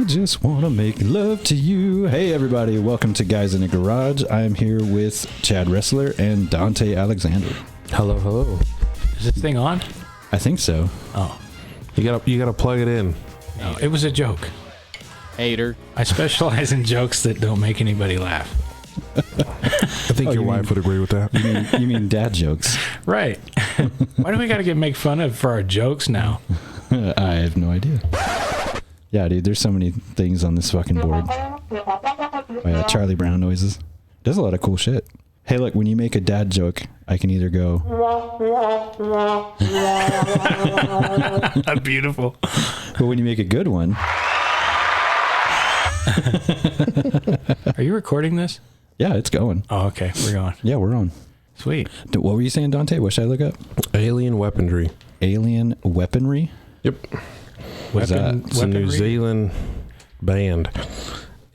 just want to make love to you. Hey, everybody. Welcome to Guys in the Garage. I'm here with Chad Resler and Dante Alexander. Hello, hello. Is this thing on? I think so. Oh. You gotta plug it in. No, it was a joke. Hater. I specialize in jokes that don't make anybody laugh. I think your wife would agree with that. You mean dad jokes? Right. Why do we gotta get make fun of for our jokes now? I have no idea. Yeah, dude, there's so many things on this fucking board. Oh, yeah, Charlie Brown noises. Does a lot of cool shit. Hey, look, when you make a dad joke, I can either go... Beautiful. But when you make a good one... Are you recording this? Yeah, it's going. Oh, okay. We're going. Yeah, we're on. Sweet. What were you saying, Dante? What should I look up? Alien weaponry. Alien weaponry? Yep. What's that? It's a New Zealand band,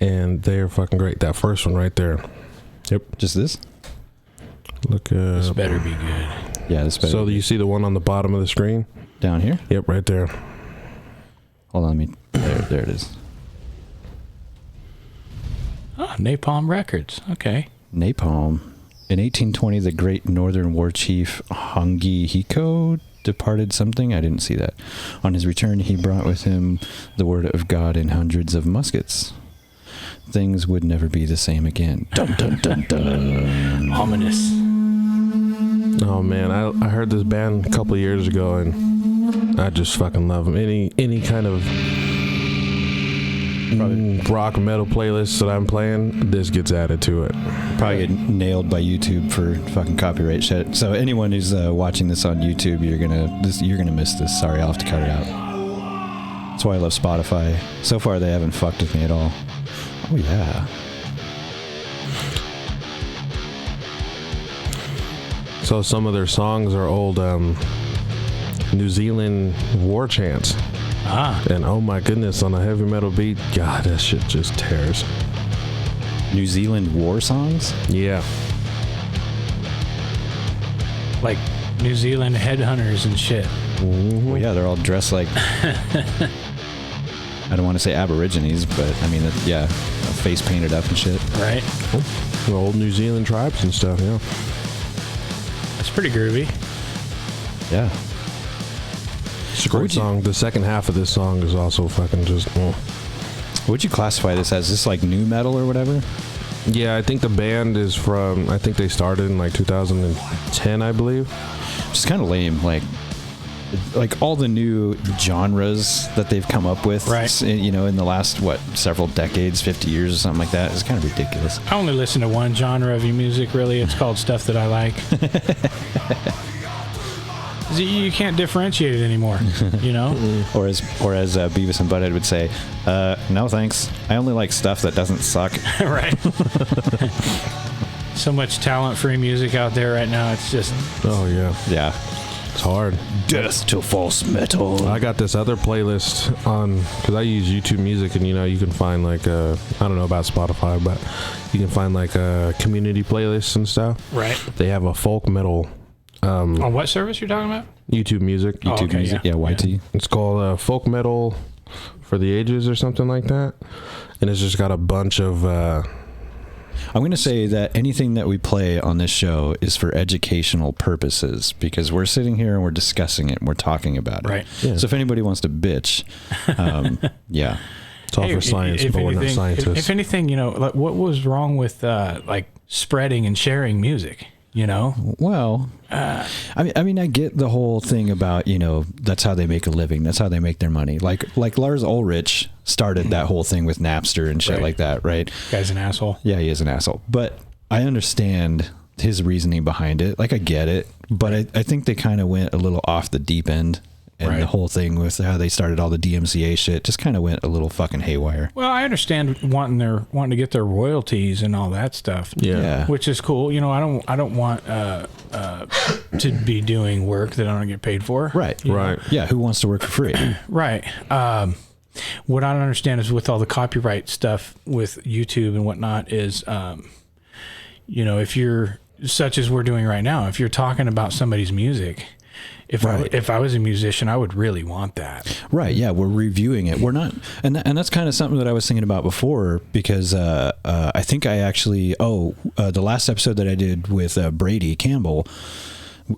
and they're fucking great. That first one right there. Yep. Just this? Look. This better be good. Yeah, this better. So you see the one on the bottom of the screen? Down here? Yep, right there. Hold on, there it is. Oh, Napalm Records. Okay. Napalm. In 1820, the great Northern War Chief Hongi Hiko departed something. I didn't see that. On his return, he brought with him the word of God and hundreds of muskets. Things would never be the same again. Dun, dun, dun, dun. Ominous. Oh man, I heard this band a couple of years ago, and I just fucking love them. Any kind of rock metal playlist that I'm playing, this gets added to it. Probably get nailed by YouTube for fucking copyright shit. So anyone who's watching this on YouTube, you're gonna miss this. Sorry, I'll have to cut it out. That's why I love Spotify. So far, they haven't fucked with me at all. Oh yeah. So some of their songs are old New Zealand war chants. Ah. And oh my goodness, on a heavy metal beat, God, that shit just tears. New Zealand war songs? Yeah. Like New Zealand headhunters and shit. Mm-hmm. Well, yeah, they're all dressed like... I don't want to say Aborigines, but I mean, yeah, face painted up and shit. Right. The old New Zealand tribes and stuff, yeah. That's pretty groovy. Yeah. It's a great song. The second half of this song is also fucking just... Would you classify this as this like new metal or whatever? Yeah, I think the band is from... I think they started in like 2010, I believe. Just kind of lame, like all the new genres that they've come up with, right? You know, in the last several decades, 50 years or something like that. It's kind of ridiculous. I only listen to one genre of your music, really. It's called stuff that I like. You can't differentiate it anymore, you know? or as Beavis and Butthead would say, no thanks. I only like stuff that doesn't suck. Right. So much talent-free music out there right now. It's just... Oh, yeah. Yeah. It's hard. Death to false metal. I got this other playlist on, because I use YouTube Music, and you know, you can find like I don't know about Spotify, but you can find like community playlists and stuff. Right. They have a folk metal. On what service you're talking about? YouTube Music. YouTube okay, Music. Yeah, YT. Yeah. It's called Folk Metal for the Ages or something like that, and it's just got a bunch of. I'm going to say that anything that we play on this show is for educational purposes because we're sitting here and we're discussing it and we're talking about it. Right. Yeah. So if anybody wants to bitch, yeah. It's all for science, but we're not scientists. If anything, you know, like what was wrong with like spreading and sharing music? You know? Well, I mean, I get the whole thing about, you know, that's how they make a living. That's how they make their money. Like Lars Ulrich started that whole thing with Napster and shit like that, right? Guy's an asshole. Yeah, he is an asshole. But I understand his reasoning behind it. Like, I get it. But I think they kind of went a little off the deep end. And the whole thing with how they started all the DMCA shit just kind of went a little fucking haywire. Well, I understand wanting to get their royalties and all that stuff. Yeah. Which is cool. You know, I don't want to be doing work that I don't get paid for. Right. Right. Yeah. Who wants to work for free? Right. What I don't understand is with all the copyright stuff with YouTube and whatnot is, you know, if you're such as we're doing right now, if you're talking about somebody's music, If I was a musician, I would really want that. Right. Yeah. We're reviewing it. We're not. And that's kind of something that I was thinking about before, because I think I actually, the last episode that I did with Brady Campbell,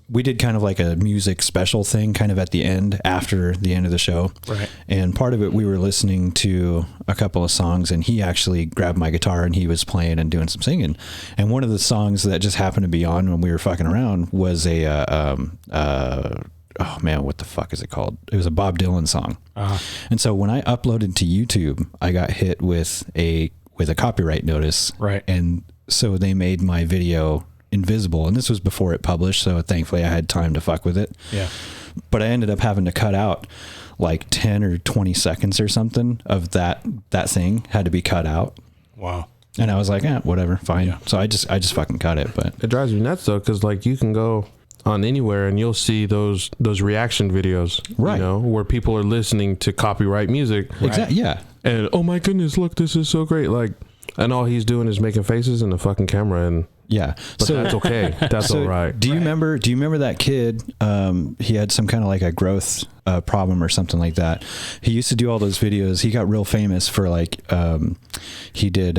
we did kind of like a music special thing kind of at the end, after the end of the show. Right. And part of it, we were listening to a couple of songs, and he actually grabbed my guitar and he was playing and doing some singing. And one of the songs that just happened to be on when we were fucking around was oh man, what the fuck is it called? It was a Bob Dylan song. Uh-huh. And so when I uploaded to YouTube, I got hit with a copyright notice. Right. And so they made my video invisible, and this was before it published, so thankfully I had time to fuck with it. Yeah. But I ended up having to cut out like 10 or 20 seconds or something of that thing had to be cut out. Wow. And I was like, whatever, fine. Yeah. So I just fucking cut it. But It drives me nuts though, because like you can go on anywhere and you'll see those reaction videos, right? You know, where people are listening to copyright music. Exactly. Yeah. And oh my goodness, look, this is so great. Like, and all he's doing is making faces in the fucking camera, and yeah. But so that's okay. That's all right. Do you remember that kid? He had some kind of like a growth problem or something like that. He used to do all those videos. He got real famous for like, he did,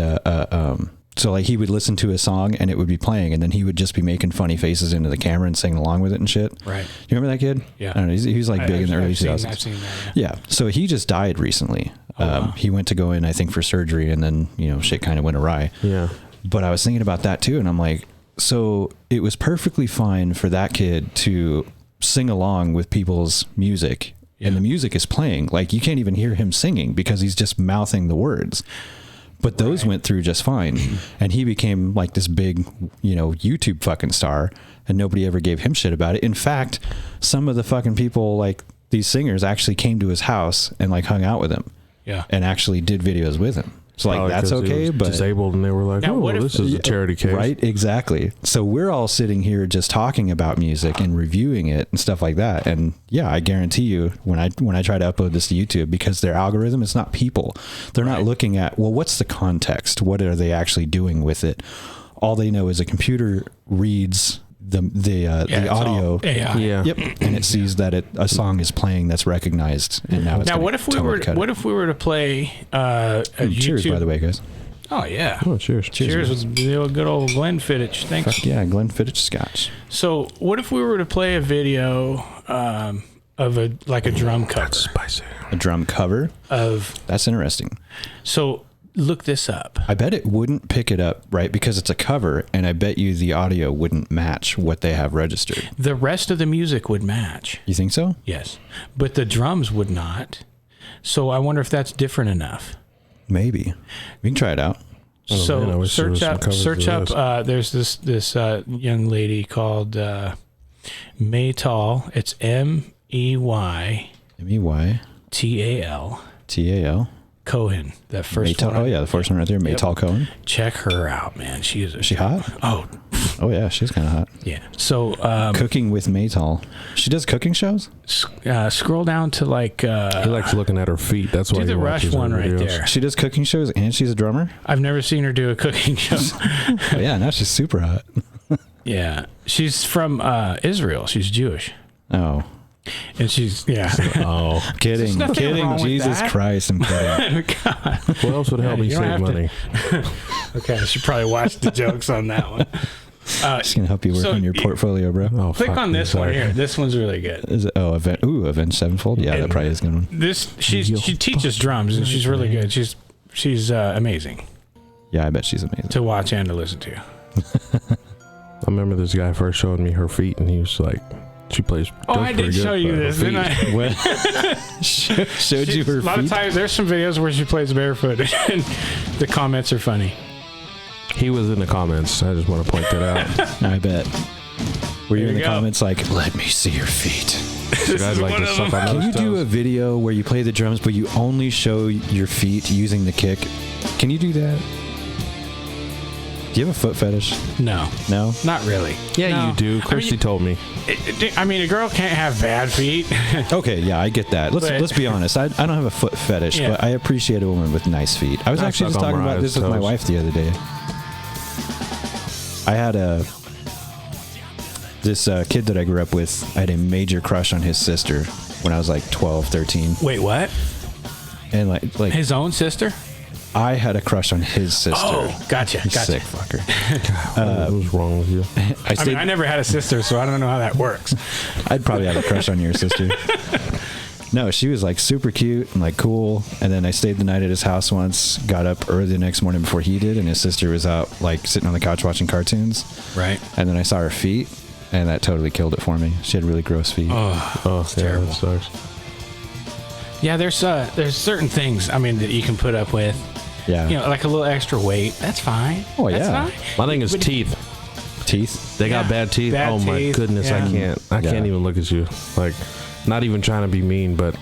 so like he would listen to a song and it would be playing, and then he would just be making funny faces into the camera and singing along with it and shit. Right. You remember that kid? Yeah. I don't know. He was like big in the early 2000s. I've seen that. Yeah. So he just died recently. Wow. He went to go in, I think, for surgery, and then, shit kind of went awry. Yeah. But I was thinking about that too, and I'm like, so it was perfectly fine for that kid to sing along with people's music, and the music is playing. Like, you can't even hear him singing because he's just mouthing the words. But those went through just fine. And he became like this big, YouTube fucking star, and nobody ever gave him shit about it. In fact, some of the fucking people, like these singers, actually came to his house and like hung out with him. Yeah. And actually did videos with him. So like, that's okay, but disabled, and they were like, now, this is a charity case. Right, exactly. So we're all sitting here just talking about music and reviewing it and stuff like that. And yeah, I guarantee you, when I try to upload this to YouTube, because their algorithm, it's not people. They're not looking at, well, what's the context? What are they actually doing with it? All they know is a computer reads the audio. Yeah. Yep. And it sees that a song is playing that's recognized, and now it's what if we were to play a YouTube? Cheers, by the way, guys. Oh yeah. Oh, cheers. Cheers with the good old Glenfiddich. Thanks. Fuck yeah, Glenfiddich Scotch. So what if we were to play a video of a drum cover? That's spicy. A drum cover? That's interesting. So look this up. I bet it wouldn't pick it up, right? Because it's a cover, and I bet you the audio wouldn't match what they have registered. The rest of the music would match. You think so? Yes. But the drums would not. So I wonder if that's different enough. Maybe. We can try it out. So search up. There's this young lady called Maytal. It's Meytal. Tal. Cohen. That first Maytal, one. oh yeah, the first one right there. Maytal Cohen. Check her out, man. Is she hot? Oh yeah, she's kind of hot. Yeah. So Cooking with Maytal. She does cooking shows? Scroll down to like he likes looking at her feet. That's why do the Rush one right there. She does cooking shows and she's a drummer? I've never seen her do a cooking show. Oh, yeah, now she's super hot. Yeah. She's from Israel. She's Jewish. Oh. And she's Kidding. Jesus Christ, I'm kidding. God. What else would help me save money? Okay, I should probably watch the jokes on that one. She's gonna help you work on your portfolio, bro. Click on this one here. This one's really good. Is it? Oh, Avenged Sevenfold. Yeah, that probably is a good one. She teaches drums, and she's really good. She's amazing. Yeah, I bet she's amazing to watch and to listen to. I remember this guy first showing me her feet, and he was like, she plays. I did show you this, didn't I? Showed you her feet? A lot of times, there's some videos where she plays barefoot, and the comments are funny. He was in the comments. I just want to point that out. I bet. Were you in the go. comments like, let me see your feet? Guys like to suck on Can you those do toes. a video where you play the drums, but you only show your feet using the kick? Can you do that? Do you have a foot fetish? No. No? Not really. Yeah, No. you do. Christy told me. A girl can't have bad feet. Okay, yeah, I get that. Let's be honest. I don't have a foot fetish, Yeah. but I appreciate a woman with nice feet. I was actually just suck on talking about Mariah's this with my toes. wife the other day. I had This kid that I grew up with, I had a major crush on his sister when I was like 12, 13. Wait, what? And like His own sister? I had a crush on his sister. Oh, gotcha. Sick fucker. What was wrong with you? I never had a sister, so I don't know how that works. I'd probably have a crush on your sister. No, she was like super cute and like cool. And then I stayed the night at his house once, got up early the next morning before he did, and his sister was out like sitting on the couch watching cartoons. Right. And then I saw her feet, and that totally killed it for me. She had really gross feet. Oh, it's terrible. That sucks. Yeah, there's certain things, I mean, that you can put up with. Yeah. You know, like a little extra weight. That's fine. Oh, That's yeah. fine. My thing is teeth. Teeth? They got bad teeth. Bad oh my teeth, goodness, yeah. I can't even look at you. Like, not even trying to be mean, but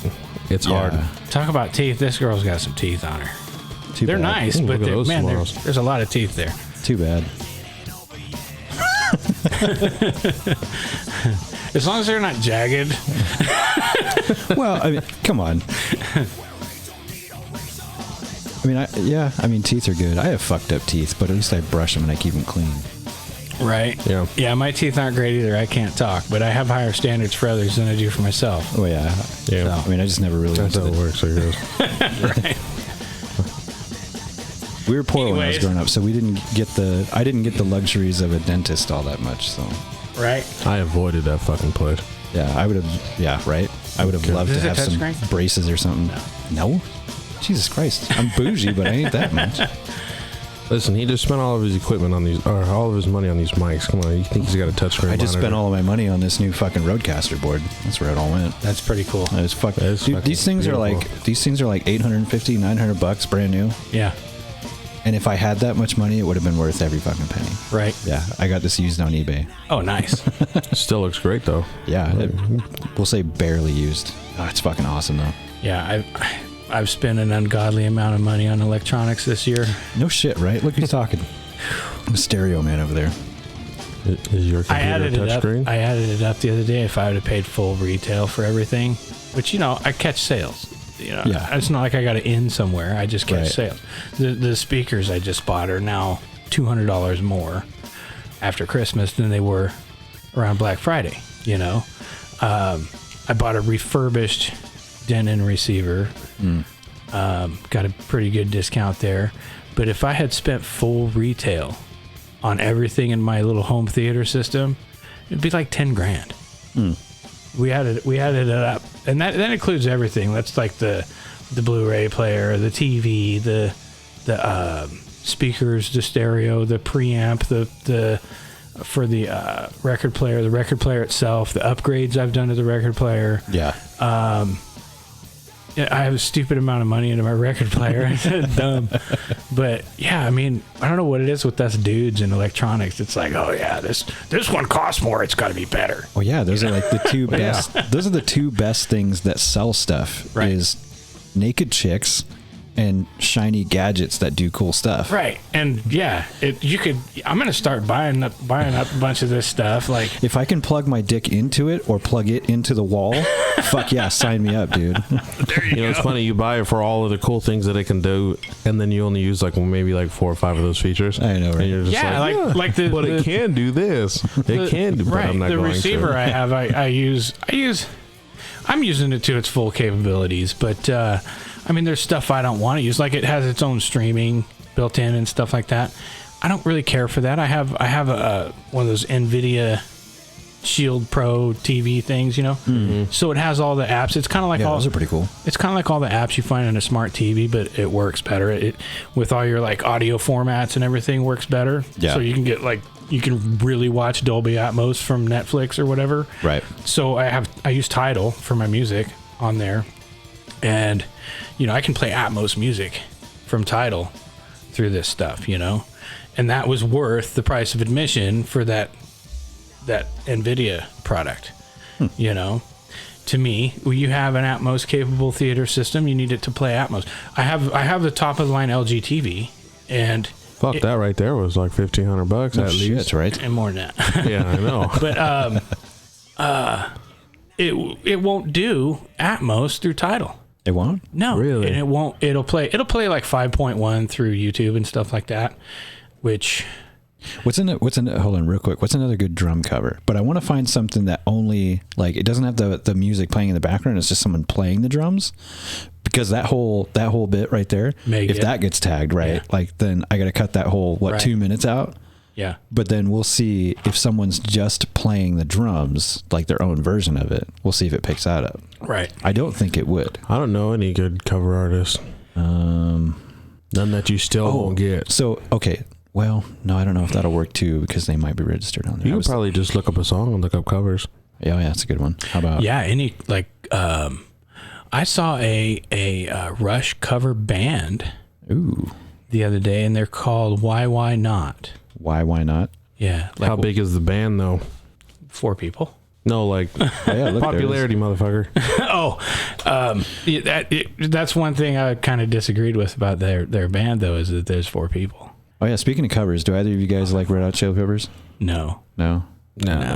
it's hard. Talk about teeth. This girl's got some teeth on her. They're bad. nice, Ooh, but look at those man, tomorrows. there's a lot of teeth there. Too bad. As long as they're not jagged. Well, I mean, come on. I mean, teeth are good. I have fucked up teeth, but at least I brush them and I keep them clean. Right. Yeah. Yeah, my teeth aren't great either. I can't talk, but I have higher standards for others than I do for myself. Oh, yeah. Yeah. I mean, I just never really That's how went it to works, I guess. Right. We were poor when I was Anyways. growing up, so I didn't get the luxuries of a dentist all that much, so. Right. I avoided that fucking place. Yeah, I would have. Yeah, right. I would have loved Is to it have some touchscreen? braces or something. No. Jesus Christ, I'm bougie, but I ain't that much. Listen, he just spent all of his equipment on these, or all of his money on these mics. Come on, you think he's got a touchscreen? I just monitor? spent all of my money on this new fucking Rodecaster board. That's where it all went. That's pretty cool. It was fuck. That is Dude, fucking these things beautiful. are like $850, $900 brand new. Yeah. And if I had that much money, it would have been worth every fucking penny. Right. Yeah, I got this used on eBay. Oh, nice. Still looks great though. Yeah, we'll say barely used. Oh, it's fucking awesome though. Yeah, I've spent an ungodly amount of money on electronics this year. No shit, right? Look who's talking. I'm a stereo man over there. Is your I computer added it up. touchscreen? I added it up the other day. If I would have paid full retail for everything, which I catch sales. Yeah. It's not like I got it in somewhere. I just catch Right. sales. The speakers I just bought are now $200 more after Christmas than they were around Black Friday. I bought a refurbished Denon receiver. Got a pretty good discount there. But if I had spent full retail on everything in my little home theater system, it'd be like 10 grand. We added it up, and that includes everything. That's like the Blu-ray player, the TV, the speakers, the stereo, the preamp, the for the record player, the record player itself, the upgrades I've done to the record player. Yeah. I have a stupid amount of money into my record player. It's dumb. But yeah, I mean, I don't know what it is with us dudes in electronics. It's like, oh yeah, this one costs more. It's got to be better. Oh yeah, those are like the two best. Those are the two best things that sell stuff. Right. Is naked chicks and shiny gadgets that do cool stuff. Right. And yeah, I'm going to start buying up a bunch of this stuff. Like, If I can plug my dick into it or plug it into the wall, fuck yeah, sign me up, dude. there you go. It's funny, you buy it for all of the cool things that it can do, and then you only use maybe 4 or 5 of those features. I know, right? And you're just Yeah, like the but it can do this. It can do. But right. I'm not The going receiver to. I have, I'm using it to its full capabilities, but I mean, there's stuff I don't want to use. Like it has its own streaming built in and stuff like that. I don't really care for that. I have one of those NVIDIA Shield Pro TV things, So it has all the apps. It's kind of like Those are pretty cool. It's kind of like all the apps you find on a smart TV, but it works better. It with all your audio formats and everything works better. Yeah. So you can get you can really watch Dolby Atmos from Netflix or whatever. Right. So I use Tidal for my music on there, and I can play Atmos music from Tidal through this stuff, and that was worth the price of admission for that NVIDIA product. To me, when you have an Atmos capable theater system, you need it to play Atmos. I have the top of the line LG TV, and Fuck, that right there was like $1,500 Oh, at least. shit, right? and more than that. Yeah, I know. But it won't do Atmos through Tidal. It won't? No, Really? and it won't. It'll play like 5.1 through YouTube and stuff like that, which What's in it? Hold on real quick. What's another good drum cover? But I want to find something that only, like, it doesn't have the music playing in the background. It's just someone playing the drums. Because that whole bit right there, if that gets tagged, right, like, then I got to cut that whole, 2 minutes out? Yeah. But then we'll see if someone's just playing the drums, like their own version of it. We'll see if it picks that up. Right. I don't think it would. I don't know any good cover artists. None that you still won't get. So, okay. Well, no, I don't know if that'll work too, because they might be registered on there. You can probably just look up a song and look up covers. Yeah, that's a good one. How about? Yeah, I saw a Rush cover band the other day, and they're called Why Not? Why Not? Yeah. Like, how big is the band, though? 4 people. No, like, popularity, motherfucker. That's one thing I kind of disagreed with about their band, though, is that there's 4 people. Oh, yeah. Speaking of covers, do either of you guys like Red Hot Chili Peppers? No. No,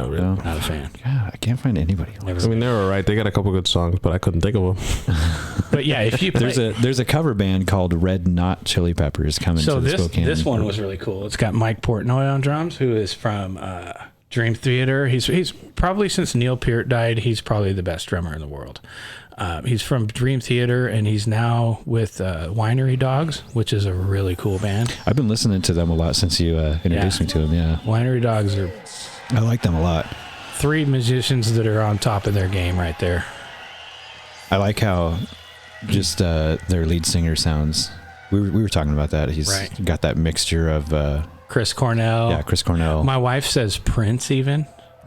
really. Not a fan. God, I can't find anybody. I mean, they were all right. They got a couple good songs, but I couldn't think of them. But yeah, if you play, there's a cover band called Red Knot Chili Peppers coming to the Spokane. This one was really cool. It's got Mike Portnoy on drums, who is from Dream Theater. He's probably, since Neil Peart died, he's probably the best drummer in the world. He's from Dream Theater, and he's now with Winery Dogs, which is a really cool band. I've been listening to them a lot since you introduced me to them. Yeah, Winery Dogs I like them a lot. 3 musicians that are on top of their game right there. I like how just their lead singer sounds. We were talking about that. He's got that mixture of Chris Cornell. Yeah, Chris Cornell. My wife says Prince even.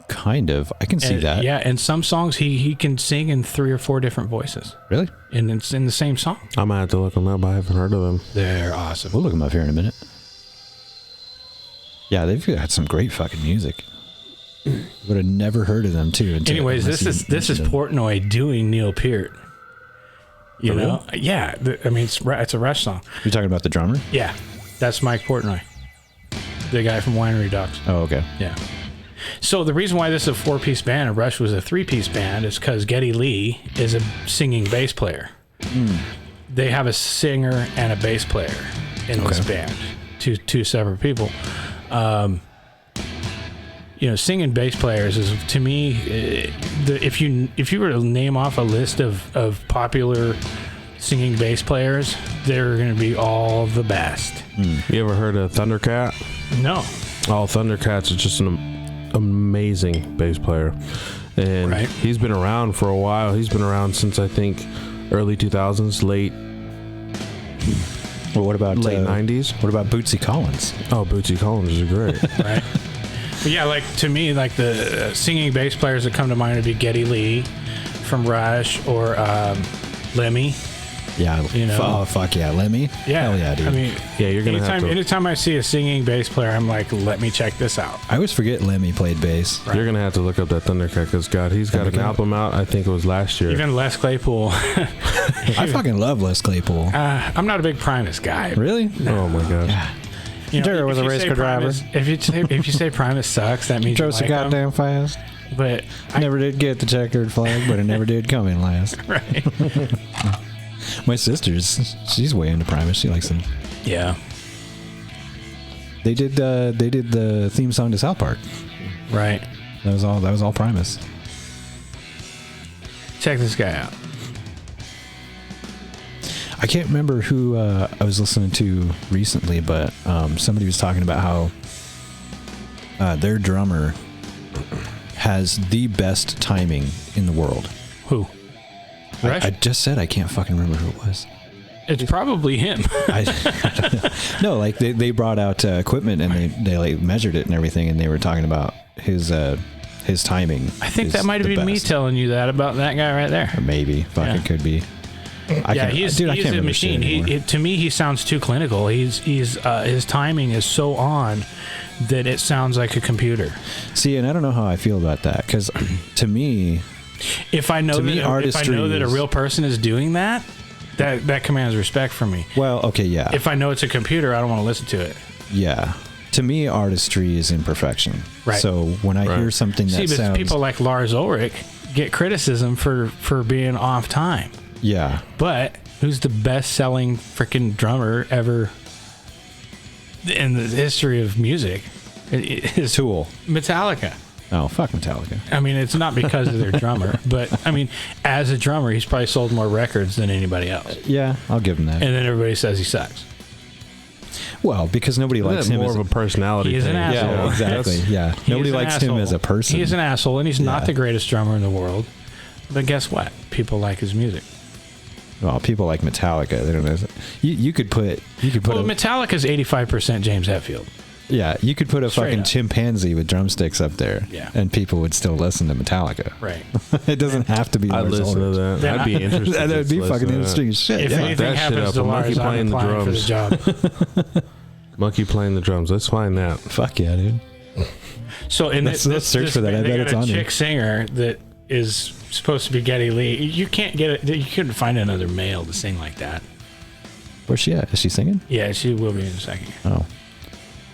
Kind of. I can see that. Yeah, and some songs he can sing in 3 or 4 different voices. Really? And it's in the same song. I might have to look them up. I haven't heard of them. They're awesome. We'll look them up here in a minute. Yeah, they've got some great fucking music. Would have never heard of them too. Anyways, this is Portnoy doing Neil Peart. You know? Real? Yeah. I mean, it's a Rush song. You're talking about the drummer? Yeah. That's Mike Portnoy. The guy from Winery Dogs. Oh, okay. Yeah. So the reason why this is a 4-piece band and Rush was a 3-piece band is because Geddy Lee is a singing bass player. They have a singer and a bass player in this band. Two separate people. Singing bass players is, to me, if you were to name off a list of popular singing bass players, they're going to be all the best. You ever heard of Thundercat? No. Oh, Thundercat's just an amazing bass player, and he's been around for a while. He's been around since, I think, early 2000s, late. Well, what about late 90s? What about Bootsy Collins? Oh, Bootsy Collins is great. Right. But yeah, like, to me, like, the singing bass players that come to mind would be Geddy Lee from Rush, or Lemmy. Yeah. Oh, fuck yeah, Lemmy. Yeah. Hell yeah, dude. I mean, yeah, you're gonna have to. Anytime I see a singing bass player, I'm like, let me check this out. I always forget Lemmy played bass. Right. You're gonna have to look up that Thundercat, because he's got an album out. I think it was last year. Even Les Claypool. I fucking love Les Claypool. I'm not a big Primus guy. Really? No. Oh my gosh. Yeah. Dura was a race car driver. If you say Primus sucks, that means drove so goddamn fast. But I never did get the checkered flag, but I never did come in last. Right. My sister's, she's way into Primus. She likes them. Yeah. They did the theme song to South Park. Right. That was all Primus. Check this guy out. I can't remember who I was listening to recently, but somebody was talking about how their drummer has the best timing in the world. Who? I just said I can't fucking remember who it was. It's probably him. No, like they brought out equipment and they like measured it and everything, and they were talking about his timing. I think that might have been me telling you that about that guy right there. Or maybe. Fucking could be. He's a machine. To me, he sounds too clinical. His timing is so on that it sounds like a computer. See, and I don't know how I feel about that, because to me, if I know that a real person is doing that commands respect from me. Well, okay, yeah. If I know it's a computer, I don't want to listen to it. Yeah. To me, artistry is imperfection. Right. So when I hear something that sounds... people like Lars Ulrich get criticism for being off time. Yeah. But who's the best-selling freaking drummer ever in the history of music? It's Tool. Metallica. Oh, fuck Metallica. I mean, it's not because of their drummer, but I mean, as a drummer, he's probably sold more records than anybody else. Yeah, I'll give him that. And then everybody says he sucks. Well, because nobody likes him more as of a personality. He is an thing. asshole. Yeah, exactly. Yeah, nobody He is an likes him asshole. as a person. He is an asshole, and he's not Yeah. the greatest drummer in the world. But guess what? People like his music. Well, people like Metallica. They don't know. You could put. Well, Metallica's 85% James Hetfield. Yeah, you could put a Straight fucking up. chimpanzee with drumsticks up there, Yeah. and people would still listen to Metallica. Right. It doesn't have to be. I'd Lars listen to Ulrich. that. Then I'd be interested. That would be to listen fucking to that. interesting as shit. If Yeah. anything that shit happens up, to a monkey Lars, I'm playing the applying for the drums. job. Monkey playing the drums. Let's find that. Fuck yeah, dude. So in Let's this search for that. I they bet got it's a on there. chick singer that is supposed to be Geddy Lee. You can't get it. You couldn't find another male to sing like that. Where's she at? Is she singing? Yeah, she will be in a second. Oh,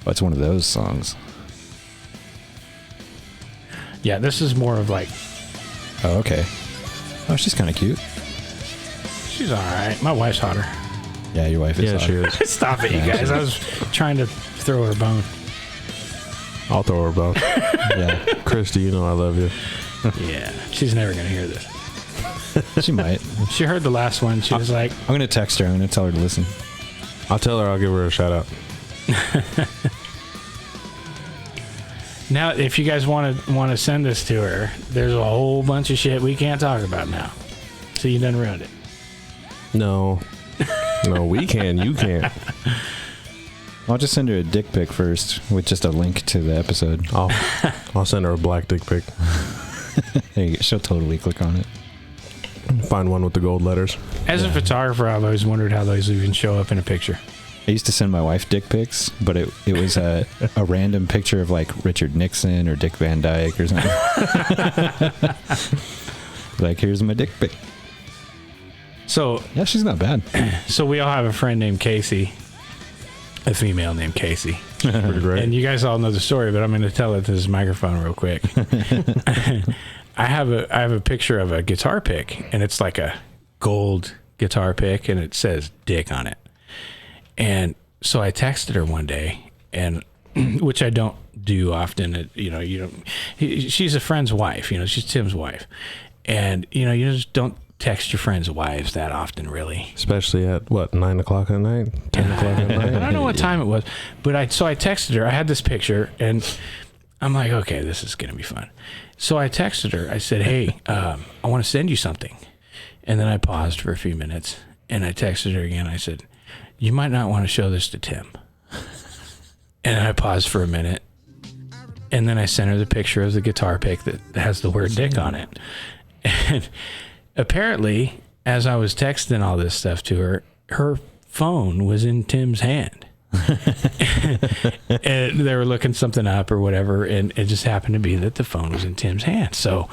it's one of those songs. Yeah, this is more of like, Oh, okay. Oh, she's kind of cute. she's all right. My wife's hotter. Yeah, your wife is. Yeah, hot. she is. Stop it, you Yeah, guys. I was trying to throw her a bone. I'll throw her a bone. Yeah, Christy, you know I love you. Yeah, she's never gonna hear this. she might. She heard the last one. She was like, I'm gonna text her. I'm gonna tell her to listen. I'll tell her. I'll give her a shout out. now, if you guys want to send this to her, there's a whole bunch of shit we can't talk about now. So you done ruined it. No, no, we can. You can't. I'll just send her a dick pic first with just a link to the episode. I'll send her a black dick pic. There you go. She'll totally click on it. Find one with the gold letters. As a photographer, I've always wondered how those even show up in a picture. I used to send my wife dick pics, but it was a random picture of like Richard Nixon or Dick Van Dyke or something. Like, here's my dick pic. So, Yeah, she's not bad. so we all have a friend named Casey, a female named Casey. Pretty great. And you guys all know the story, but I'm going to tell it to this microphone real quick. I have a picture of a guitar pick, and it's like a gold guitar pick, and it says dick on it. And so I texted her one day, and which I don't do often. She's a friend's wife. She's Tim's wife, and you just don't text your friends' wives that often, really. Especially at what, 9 o'clock at night, 10 o'clock at night. I don't know what time it was, but I texted her. I had this picture, and I'm like, okay, this is gonna be fun. So I texted her. I said, hey, I want to send you something, and then I paused for a few minutes, and I texted her again. I said, you might not want to show this to Tim. And I paused for a minute, and then I sent her the picture of the guitar pick that has the word dick on it. And apparently, as I was texting all this stuff to her, her phone was in Tim's hand. And they were looking something up or whatever, and it just happened to be that the phone was in Tim's hand. So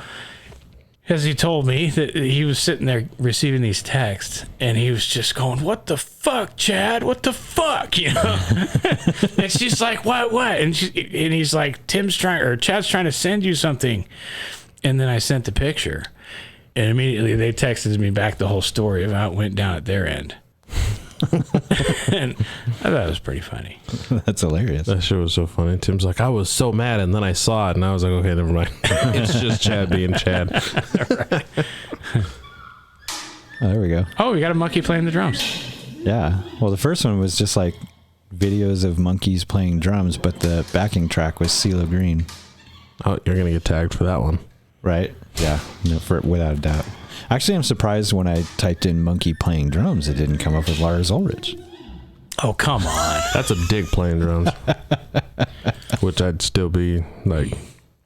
as he told me, that he was sitting there receiving these texts, and he was just going, what the fuck, Chad? What the fuck? And she's like, what? And he's like, Chad's trying to send you something. And then I sent the picture, and immediately they texted me back the whole story of how it went down at their end. And I thought it was pretty funny. That's hilarious. That shit was so funny. Tim's like, I was so mad, and then I saw it, and I was like, okay, never mind. It's just Chad being Chad. Oh, there we go. Oh, we got a monkey playing the drums. Yeah. Well, the first one was just like videos of monkeys playing drums, but the backing track was CeeLo Green. Oh, you're gonna get tagged for that one. Right? Yeah. No, without a doubt. Actually, I'm surprised when I typed in monkey playing drums, it didn't come up with Lars Ulrich. Oh, come on. That's a dick playing drums. Which I'd still be like,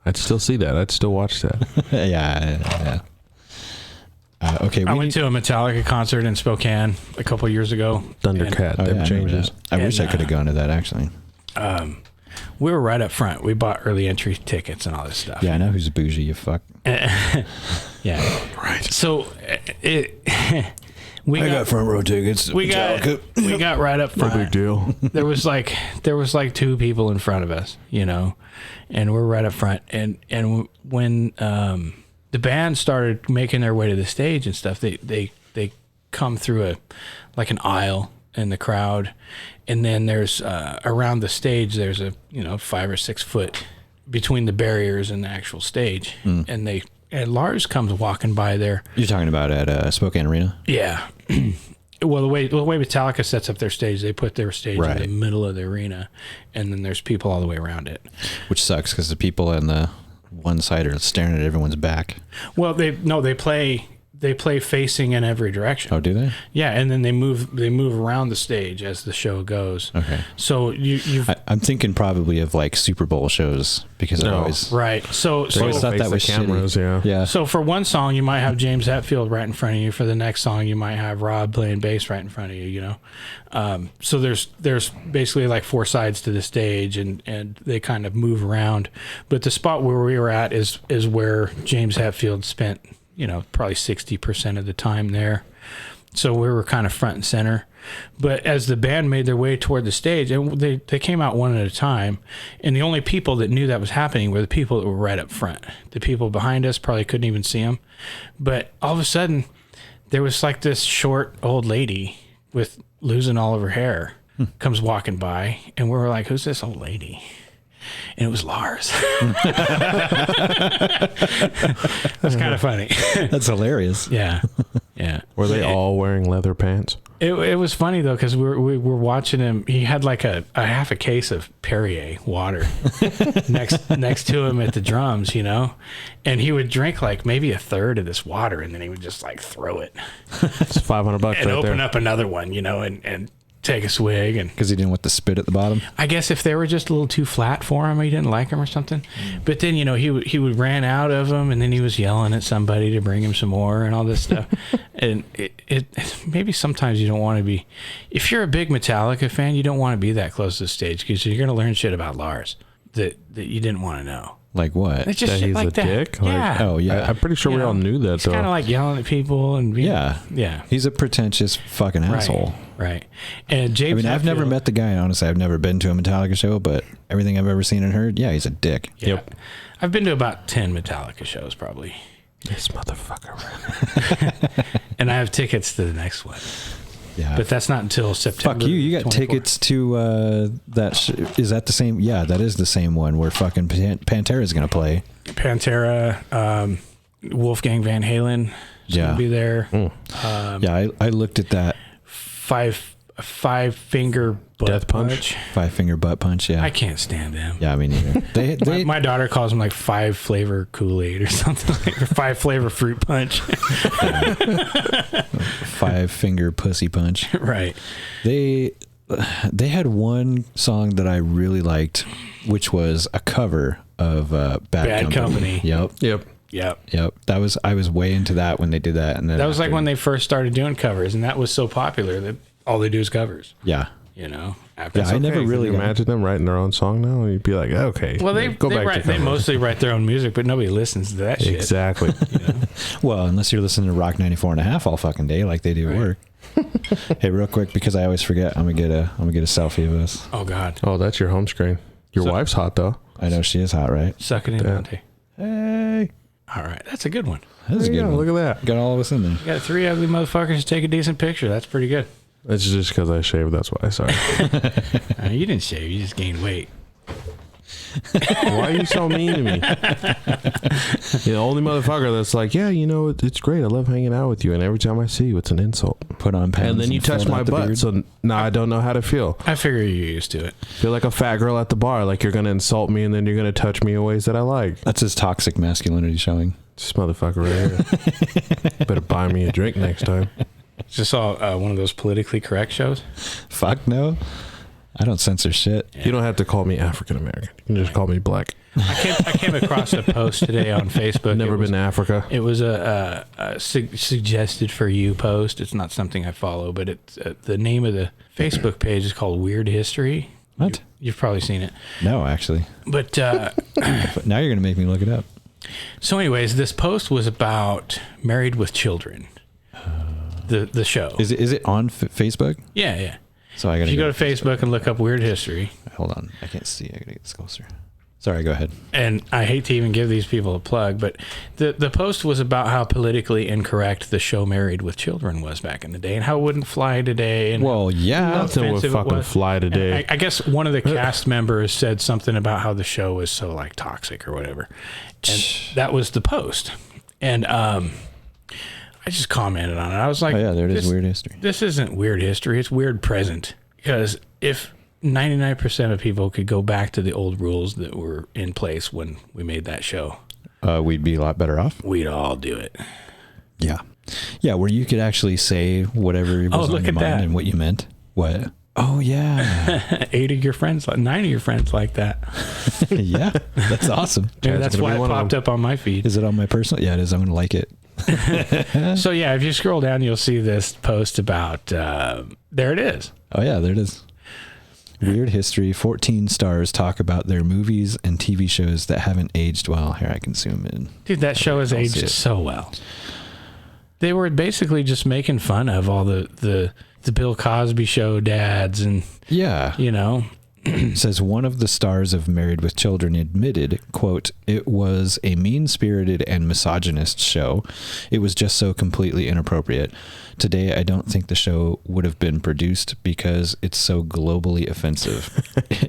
I'd still see that. I'd still watch that. Yeah. Okay. I went to a Metallica concert in Spokane a couple years ago. Thundercat, I them remember changes. that. I wish I And, could have gone to that, actually. We were right up front. We bought early entry tickets and all this stuff. Yeah, I know who's bougie, you fuck. Yeah. Right. So we got front row tickets. we got right up No front. big deal. There was like two people in front of us, and we're right up front. And when the band started making their way to the stage and stuff, they come through an aisle in the crowd. And then there's around the stage, there's a 5 or 6 foot between the barriers and the actual stage. And Lars comes walking by there. You're talking about at Spokane Arena? Yeah. Well, the way Metallica sets up their stage, they put their stage Right. in the middle of the arena, and then there's people all the way around it. Which sucks because the people on the one side are staring at everyone's back. Well, they play facing in every direction. Oh, do they? Yeah, and then they move around the stage as the show goes. Okay. So I'm thinking probably of like Super Bowl shows because I always right. So I always thought that was cameras. shitty. Yeah. So for one song, you might have James Hetfield right in front of you. For the next song, you might have Rob playing bass right in front of you. You know, so there's basically like 4 sides to the stage, and they kind of move around. But the spot where we were at is where James Hetfield spent probably 60% of the time there. So we were kind of front and center. But as the band made their way toward the stage, and they came out one at a time, and the only people that knew that was happening were the people that were right up front. The people behind us probably couldn't even see them. But all of a sudden, there was like this short old lady with losing all of her hair comes walking by, and we were like, who's this old lady? And it was Lars. That's kind of funny. That's hilarious. Yeah. Were they all wearing leather pants? It was funny though, because we were watching him. He had like a half a case of Perrier water next to him at the drums, and he would drink like maybe a third of this water, and then he would just like throw it. It's $500 and right open there. up another one, and take a swig. And Because he didn't want the spit at the bottom. I guess if they were just a little too flat for him, or he didn't like them or something. But then he would ran out of them, and then he was yelling at somebody to bring him some more and all this stuff. And it maybe sometimes you don't want to be, if you're a big Metallica fan, you don't want to be that close to the stage, because you're going to learn shit about Lars that you didn't want to know. Like what? It's just That shit he's like a that. dick? Yeah. Oh, yeah. I'm pretty sure we all knew that, It's though. kind of like yelling at people and being, Yeah. He's a pretentious fucking asshole. Right. And James, I've never met the guy. Honestly, I've never been to a Metallica show, but everything I've ever seen and heard, yeah, he's a dick. Yeah. Yep. I've been to about 10 Metallica shows probably. This motherfucker. And I have tickets to the next one. Yeah. But that's not until September. Fuck you. You got 24. tickets to that. Is that the same? Yeah, that is the same one where fucking Pantera is going to play. Pantera, Wolfgang Van Halen is going to be there. Yeah, I looked at that. Five finger butt Death punch? 5-finger butt punch. Yeah. I can't stand them. Yeah, me neither. They My daughter calls them like 5 flavor Kool-Aid or something, or 5 flavor fruit punch. 5-finger pussy punch. Right. They had one song that I really liked, which was a cover of Bad Company. Yep. I was way into that when they did that, and then that was like when they first started doing covers, and that was so popular that all they do is covers. Yeah. After I never really Can you imagine them writing their own song now, and you'd be like, okay. Well, they to mostly write their own music, but nobody listens to that shit. Exactly. Well, unless you're listening to Rock 94.5 all fucking day, like they do at work. Hey, real quick, because I always forget, I'm gonna get a selfie of us. Oh God. Oh, that's your home screen. Your wife's hot though. I know she is hot, right? Suck it in, Dante. Hey, All right, that's a good one. that's a good one. Look at that. Got all of us in there. You got 3 ugly motherfuckers to take a decent picture. That's pretty good. It's just because I shaved. That's why. Sorry. You didn't shave. You just gained weight. Why are you so mean to me? The only motherfucker that's like, yeah, it's great. I love hanging out with you, and every time I see you, it's an insult. Put on pants. And then you touch fill my out the butt, beard. so now I don't know how to feel. I figure you're used to it. Feel like a fat girl at the bar, like you're gonna insult me, and then you're gonna touch me in ways that I like. That's his toxic masculinity showing. This motherfucker right here. Better buy me a drink next time. Just saw one of those politically correct shows. Fuck no. I don't censor shit. You don't have to call me African American. You can just call me black. I came across a post today on Facebook. Never been to Africa. It was a suggested for you post. It's not something I follow, but it's the name of the Facebook page is called Weird History. What? You've probably seen it. No, actually. But Now you're gonna make me look it up. so, anyways, this post was about Married with Children. The show. Is it on Facebook? Yeah. So I gotta. If you go to Facebook and look up Weird History. Hold on, I can't see. I gotta get this closer. Sorry, go ahead. And I hate to even give these people a plug, but the post was about how politically incorrect the show Married with Children was back in the day and how it wouldn't fly today. And Well, yeah. Nothing would offensive it fucking was. fly today. I guess one of the cast members said something about how the show was so like toxic or whatever. And that was the post. And I just commented on it. I was like, Oh, yeah, there it is, weird history. This isn't weird history. It's weird present. Because if 99% of people could go back to the old rules that were in place when we made that show, We'd be a lot better off. we'd all do it. Yeah. Yeah, where you could actually say whatever was on look your at mind that. and what you meant. What? Oh, yeah. 8 of your friends, 9 of your friends like that. Yeah, that's awesome. Maybe that's gonna why be it one of popped up on my feed. Is it on my personal? Yeah, it is. I'm going to like it. So yeah, if you scroll down, you'll see this post about, there it is. Oh, yeah, there it is. Weird history. 14 stars talk about their movies and TV shows that haven't aged well. Here, I can zoom in. Dude, that show has I'll see aged it. so well. They were basically just making fun of all the Bill Cosby show dads and, Yeah. you know, It says one of the stars of Married with Children admitted, quote, "It was a mean-spirited and misogynist show. It was just so completely inappropriate. Today, I don't think the show would have been produced because it's so globally offensive.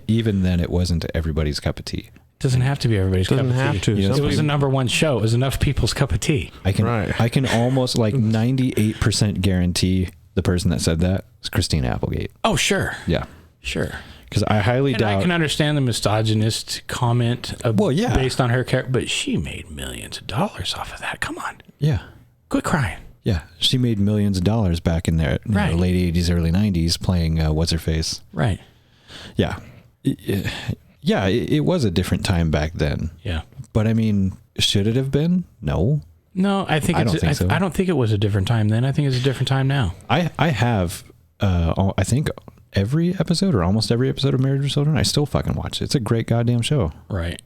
Even then, it wasn't everybody's cup of tea." doesn't have to be everybody's cup Doesn't of have tea. to. You know, It was the number one show. It was enough people's cup of tea. I can Right. I can almost like 98% guarantee the person that said that is Christina Applegate. Oh, sure. Yeah. Sure. Because I highly And doubt. I can understand the misogynist comment Well, yeah. based on her character, but she made millions of dollars off of that. Come on. Yeah. Quit crying. Yeah. She made millions of dollars back in the Right. late 80s, early 90s playing What's Her Face. Right. Yeah. Yeah, it was a different time back then. Yeah. But I mean, should it have been? No. No, I think I it's, don't think so. I don't think it was a different time then. I think it's a different time now. I have, I think every episode or almost every episode of Married with Children, I still fucking watch it. It's a great goddamn show. Right.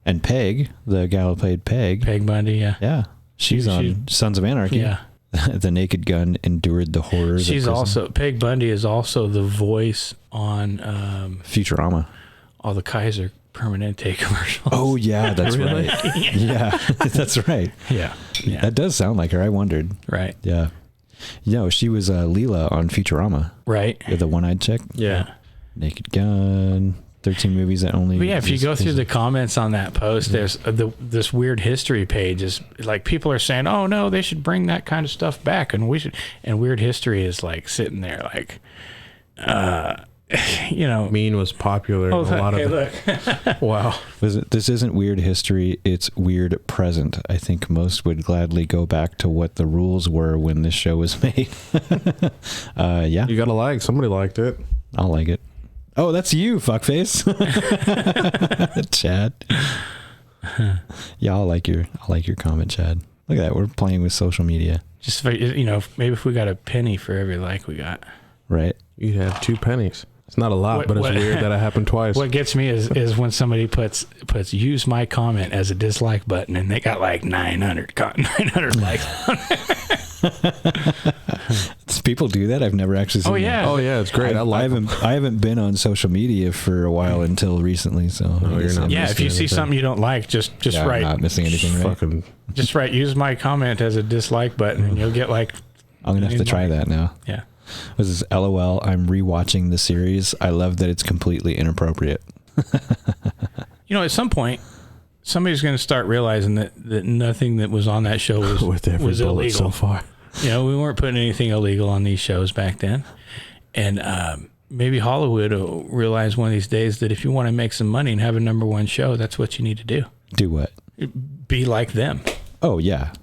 And Peg, the gal who played Peg. Peg Bundy, yeah. Yeah. She's on Sons of Anarchy. Yeah. The Naked Gun endured the horrors She's of prison. also, Peg Bundy is also the voice on Futurama. all the Kaiser Permanente commercials. Oh, yeah, that's Really? right. Yeah, that's right. Yeah. Yeah. That does sound like her. I wondered. Right. Yeah. You know, she was Leela on Futurama. Right. Yeah, the one-eyed chick. Yeah. Naked Gun. 13 movies that only... But yeah, if you go through the comments on that post, there's this weird history page is like people are saying, "Oh no, they should bring that kind of stuff back," and we should. And weird history is like sitting there, like, you know, Mean was popular in a lot hey, of look. Wow. This isn't weird history, it's weird present. I think most would gladly go back to what the rules were when this show was made. Yeah, You gotta like. Somebody liked it. I'll like it. Oh, that's you, fuckface. Chad. Yeah, I'll like your comment, Chad. Look at that. We're playing with social media. Just you know, maybe if we got a penny for every like we got. Right? You have 2 pennies. It's not a lot, but it's weird that it happened twice. What gets me is when somebody puts use my comment as a dislike button and they got like 900 likes on it. People do that? I've never actually seen Oh, yeah. Oh yeah, it's great. I haven't been on social media for a while until recently, so No, I guess you're not. I'm Yeah, missing if you see everything. something you don't like, just Yeah, I'm write not missing anything, right? Fucking just write use my comment as a dislike button and you'll get like I'm gonna have to try that now. yeah. This is LOL. I'm rewatching the series. I love that it's completely inappropriate. You know, at some point somebody's going to start realizing that nothing that was on that show with every was bullet illegal. so far. You know, we weren't putting anything illegal on these shows back then. And maybe Hollywood will realize one of these days that if you want to make some money and have a number one show, that's what you need to do. Do what? Be like them. Oh yeah,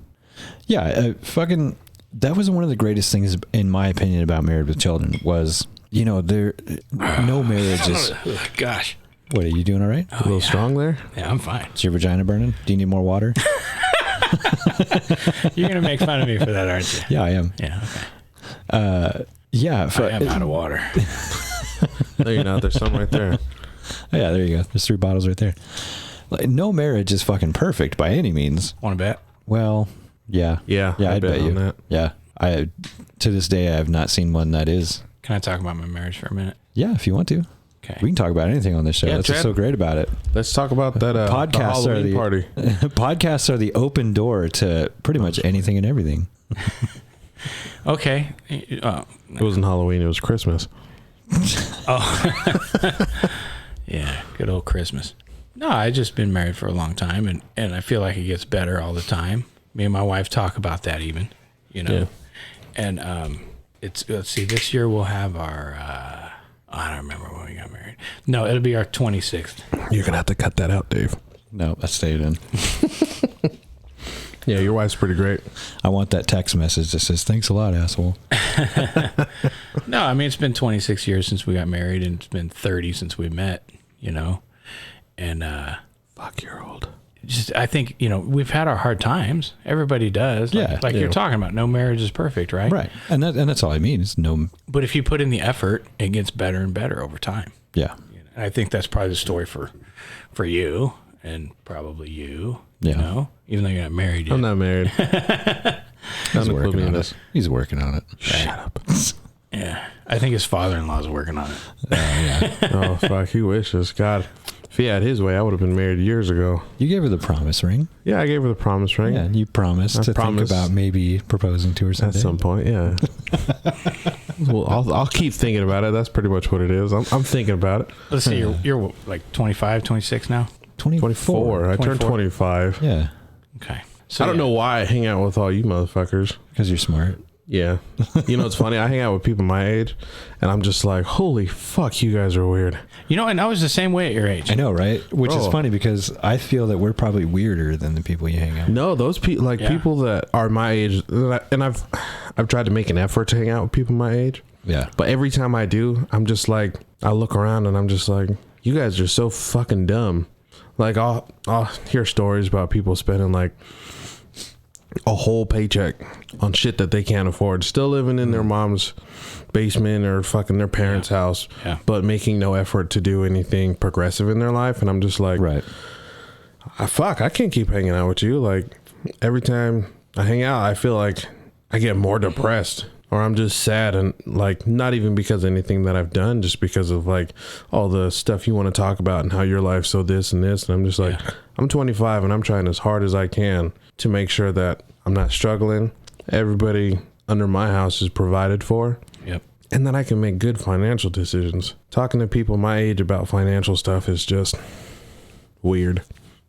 yeah. Fucking. That was one of the greatest things, in my opinion, about Married with Children was, you know, no marriage is. Gosh. What, are you doing all right? A little strong there. Yeah, I'm fine. Is your vagina burning? Do you need more water? You're going to make fun of me for that, aren't you? Yeah, I am. Yeah, okay. Yeah. I am out of water. No, you're not. There's some right there. Oh, yeah, there you go. There's 3 bottles right there. Like, no marriage is fucking perfect by any means. Want to bet? Well, yeah. Yeah, Yeah, I I'd bet on you. that. Yeah. To this day, I have not seen one that is. Can I talk about my marriage for a minute? Yeah, if you want to. Okay. We can talk about anything on this show. Yeah, That's what's Chad. so great about it. Let's talk about that Podcasts the are Halloween the party. podcasts are the open door to pretty much anything and everything. Okay. It wasn't Halloween. It was Christmas. Yeah, good old Christmas. No, I just been married for a long time, and I feel like it gets better all the time. Me and my wife talk about that even, you know. Yeah. And let's see, this year we'll have our I don't remember when we got married. No, it'll be our 26th. You're gonna have to cut that out, Dave. No, that stayed in. Yeah, your wife's pretty great. I want that text message that says, "Thanks a lot, asshole." No, I mean, it's been 26 years since we got married, and it's been 30 since we met, you know. And Fuck, you're old. just I think, you know, we've had our hard times. Everybody does. Yeah, Like yeah. you're talking about, no marriage is perfect, right? Right, and that's all I mean. It's no, But if you put in the effort, it gets better and better over time. yeah, And I think that's probably the story for you and probably you. Yeah. You know, even though you're not married yet. I'm not married. he's Don't include working me in on this. it. He's working on it. Shut up. Yeah. I think his father-in-law's working on it. Oh, fuck. He wishes. God. If he had his way, I would have been married years ago. You gave her the promise ring. Yeah, I gave her the promise ring. Yeah, you promised I to promised. think about maybe proposing to her At someday. some point, yeah. Well, I'll keep thinking about it. That's pretty much what it is. I'm thinking about it. Let's see, you're like 25, 26 now? 24. I turned 24. 25. Yeah, Okay. So I don't yeah. know why I hang out with all you motherfuckers. because you're smart. Yeah. You know, it's funny. I hang out with people my age, and I'm just like, holy fuck, you guys are weird. You know, and I was the same way at your age. I know, right? Which is Bro. funny because I feel that we're probably weirder than the people you hang out with. No, those people, like Yeah. people that are my age, and I've tried to make an effort to hang out with people my age, Yeah, but every time I do, I'm just like, I look around and I'm just like, you guys are so fucking dumb. Like I'll hear stories about people spending like a whole paycheck on shit that they can't afford, still living in their mom's basement or fucking their parents' house, Yeah. but making no effort to do anything progressive in their life. And I'm just like, right. I can't keep hanging out with you. Like every time I hang out, I feel like I get more depressed, or I'm just sad, and like not even because of anything that I've done, just because of like all the stuff you want to talk about and how your life's so this and this. And I'm just like, Yeah. I'm 25 and I'm trying as hard as I can to make sure that I'm not struggling. Everybody under my house is provided for. Yep. And then I can make good financial decisions. Talking to people my age about financial stuff is just weird.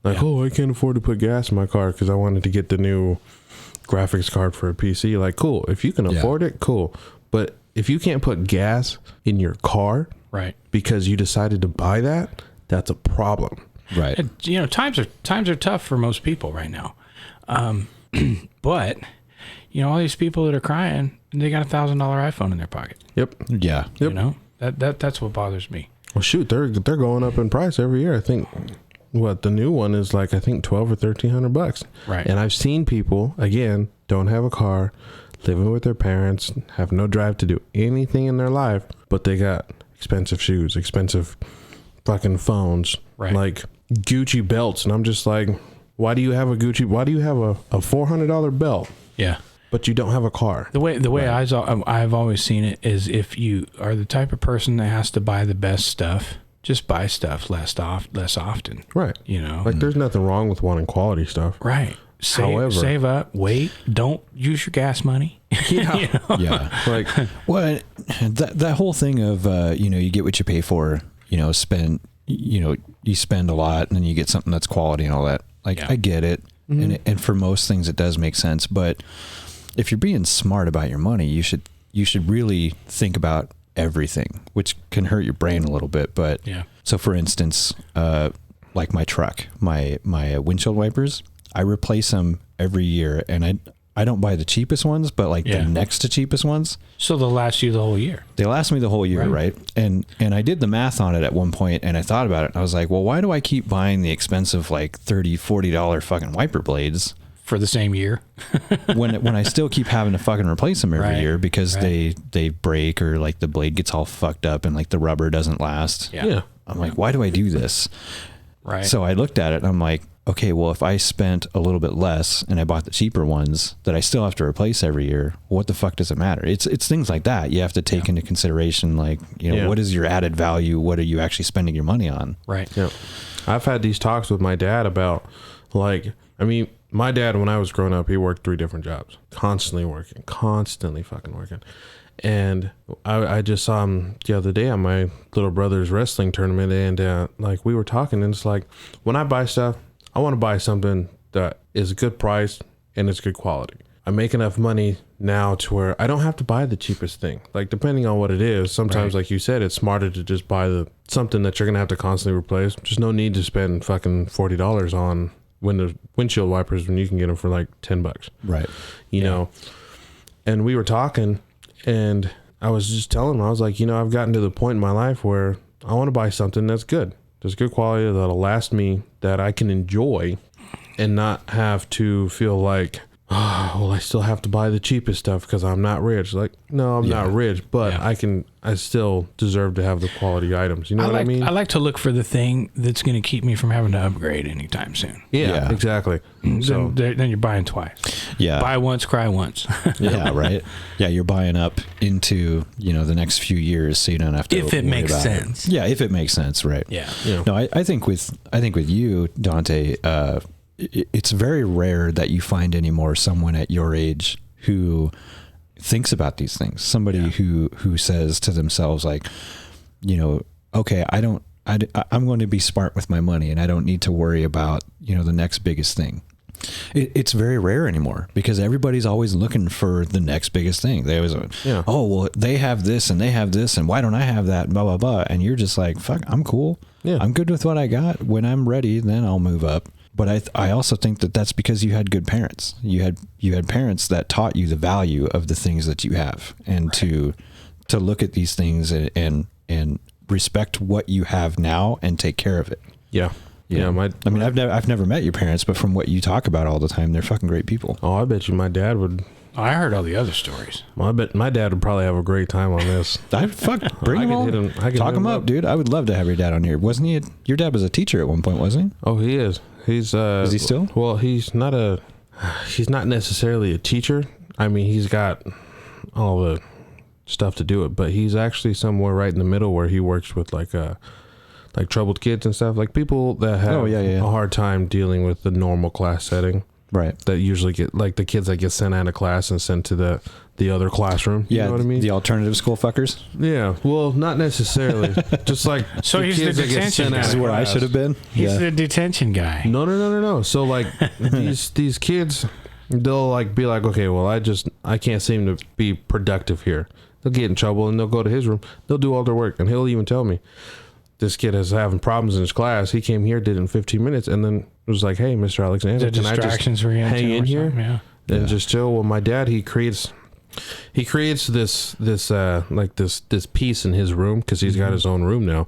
Like, Yeah. oh, I can't afford to put gas in my car because I wanted to get the new graphics card for a PC. Like, cool. If you can Yeah. afford it, cool. But if you can't put gas in your car Right. because you decided to buy that, that's a problem. Right. And, you know, times are tough for most people right now. But, you know, all these people that are crying, they got $1,000 iPhone in their pocket. Yep. Yeah. Yep. You know, that's what bothers me. Well, shoot, they're going up in price every year. I think what the new one is like, I think $1,200 or $1,300. Right. And I've seen people, again, don't have a car, living with their parents, have no drive to do anything in their life, but they got expensive shoes, expensive fucking phones, Right. like Gucci belts. And I'm just like, why do you have a $400 belt, Yeah. but you don't have a car? The way I've always seen it is, if you are the type of person that has to buy the best stuff, just buy stuff less often. Right. You know, Like, there's nothing wrong with wanting quality stuff. right. However- Save up, wait, don't use your gas money. Yeah. You know? Yeah. Like, Well, that whole thing of you get what you pay for. You spend a lot and then you get something that's quality and all that. Like, Yeah. I get it, and for most things it does make sense. But if you're being smart about your money, you should really think about everything, which can hurt your brain a little bit. But Yeah. so, for instance, like my truck, my windshield wipers, I replace them every year, and I don't buy the cheapest ones, but like Yeah. the next to cheapest ones. So they'll last you the whole year. They last me the whole year, Right. right? And I did the math on it at one point, and I thought about it. And I was like, well, why do I keep buying the expensive like $30, $40 fucking wiper blades For the same year. when I still keep having to fucking replace them every Right. year because Right. they break, or like the blade gets all fucked up and like the rubber doesn't last. Yeah. yeah. I'm like, why do I do this? Right. So I looked at it and I'm like, okay, well, if I spent a little bit less and I bought the cheaper ones that I still have to replace every year, what the fuck does it matter? It's things like that. You have to take into consideration, like, what is your added value? What are you actually spending your money on? Right. Yeah. I've had these talks with my dad about, like, I mean, my dad, when I was growing up, he worked 3 different jobs, constantly fucking working. And I just saw him the other day on my little brother's wrestling tournament, and like, we were talking, and it's like, when I buy stuff, I want to buy something that is a good price and it's good quality. I make enough money now to where I don't have to buy the cheapest thing. Like, depending on what it is, sometimes, like you said, it's smarter to just buy something that you're going to have to constantly replace. There's no need to spend fucking $40 on windshield wipers when you can get them for like $10. Right. You know? And we were talking, and I was just telling him, I was like, I've gotten to the point in my life where I want to buy something that's good. There's good quality that'll last me, that I can enjoy and not have to feel like, oh, well, I still have to buy the cheapest stuff because I'm not rich. Like, no, I'm not rich, but I still deserve to have the quality items. You know what I mean? I like to look for the thing that's going to keep me from having to upgrade anytime soon. Yeah. Exactly. So then you're buying twice. Yeah. Buy once, cry once. Yeah, right. Yeah, you're buying up into, the next few years, so you don't have to. If it makes sense. Yeah, if it makes sense, right. Yeah. No, I think with you, Dante, it's very rare that you find anymore someone at your age who thinks about these things. Somebody who says to themselves, like, okay, I'm going to be smart with my money, and I don't need to worry about, the next biggest thing. It's very rare anymore because everybody's always looking for the next biggest thing. They always, oh, well, they have this and they have this, and why don't I have that? Blah, blah, blah. And you're just like, fuck, I'm cool. Yeah. I'm good with what I got. When I'm ready, then I'll move up. But I also think that that's because you had good parents. You had parents that taught you the value of the things that you have, and to look at these things and respect what you have now and take care of it. Yeah. Yeah. I've never met your parents, but from what you talk about all the time, they're fucking great people. Oh, I bet you my dad would. I heard all the other stories. Well, I bet my dad would probably have a great time on this. Bring him on. Talk him up, dude. I would love to have your dad on here. Wasn't he? Your dad was a teacher at one point, wasn't he? Oh, he is. He's is he still? Well, he's not necessarily a teacher. I mean, he's got all the stuff to do it, but he's actually somewhere right in the middle where he works with like troubled kids and stuff, like people that have a hard time dealing with the normal class setting. Right. That usually get, like, the kids that get sent out of class and sent to the other classroom. You know what I mean? The alternative school fuckers. Yeah. Well, not necessarily. Just like so the he's kids the detention guy. This is where I should have been. He's the detention guy. No. So like these kids, they'll like be like, okay, well, I can't seem to be productive here. They'll get in trouble and they'll go to his room. They'll do all their work, and he'll even tell me, this kid is having problems in his class. He came here, did it in 15 minutes, and then was like, hey, Mr. Alexander, can I just hang in here and just chill? Well, my dad, he creates this piece in his room, because he's got his own room now,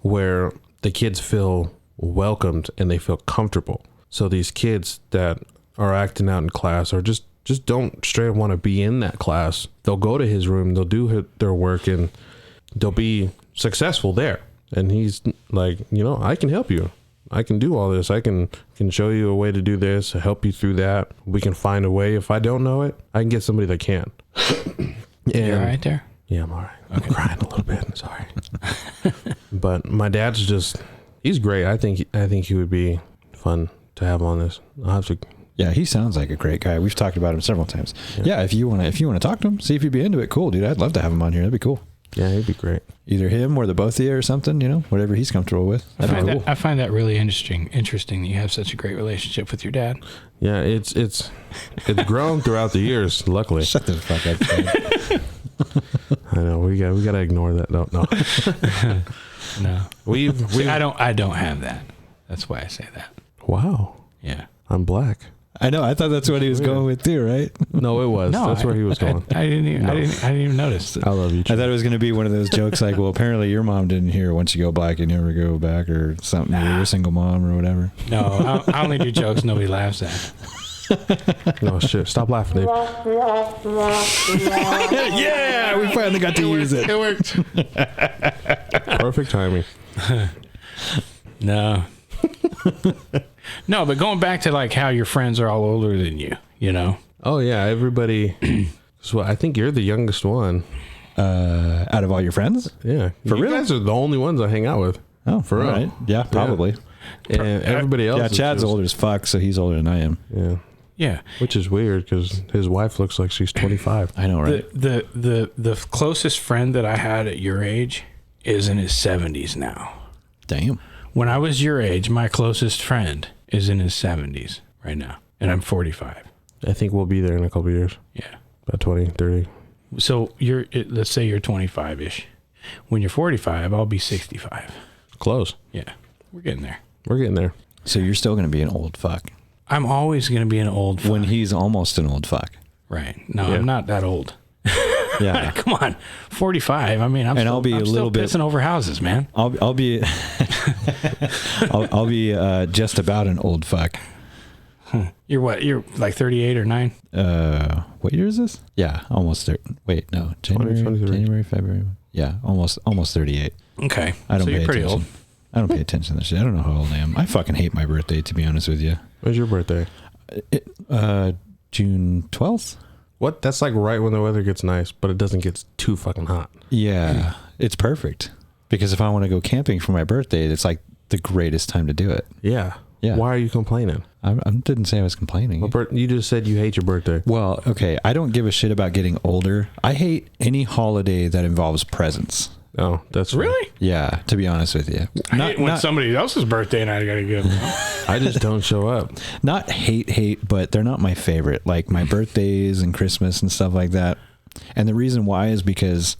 where the kids feel welcomed and they feel comfortable. So these kids that are acting out in class or just don't straight up want to be in that class, they'll go to his room, they'll do their work, and they'll be successful there. And he's like, I can help you. I can do all this. I can show you a way to do this, help you through that. We can find a way. If I don't know it, I can get somebody that can. You all right there? Yeah, I'm all right. Okay. I'm crying a little bit. Sorry. But my dad's he's great. I think he would be fun to have on this. I'll have to. Yeah, he sounds like a great guy. We've talked about him several times. Yeah, if you want to talk to him, see if he'd be into it. Cool, dude. I'd love to have him on here. That'd be cool. Yeah, he'd be great. Either him or the both of you or something, whatever he's comfortable with. I find that really interesting that you have such a great relationship with your dad. Yeah, it's grown throughout the years, luckily. Shut the fuck up, Dad. I know, we gotta ignore that. No. No. See, I don't have that. That's why I say that. Wow. Yeah. I'm black. I know. I thought that's what he was going with too, right? No, it was. No, that's where he was going. I didn't even notice. I love you. I thought it was going to be one of those jokes like, well, apparently your mom didn't hear once you go black, you never go back, or something. You're a single mom or whatever. No, I only do jokes nobody laughs at. No shit. Stop laughing, Dave. Yeah, we finally got to use it. It worked. Perfect timing. No. No, but going back to like how your friends are all older than you, you know? Oh yeah, everybody. So I think you're the youngest one. Out of all your friends? Yeah, For you real? guys are the only ones I hang out with. Oh, For real. right. Yeah, probably. And everybody else. Yeah, is Chad's just- older as fuck, so he's older than I am. Yeah, Yeah. which is weird because his wife looks like she's 25. I know, right? The closest friend that I had at your age is in his 70s now. Damn. When I was your age, my closest friend is in his 70s right now, and I'm 45. I think we'll be there in a couple of years. Yeah. About 20, 30. So let's say you're 25-ish. When you're 45, I'll be 65. Close. Yeah. We're getting there. We're getting there. So you're still going to be an old fuck. I'm always going to be an old fuck. When he's almost an old fuck. Right. No, Yeah. I'm not that old. Yeah. Come on. 45. I mean, I'm And still, I'll be I'm a still little bit- pissing over houses, man. I'll be I'll be just about an old fuck. You're what? You're like 38 or 9? What year is this? Yeah, almost 30. Wait, no, January, February. Yeah, almost 38. Okay. I don't so pay you're pretty attention. old. I don't pay attention to this shit. I don't know how old I am. I fucking hate my birthday, to be honest with you. When's your birthday? June 12th? What? That's like right when the weather gets nice, but it doesn't get too fucking hot. Yeah, it's perfect. Because if I want to go camping for my birthday, it's like the greatest time to do it. Yeah. Yeah. Why are you complaining? I didn't say I was complaining. You just said you hate your birthday. Well, okay, I don't give a shit about getting older. I hate any holiday that involves presents. Oh, that's Really? Yeah, to be honest with you. I hate when somebody else's birthday and I got to give them. I just don't show up. Not hate, but they're not my favorite. Like my birthdays and Christmas and stuff like that. And the reason why is because,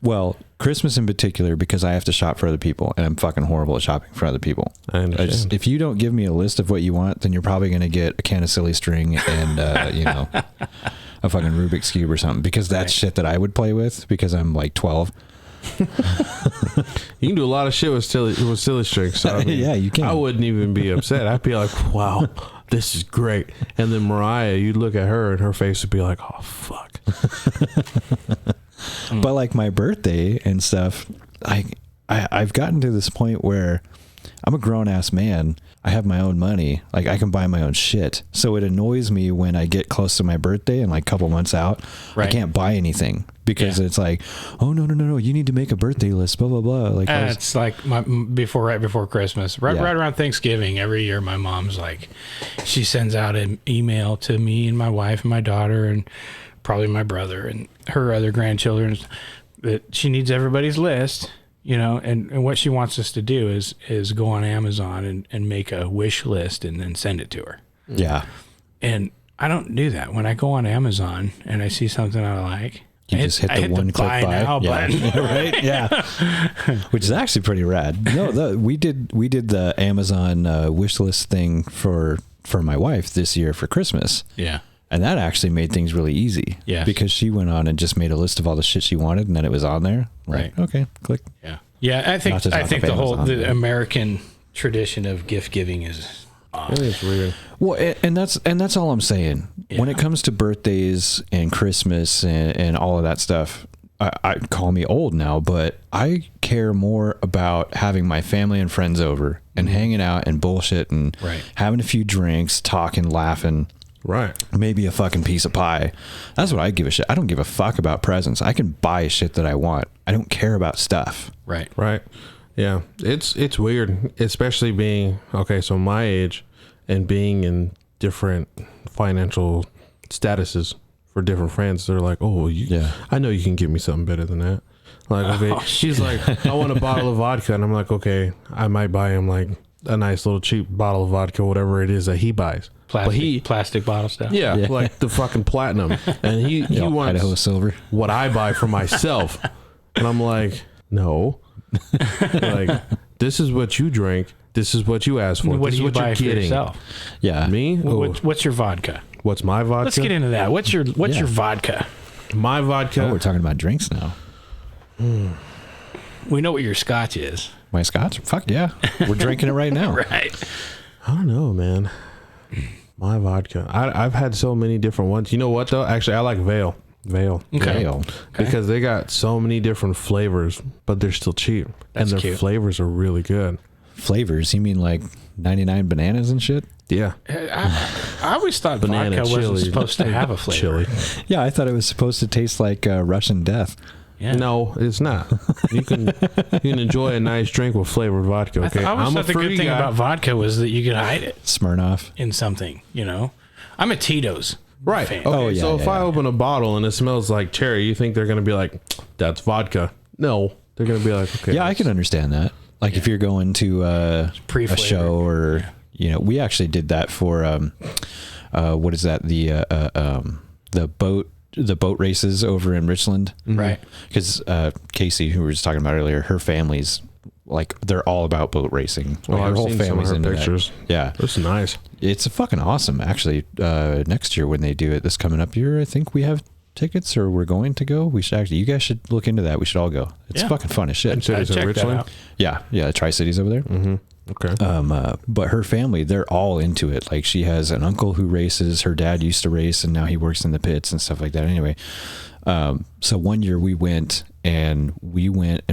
well, Christmas in particular, because I have to shop for other people and I'm fucking horrible at shopping for other people. I understand. If you don't give me a list of what you want, then you're probably going to get a can of silly string and, a fucking Rubik's Cube or something, because that's shit that I would play with because I'm like 12. You can do a lot of shit with silly strings. So I mean, Yeah, you can. I wouldn't even be upset. I'd be like, wow, this is great. And then Mariah, you'd look at her and her face would be like, oh, fuck. But like my birthday and stuff, I've gotten to this point where I'm a grown ass man. I have my own money. Like I can buy my own shit. So it annoys me when I get close to my birthday and like a couple months out, I can't buy anything because it's like, oh no, you need to make a birthday list, blah blah blah. Like It's like right before Christmas, right around Thanksgiving every year. My mom's like, she sends out an email to me and my wife and my daughter and probably my brother and her other grandchildren that she needs everybody's list. You know, and what she wants us to do is go on Amazon and make a wish list and then send it to her. Yeah. And I don't do that. When I go on Amazon and I see something I like, You just hit the one click buy now button. Right? Yeah. Which is actually pretty rad. No, we did the Amazon wish list thing for my wife this year for Christmas. Yeah. And that actually made things really easy. Yeah. Because she went on and just made a list of all the shit she wanted and then it was on there. Like, okay, click. Yeah. Yeah, I think the American tradition of gift giving is I think it's weird. Well, and that's all I'm saying. Yeah. When it comes to birthdays and Christmas and all of that stuff, I call me old now, but I care more about having my family and friends over and hanging out and bullshit and having a few drinks, talking, laughing. Right. Maybe a fucking piece of pie. That's what I give a shit. I don't give a fuck about presents. I can buy shit that I want. I don't care about stuff. Right. Right. Yeah. It's weird, especially being, so my age and being in different financial statuses for different friends. They're like, oh, I know you can give me something better than that. Like, okay. She's like, I want a bottle of vodka. And I'm like, okay, I might buy him like a nice little cheap bottle of vodka, whatever it is that he buys. Plastic bottle stuff. Yeah, like the fucking platinum. And he wants Idaho silver. What I buy for myself. And I'm like, no. Like, this is what you drink. This is what you asked for. What this do you is what buy you're for getting. yourself? Yeah. Me? What's your vodka? What's my vodka? Let's get into that. What's your vodka? My vodka. Oh, we're talking about drinks now. We know what your scotch is. My scotch? Fuck yeah. We're drinking it right now. Right. I don't know, man. My vodka. I've had so many different ones. You know what, though? Actually, I like Veil. Okay. Veil. Because they got so many different flavors, but they're still cheap. That's and their cute. flavors are really good. Flavors? You mean like 99 bananas and shit. Yeah. I always thought Banana vodka wasn't chili. supposed to have a flavor. Chili. Yeah, I thought it was supposed to taste like Russian death. Yeah. No, it's not. You can enjoy a nice drink with flavored vodka. Okay, I always I'm a thought the good fruity thing guy. about vodka was that you could hide it Smirnoff. in something, you know? I'm a Tito's Right. fan. Okay, Oh, yeah, so if yeah, I yeah. open a bottle and it smells like cherry, you think they're going to be like, that's vodka? No, they're going to be like, okay. Yeah, I can understand that. Like if you're going to a Pre-flavored. show or, you know, we actually did that for, what is that? The boat races over in Richland. Right. Because Casey, who we were just talking about earlier, her family's like, they're all about boat racing. Oh, Like, I've seen some of her into that. pictures. Yeah. That's nice. It's fucking awesome. Actually, next year when they do it, this coming up year, I think we have tickets or we're going to go. We should actually, you guys should look into that. We should all go. It's Yeah. fucking fun as shit. So is it check that Richland? out. Yeah. Yeah. Tri-Cities over there. Mm-hmm. Okay. But her family, they're all into it. Like she has an uncle who races. Her dad used to race and now he works in the pits and stuff like that. Anyway. So one year we went and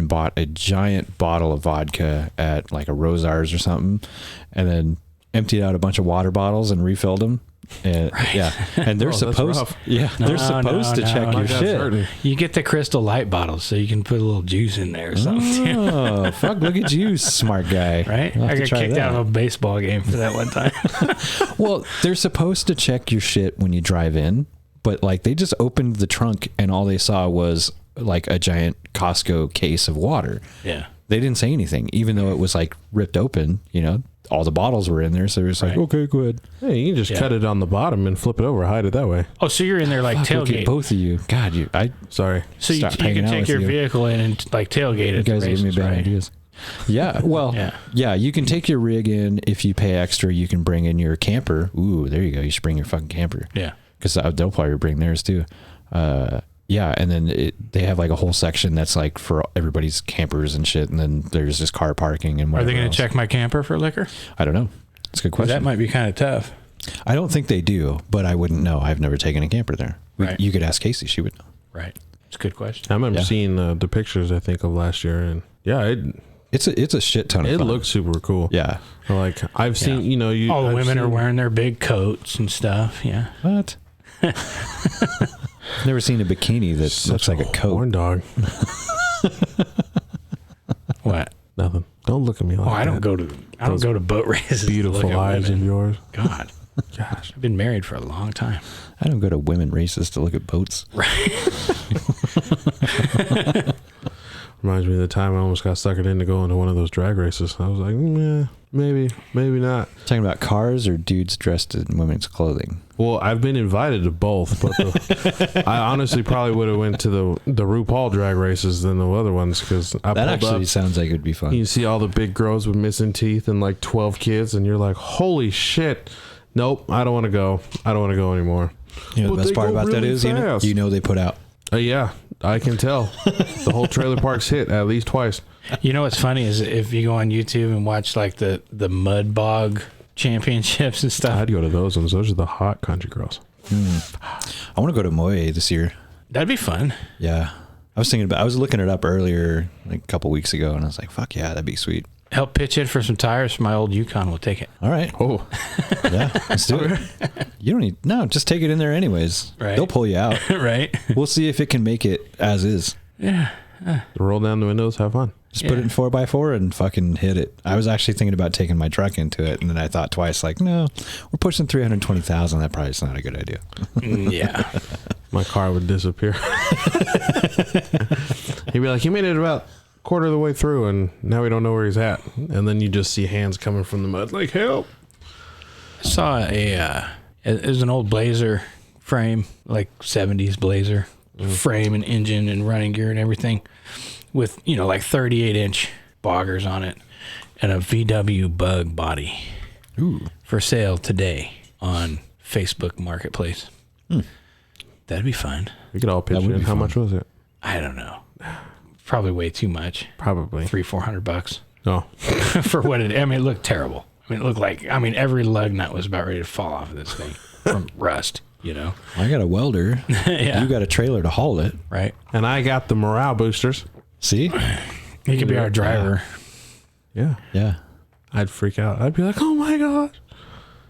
bought a giant bottle of vodka at like a Rosars or something, and then emptied out a bunch of water bottles and refilled them. And yeah, and they're Oh, that's supposed, rough. they're supposed to check your My dad's shit. hurting. You get the Crystal Light bottles so you can put a little juice in there or something. Oh, fuck, look at you, smart guy. Right? I'll have I to got try kicked that. out of a baseball game for that one time. Well, they're supposed to check your shit when you drive in, but like they just opened the trunk and all they saw was like a giant Costco case of water. Yeah. They didn't say anything, even though it was like ripped open, you know, all the bottles were in there. So it was like, Right. okay, go ahead. Hey, you can just Yeah. cut it on the bottom and flip it over, hide it that way. Oh, so you're in there like Fuck, look at tailgate. both of you. God, Sorry. So you Stop can hanging out take with your you. vehicle in and like tailgate you at guys the give me races, bad right? ideas. Yeah, well, Yeah. yeah, you can take your rig in. If you pay extra, you can bring in your camper. Ooh, there you go. You should bring your fucking camper. Yeah. Because they'll probably bring theirs too. Yeah, and then they have like a whole section that's like for everybody's campers and shit, and then there's just car parking and Are whatever they going else. to check my camper for liquor? I don't know. It's a good question. That might be kind of tough. I don't think they do, but I wouldn't know. I've never taken a camper there. Right. You could ask Casey; she would know. Right. It's a good question. I remember Yeah. seeing the pictures, I think, of last year. And yeah, It's a shit ton of it fun. looks super cool. Yeah. Like I've seen, Yeah. you know, All the I've women are seen- wearing their big coats and stuff. Yeah. What? Never seen a bikini that looks Such like a coat. horn dog. What? Nothing. Don't look at me like Oh, that. I don't go to boat races. to Beautiful look at eyes women. of yours. God. Gosh. I've been married for a long time. I don't go to women races to look at boats. Reminds me of the time I almost got suckered into going to one of those drag races. I was like, maybe not. Talking about cars or dudes dressed in women's clothing. Well, I've been invited to both, but I honestly probably would have went to the RuPaul drag races than the other ones because I That pulled actually up. sounds like it would be fun. You see all the big girls with missing teeth and like 12 kids, and you're like, holy shit. Nope, I don't want to go. I don't want to go anymore. You know But the best they part go about that really is, fast. you know they put out. Yeah, I can tell. The whole trailer park's hit at least twice. You know what's funny is if you go on YouTube and watch like the mud bog championships and stuff. I'd go to those ones. Those are the hot country girls. I want to go to Moe this year. That'd be fun. Yeah. I was looking it up earlier, like a couple weeks ago, and I was like, fuck yeah, that'd be sweet. Help pitch in for some tires for my old Yukon. We'll take it. All right. Oh, Yeah, let's do it. You don't need, just take it in there anyways. Right. They'll pull you out. Right? We'll see if it can make it as is. Yeah. roll down the windows, have fun. Just put it in 4x4 and fucking hit it. I was actually thinking about taking my truck into it, and then I thought twice, like, no, we're pushing 320,000. That probably is not a good idea. Yeah. My car would disappear. He'd be like, "You made it about quarter of the way through, and now we don't know where he's at." And then you just see hands coming from the mud, like, "Help!" I saw it was an old Blazer frame, like 70s Blazer frame and engine and running gear and everything with, like 38-inch boggers on it and a VW Bug body. Ooh. For sale today on Facebook Marketplace. That'd be fun. We could all pitch would in. be How fun. much was it? I don't know. Probably way too much. Probably. $300-400 No. for what it. I mean, it looked terrible. It looked like. Every lug nut was about ready to fall off of this thing from rust. I got a welder. Yeah. You got a trailer to haul it. Right. And I got the morale boosters. See? He could be our driver. Yeah. Yeah. I'd freak out. I'd be like, oh my God.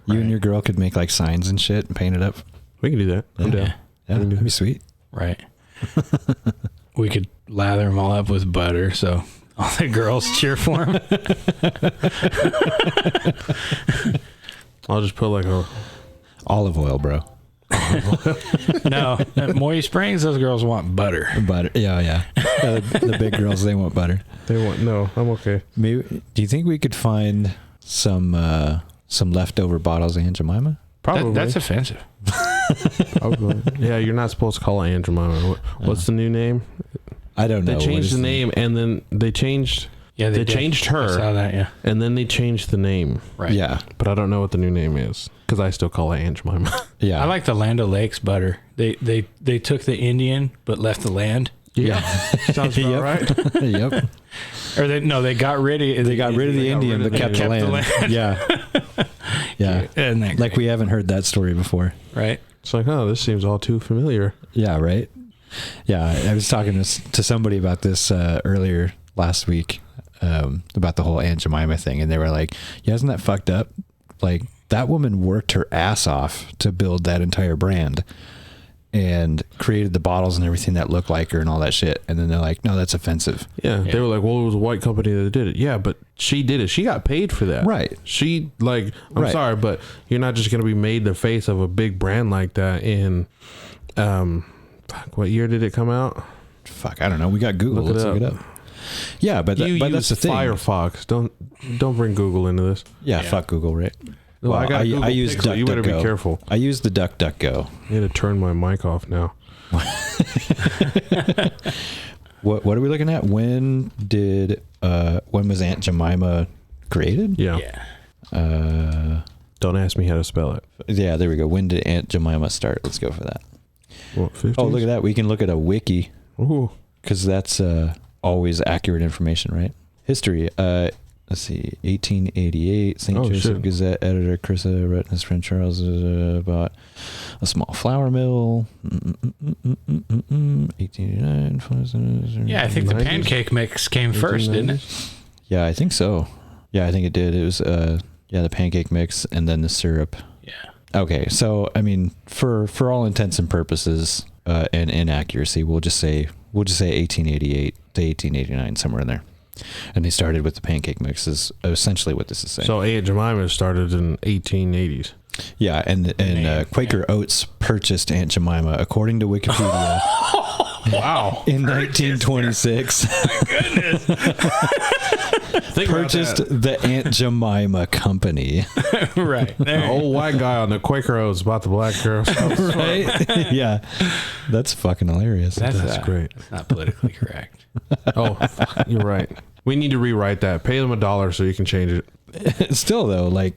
You and your girl could make like signs and shit and paint it up. We can do that. I'm down. Yeah, that'd be sweet. Right. We could lather them all up with butter so all the girls cheer for him. I'll just put like a olive oil, bro. No, at Moy Springs, those girls want butter. Butter. Yeah. The big girls, they want butter. They want, no, I'm okay. Maybe. Do you think we could find some leftover bottles of Aunt Jemima? Probably. That's offensive. Probably. Yeah, you're not supposed to call it Aunt Jemima. What's the new name? I don't know. They changed the name, and then they changed. Yeah, they changed her. I saw that. Yeah, and then they changed the name. right. Yeah. But I don't know what the new name is because I still call it Aunt Jemima. Yeah. I like the Land O'Lakes butter. They took the Indian but left the land. Yeah, sounds about right. Yep. Or they got rid of They got rid of the Indian but kept the land. Yeah. Yeah. Isn't that Like great? we haven't heard that story before. Right. It's like, oh, this seems all too familiar. Yeah, right. Yeah, I was talking to somebody about this earlier last week about the whole Aunt Jemima thing, and they were like, "Yeah, isn't that fucked up? Like that woman worked her ass off to build that entire brand and created the bottles and everything that looked like her and all that shit." And then they're like, "No, that's offensive." Yeah, they were like, well, it was a white company that did it. Yeah, but she did it. She got paid for that. Right. She, like, I'm Right. sorry, but you're not just going to be made the face of a big brand like that in, what year did it come out? Fuck, I don't know. We got Google. Look it Let's look it up. Yeah, but You that's use the thing. Firefox. Don't bring Google into this. Yeah, fuck Google, right? Well, I got Google I use Pixel. You better be DuckDuckGo. careful. I use the DuckDuckGo. I need to turn my mic off now. What are we looking at? When was Aunt Jemima created? Yeah. Yeah. Don't ask me how to spell it. Yeah, there we go. When did Aunt Jemima start? Let's go for that. What, 50s? Oh, look at that. We can look at a wiki Ooh. because that's always accurate information, right? History. Let's see. 1888. St. Oh, Joseph shit. Gazette editor Chrissa wrote his friend Charles about a small flour mill. 1889. Yeah, I think the 90s? pancake mix came first, didn't it? Yeah, I think so. Yeah, I think it did. It was the pancake mix and then the syrup. Yeah. Okay, so I mean, for all intents and purposes and inaccuracy, we'll just say 1888 to 1889, somewhere in there. And they started with the pancake mix is essentially what this is saying. So Aunt Jemima started in 1880s. Yeah, and Quaker Oats purchased Aunt Jemima, according to Wikipedia, Wow. in 1926. Goodness. Purchased the Aunt Jemima Company. Right. The There. old white guy on the Quaker Oats bought the black girl. Right? Yeah. That's fucking hilarious. That's great. That's not politically correct. Oh, fuck, you're right. We need to rewrite that. Pay them $1 so you can change it. Still, though, like,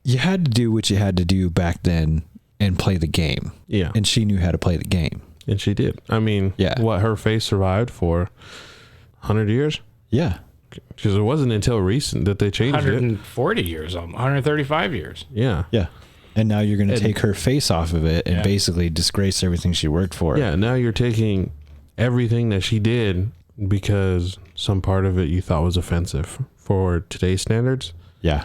you had to do what you had to do back then and play the game. Yeah. And she knew how to play the game. And she did. I mean, Yeah. what, her face survived for 100 years? Yeah. Because it wasn't until recent that they changed it. 140 years, 135 years. Yeah. Yeah. And now you're going to And- take her face off of it and Yeah. basically disgrace everything she worked for. Yeah, now you're taking everything that she did because some part of it you thought was offensive for today's standards. Yeah.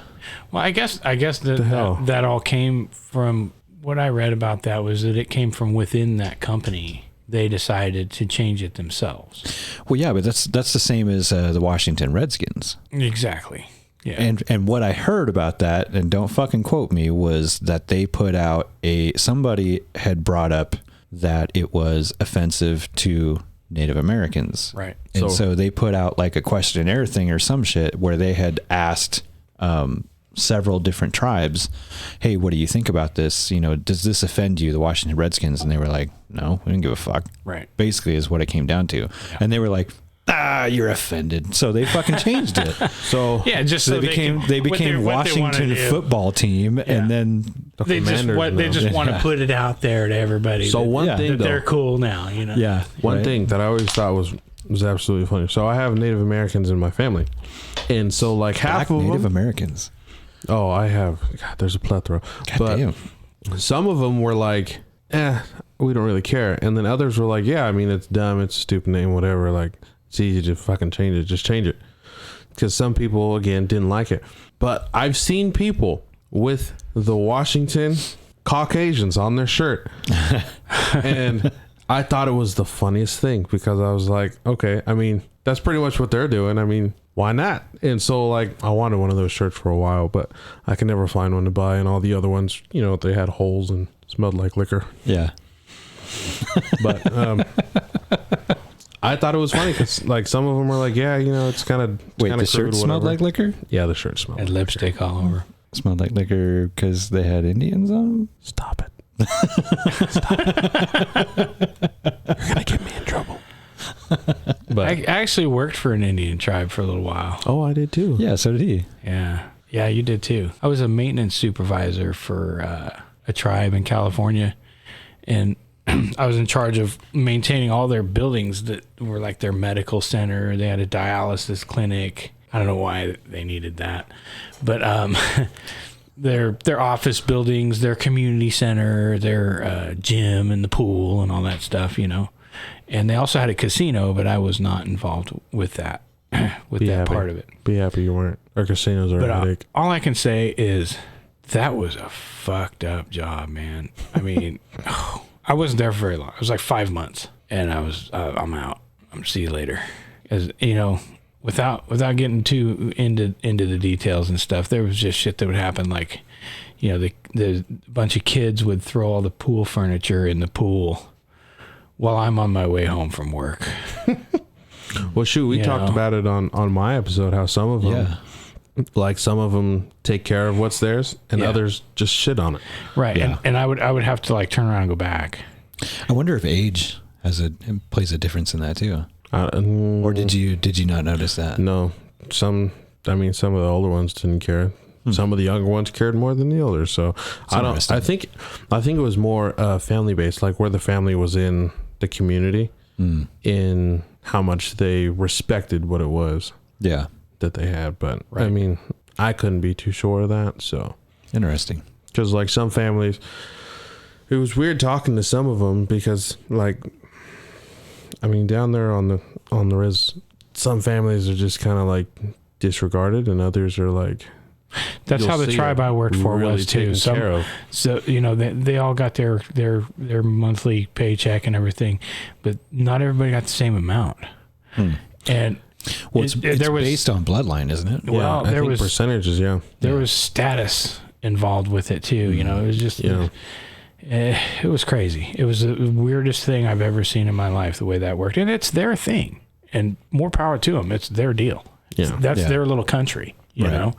Well, I guess The hell? that all came from what I read about that was that it came from within that company. They decided to change it themselves. Well, yeah, but that's the same as the Washington Redskins. Exactly. Yeah. And what I heard about that, and don't fucking quote me, was that they put out somebody had brought up that it was offensive to Native Americans. Right. And so they put out like a questionnaire thing or some shit where they had asked several different tribes, hey, what do you think about this? You know, does this offend you, the Washington Redskins? And they were like, no, we didn't give a fuck. Right. Basically is what it came down to. Yeah. And they were like, you're offended. So they fucking changed it. So Yeah, just so they became Washington football team, and then They just Commanders want to Yeah. put it out there to everybody. So that, one Yeah. thing that though, they're cool now, you know. yeah, one right? thing that I always thought was absolutely funny. So I have Native Americans in my family, and so like half Black of Native them. Americans. Oh, I have. God, there's a plethora. God but damn. some of them were like, we don't really care, and then others were like, yeah, I mean, it's dumb, it's a stupid name, whatever. Like, it's easy to fucking change it. Just change it. because some people, again, didn't like it. But I've seen people with the Washington Caucasians on their shirt. And I thought it was the funniest thing because I was like, okay, I mean, that's pretty much what they're doing. I mean, why not? And so, like, I wanted one of those shirts for a while, but I could never find one to buy. And all the other ones, you know, they had holes and smelled like liquor. Yeah. But I thought it was funny because, like, some of them were like, yeah, you know, it's kind of. Wait, the shirt smelled like liquor? Yeah, the shirt smelled Had like lipstick all over. Smelled like liquor because they had Indians on them? Stop it. Stop it. You're going to get me in trouble. But I actually worked for an Indian tribe for a little while. oh, I did too. Yeah, so did he. Yeah. Yeah, you did too. I was a maintenance supervisor for a tribe in California. And I was in charge of maintaining all their buildings that were like their medical center. They had a dialysis clinic. I don't know why they needed that. But their office buildings, their community center, their gym and the pool and all that stuff, you know. And they also had a casino, but I was not involved with that, part of it. Be happy you weren't. Our casinos are a headache. All I can say is that was a fucked up job, man. I mean, I wasn't there for very long. It was like 5 months, and I was, I'm out. See you later. As you know, without getting too into the details and stuff, there was just shit that would happen. Like, you know, the bunch of kids would throw all the pool furniture in the pool while I'm on my way home from work. Well, shoot, we talked about it on my episode, how some of them, like some of them take care of what's theirs and others just shit on it. Right. Yeah. And I would have to like turn around and go back. I wonder if age plays a difference in that too. Or did you not notice that? No. Some of the older ones didn't care. Some of the younger ones cared more than the older. So I think it was more family based, like where the family was in the community, in how much they respected what it was that they had. But I mean, I couldn't be too sure of that. So interesting. Because like some families, it was weird talking to some of them because like, I mean, down there on the res, some families are just kind of like disregarded, and others are like. That's how the tribe I worked for really was too. So you know they all got their monthly paycheck and everything, but not everybody got the same amount. And well, it's based on bloodline, isn't it? Well, I think percentages. Yeah, there was status involved with it too. You know, it was just it was crazy. It was the weirdest thing I've ever seen in my life. The way that worked, and it's their thing, and more power to them. It's their deal. Yeah, that's their little country. You know.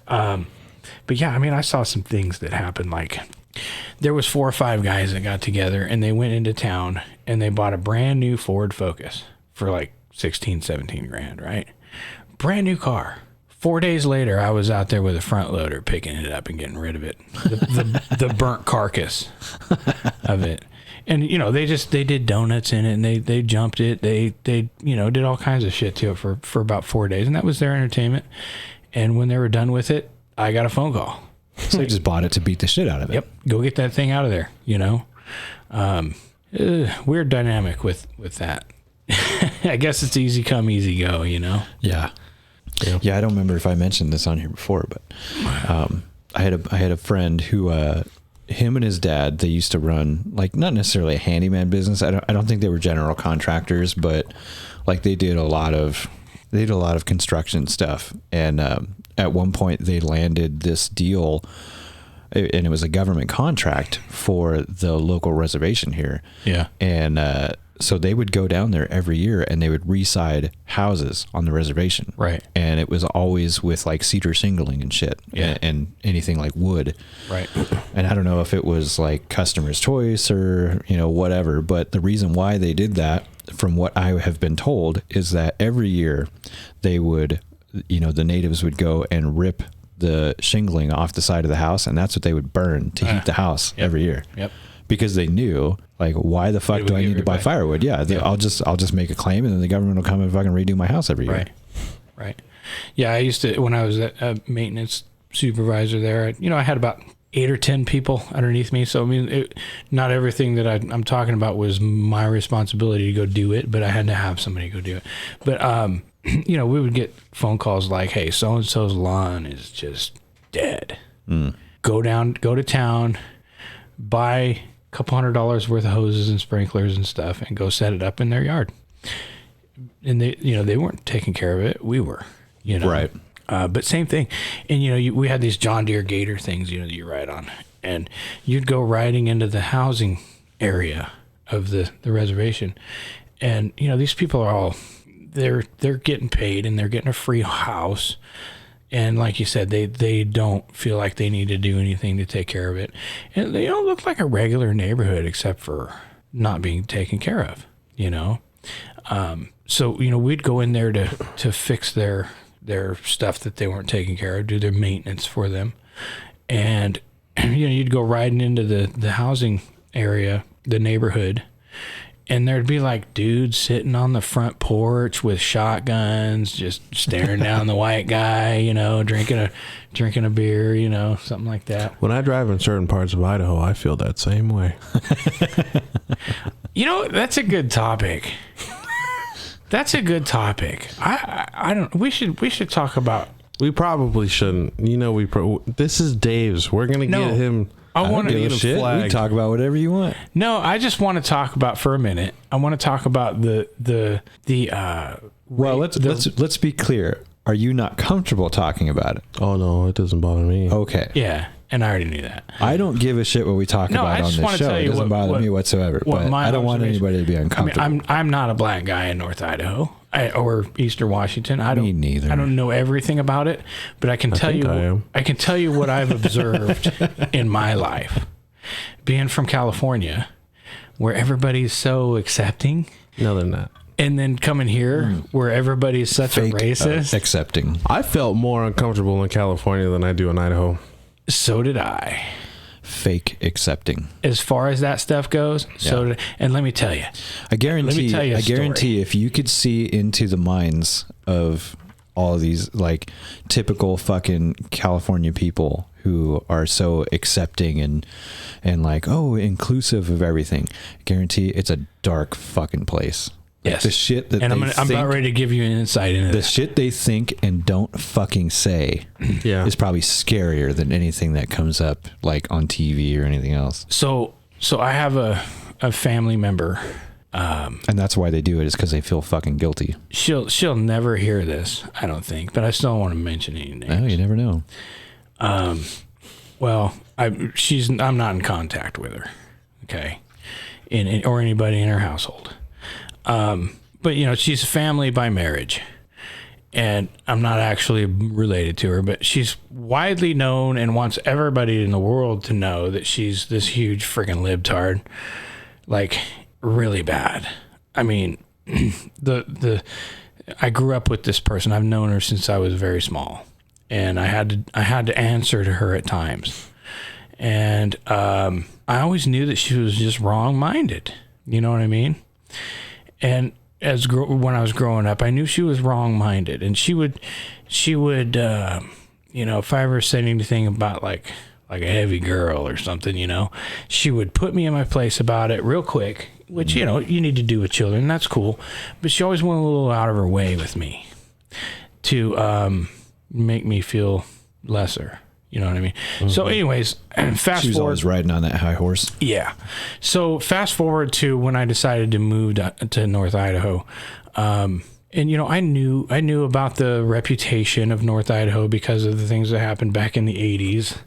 But yeah, I mean, I saw some things that happened. Like there was 4 or 5 guys that got together and they went into town and they bought a brand new Ford Focus for like 16, 17 grand, right? Brand new car. 4 days later, I was out there with a front loader picking it up and getting rid of it. The burnt carcass of it. And, you know, they did donuts in it and they jumped it. They, you know, did all kinds of shit to it for about 4 days. And that was their entertainment. And when they were done with it, I got a phone call. So they just bought it to beat the shit out of it. Yep. Go get that thing out of there, you know? Weird dynamic with that. I guess it's easy come, easy go, you know? Yeah. Yeah, I don't remember if I mentioned this on here before, but I had a friend who him and his dad, they used to run like not necessarily a handyman business. I don't think they were general contractors, but like they did a lot of construction stuff. And at one point they landed this deal, and it was a government contract for the local reservation here. Yeah. And so they would go down there every year and they would reside houses on the reservation. Right. And it was always with like cedar shingling and shit. Yeah. And anything like wood. Right. And I don't know if it was like customer's choice or, you know, whatever, but the reason why they did that, from what I have been told, is that every year they would, you know, the natives would go and rip the shingling off the side of the house, and that's what they would burn to heat the house every year. Yep. Because they knew, like, why the fuck do I need to buy firewood? Yeah, I'll just make a claim, and then the government will come and fucking redo my house every year. Right. Right. Yeah, I used to, when I was a maintenance supervisor there, I had about 8 or 10 people underneath me. So, I mean, not everything that I'm talking about was my responsibility to go do it, but I had to have somebody go do it. But you know, we would get phone calls like, hey, so-and-so's lawn is just dead. Go to town, buy a couple $100 worth of hoses and sprinklers and stuff, and go set it up in their yard. And they weren't taking care of it. We were, Right. But same thing. And, we had these John Deere Gator things, that you ride on. And you'd go riding into the housing area of the reservation. And, these people are all, they're getting paid and they're getting a free house. And like you said, they don't feel like they need to do anything to take care of it. And they don't look like a regular neighborhood except for not being taken care of, So, we'd go in there to fix their stuff that they weren't taking care of, do their maintenance for them. And, you'd go riding into the housing area, the neighborhood, and there'd be like dudes sitting on the front porch with shotguns, just staring down the white guy, drinking a beer, something like that. When I drive in certain parts of Idaho, I feel that same way. That's a good topic. That's a good topic. I don't. We should talk about. We probably shouldn't. This is Dave's. We're gonna get him. I want to give a shit. We talk about whatever you want. No, I just want to talk about for a minute. I want to talk about the. Well, let's be clear. Are you not comfortable talking about it? Oh no, it doesn't bother me. Okay. Yeah, and I already knew that. I don't give a shit what we talk about on this show. It doesn't bother me whatsoever. But I don't want anybody to be uncomfortable. I'm not a black guy in North Idaho or Eastern Washington. Me neither. I don't know everything about it, but I can tell you. I can tell you what I've observed in my life, being from California, where everybody's so accepting. No, they're not. And then coming here, where everybody's such Fake, a racist. Accepting. I felt more uncomfortable in California than I do in Idaho. So did I. Fake accepting. As far as that stuff goes, and let me tell you. I guarantee story. if you could see into the minds of all these like typical fucking California people who are so accepting and like, inclusive of everything, I guarantee it's a dark fucking place. Yes. The shit that I'm about ready to give you an insight into the shit they think and don't fucking say is probably scarier than anything that comes up like on TV or anything else. So I have a family member, and that's why they do it, is because they feel fucking guilty. She'll never hear this, I don't think, but I still don't want to mention any names. Oh, you never know. Well, I'm not in contact with her, okay, or anybody in her household. But she's family by marriage, and I'm not actually related to her, but she's widely known and wants everybody in the world to know that she's this huge freaking libtard, like really bad. I mean, I grew up with this person. I've known her since I was very small, and I had to answer to her at times, and I always knew that she was just wrong-minded. You know what I mean? And when I was growing up, I knew she was wrong-minded, and she would, if I ever said anything about like a heavy girl or something, she would put me in my place about it real quick, which, you need to do with children. That's cool. But she always went a little out of her way with me to make me feel lesser. You know what I mean? Mm-hmm. So anyways, fast forward. She was always riding on that high horse. Yeah. So fast forward to when I decided to move to North Idaho. And, I knew about the reputation of North Idaho because of the things that happened back in the 80s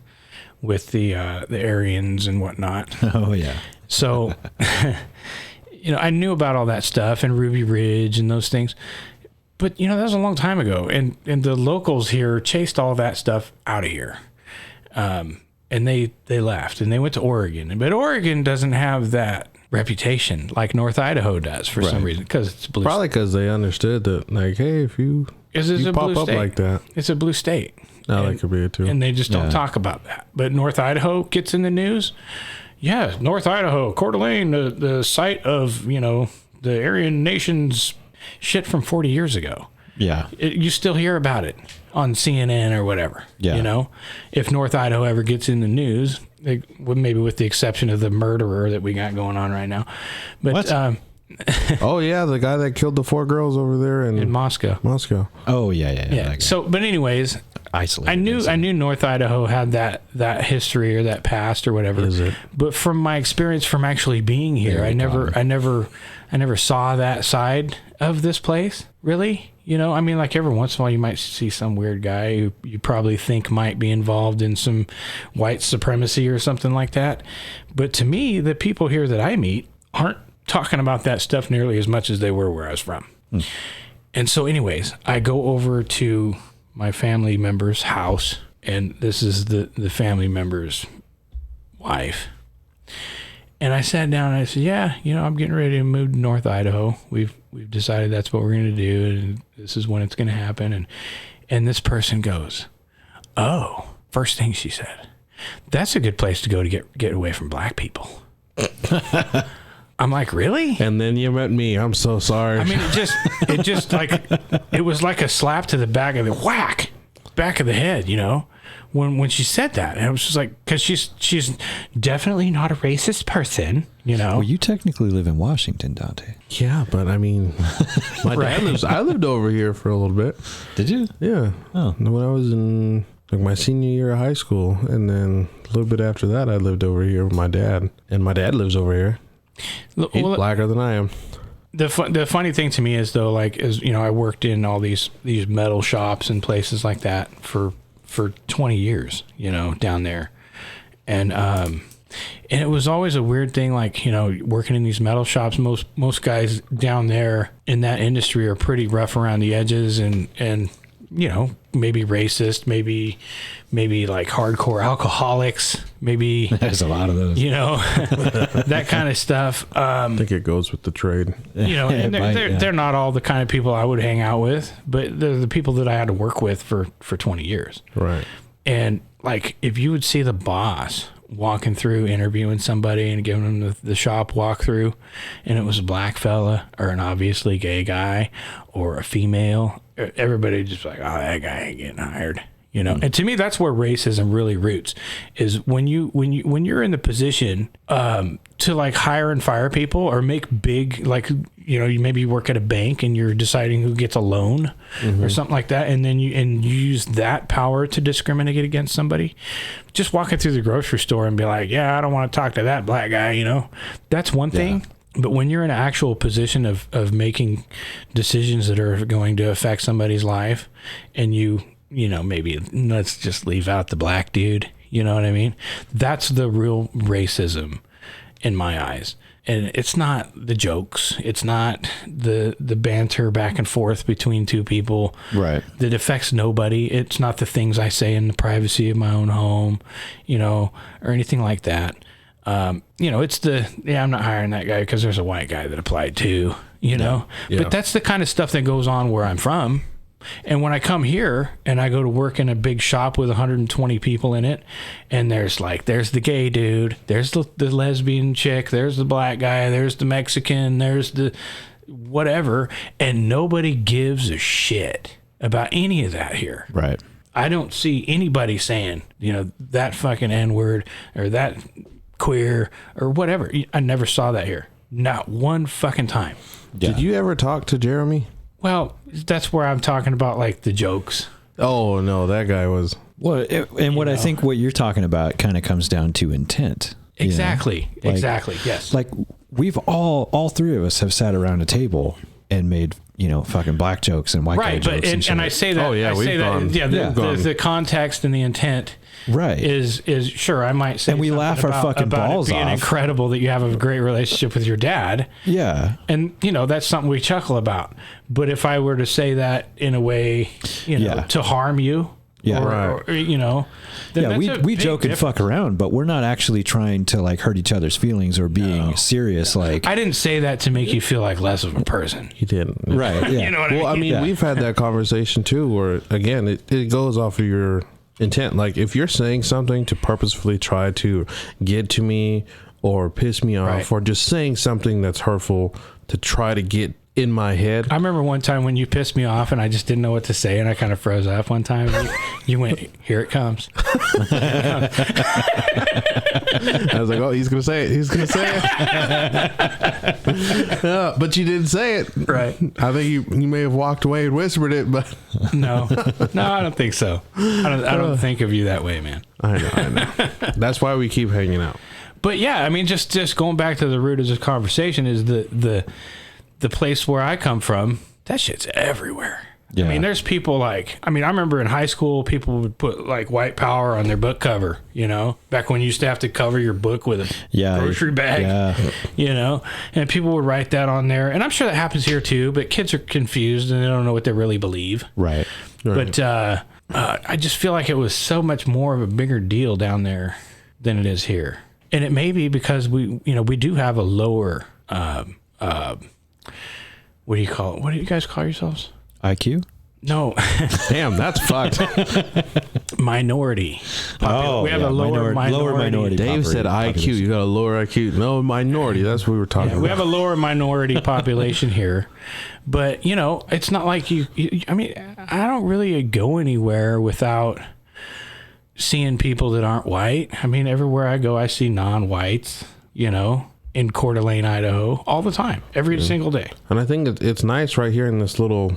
with the Aryans and whatnot. Oh, yeah. So, I knew about all that stuff and Ruby Ridge and those things. But, that was a long time ago. And the locals here chased all that stuff out of here. And they left and they went to Oregon. But Oregon doesn't have that reputation like North Idaho does for some reason, because it's blue. Probably because they understood that, like, hey, if you pop up like that, it's a blue state. No, that could be it too. And they just don't talk about that. But North Idaho gets in the news. Yeah, North Idaho, Coeur d'Alene, the site of the Aryan Nation's shit from 40 years ago. Yeah. You still hear about it on CNN or whatever. Yeah. If North Idaho ever gets in the news, maybe with the exception of the murderer that we got going on right now. But Oh yeah, the guy that killed the 4 girls over there in Moscow. Oh yeah. So, but anyways, Isolated. I knew North Idaho had that history or that past or whatever. Is it? But from my experience from actually being here, I never saw that side of this place, really. You know, I mean, like every once in a while you might see some weird guy who you probably think might be involved in some white supremacy or something like that. But to me, the people here that I meet aren't talking about that stuff nearly as much as they were where I was from. And so anyways, I go over to my family member's house, and this is the family member's wife. And I sat down and I said, yeah, you know, I'm getting ready to move to North Idaho. We've decided that's what we're going to do, and this is when it's going to happen. And this person goes, oh, first thing she said, that's a good place to go to get away from black people. I'm like, really? And then you met me. I'm so sorry. I mean, it just like, it was like a slap to the back of the head, you know, when she said that. And it was just like, because she's definitely not a racist person, you know. Well, you technically live in Washington, Dante. Yeah, but I mean, my dad lives. I lived over here for a little bit. Did you? Yeah. Oh. When I was in like my senior year of high school, and then a little bit after that, I lived over here with my dad, and my dad lives over here. He's blacker than I am. The funny thing to me is though, like, is, you know, I worked in all these metal shops and places like that for 20 years, you know, down there. And it was always a weird thing, like, you know, working in these metal shops, most guys down there in that industry are pretty rough around the edges and, you know, maybe racist, maybe like hardcore alcoholics, maybe there's a lot of those, you know, that kind of stuff. I think it goes with the trade, you know, and they're not all the kind of people I would hang out with, but they're the people that I had to work with for 20 years. Right. And like, if you would see the boss walking through interviewing somebody and giving them the shop walkthrough, and it was a black fella or an obviously gay guy or a female, everybody just like, oh, that guy ain't getting hired, you know. And to me, that's where racism really roots, is when you're in the position to like hire and fire people or make big, like, you know, you maybe work at a bank and you're deciding who gets a loan or something like that, and then you use that power to discriminate against somebody. Just walking through the grocery store and be like, yeah, I don't want to talk to that black guy, you know, that's one thing. But when you're in an actual position of making decisions that are going to affect somebody's life, and you know, maybe let's just leave out the black dude, you know what I mean? That's the real racism in my eyes. And it's not the jokes. It's not the banter back and forth between two people. Right. That affects nobody. It's not the things I say in the privacy of my own home, you know, or anything like that. You know, it's I'm not hiring that guy because there's a white guy that applied too, you know. Yeah. But that's the kind of stuff that goes on where I'm from. And when I come here and I go to work in a big shop with 120 people in it, and there's the gay dude, there's the lesbian chick, there's the black guy, there's the Mexican, there's the whatever, and nobody gives a shit about any of that here. Right. I don't see anybody saying, you know, that fucking N-word or that queer or whatever. I never saw that here. Not one fucking time. Yeah. Did you ever talk to Jeremy? Well, that's where I'm talking about, like, the jokes. Oh, no, that guy was... Well, I think what you're talking about kind of comes down to intent. Exactly. Like, exactly, yes. Like, we've all three of us have sat around a table and made, you know, fucking black jokes and white guy jokes. Right, and I say that... Oh, yeah, the context and the intent... Right. Is sure, I might say, and we laugh our fucking balls off. It being incredible that you have a great relationship with your dad. Yeah. And, you know, that's something we chuckle about. But if I were to say that in a way, you know, to harm you, or, you know, then we joke and fuck around, but we're not actually trying to, like, hurt each other's feelings or being serious. Like, I didn't say that to make you feel like less of a person. You didn't. Right. Yeah. You know what I mean? We've had that conversation too, where again, it goes off of your intent. Like, if you're saying something to purposefully try to get to me or piss me off, or just saying something that's hurtful to try to get in my head. I remember one time when you pissed me off and I just didn't know what to say and I kind of froze up one time. You went, "Here it comes." I was like, "Oh, he's gonna say it. He's gonna say it." Yeah, but you didn't say it, right? I think you may have walked away and whispered it, but no, I don't think so. I don't think of you that way, man. I know. That's why we keep hanging out. But yeah, I mean, just going back to the root of this conversation is the place where I come from. That shit's everywhere. Yeah. I mean, there's people like, I remember in high school, people would put like white power on their book cover, back when you used to have to cover your book with a grocery bag, and people would write that on there. And I'm sure that happens here too, but kids are confused and they don't know what they really believe. Right. But I just feel like it was so much more of a bigger deal down there than it is here. And it may be because we do have a lower, what do you call it? What do you guys call yourselves? IQ? No. Damn, that's fucked. Minority. We have a lower minority. Dave said IQ. You got a lower IQ. No, minority. That's what we were talking about. We have a lower minority population here. But, it's not like I don't really go anywhere without seeing people that aren't white. Everywhere I go, I see non-whites, in Coeur d'Alene, Idaho, all the time, every single day. And I think it's nice right here in this little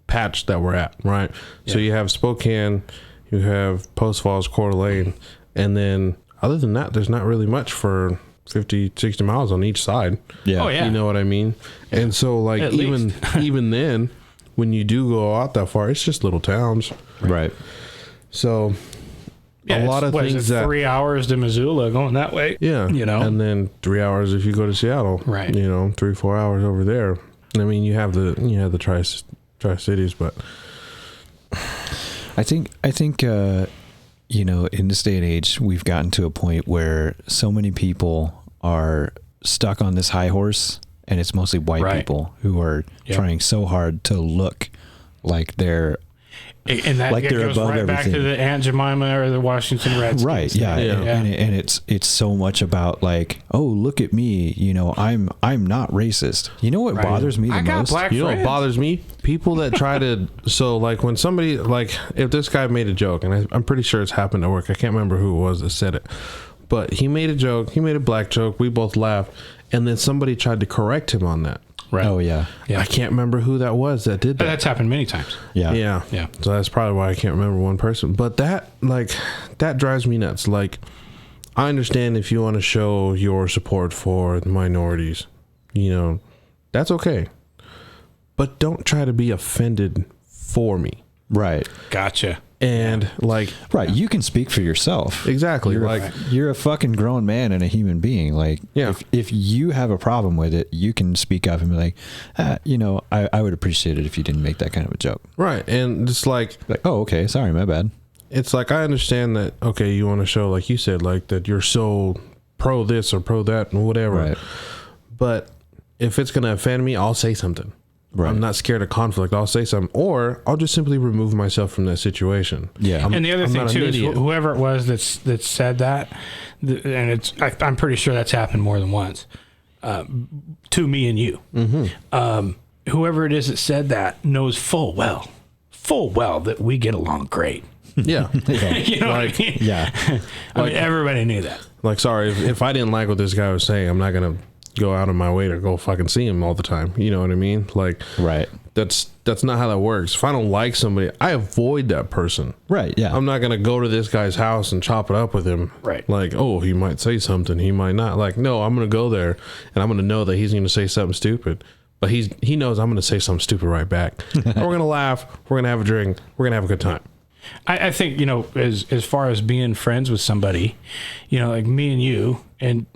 patch that we're at, right? Yeah. So you have Spokane, you have Post Falls, Coeur d'Alene, and then other than that, there's not really much for 50, 60 miles on each side. Yeah. Oh, yeah. You know what I mean? Yeah. And so like even then, when you do go out that far, it's just little towns. Right. So a lot of things that 3 hours to Missoula going that way. Yeah. And then 3 hours if you go to Seattle. Right. 3-4 hours over there. You have the Tri-Cities, but I think in this day and age, we've gotten to a point where so many people are stuck on this high horse, and it's mostly white people who are trying so hard to look like they're and that like they're goes above right everything. Back to the Aunt Jemima or the Washington Redskins. Right, yeah. And it's so much about like, oh, look at me, I'm not racist. You know what bothers me the most? Know what bothers me? People that try to so like when somebody like if this guy made a joke, and I'm pretty sure it's happened at work. I can't remember who it was that said it, but he made a joke. He made a black joke. We both laughed, and then somebody tried to correct him on that. Right. Oh yeah. I can't remember who that was that did that. That's happened many times. Yeah. So that's probably why I can't remember one person. But that drives me nuts. Like, I understand if you want to show your support for the minorities, that's okay. But don't try to be offended for me. Right. Gotcha. And you can speak for yourself. Exactly. You're a fucking grown man and a human being. Like, if you have a problem with it, you can speak up and be like, I would appreciate it if you didn't make that kind of a joke. Right. And it's like, oh, okay, sorry, my bad. It's like, I understand that, okay, you want to show, like you said, like that you're so pro this or pro that and whatever. Right. But if it's going to offend me, I'll say something. Right. I'm not scared of conflict. I'll say something, or I'll just simply remove myself from that situation. Yeah. And the other thing too is whoever it was that said that, and I'm pretty sure that's happened more than once, to me and you. Mm-hmm. Whoever it is that said that knows full well that we get along great. Yeah. You know what I mean? Yeah. I mean, everybody knew that. Like, sorry, if I didn't like what this guy was saying, I'm not gonna go out of my way to go fucking see him all the time. You know what I mean? Like, right. That's not how that works. If I don't like somebody, I avoid that person. Right. Yeah. I'm not going to go to this guy's house and chop it up with him. Right. Like, oh, he might say something. He might not. Like, no, I'm going to go there and I'm going to know that he's going to say something stupid. But he knows I'm going to say something stupid right back. And we're going to laugh. We're going to have a drink. We're going to have a good time. I think, as far as being friends with somebody, like me and you and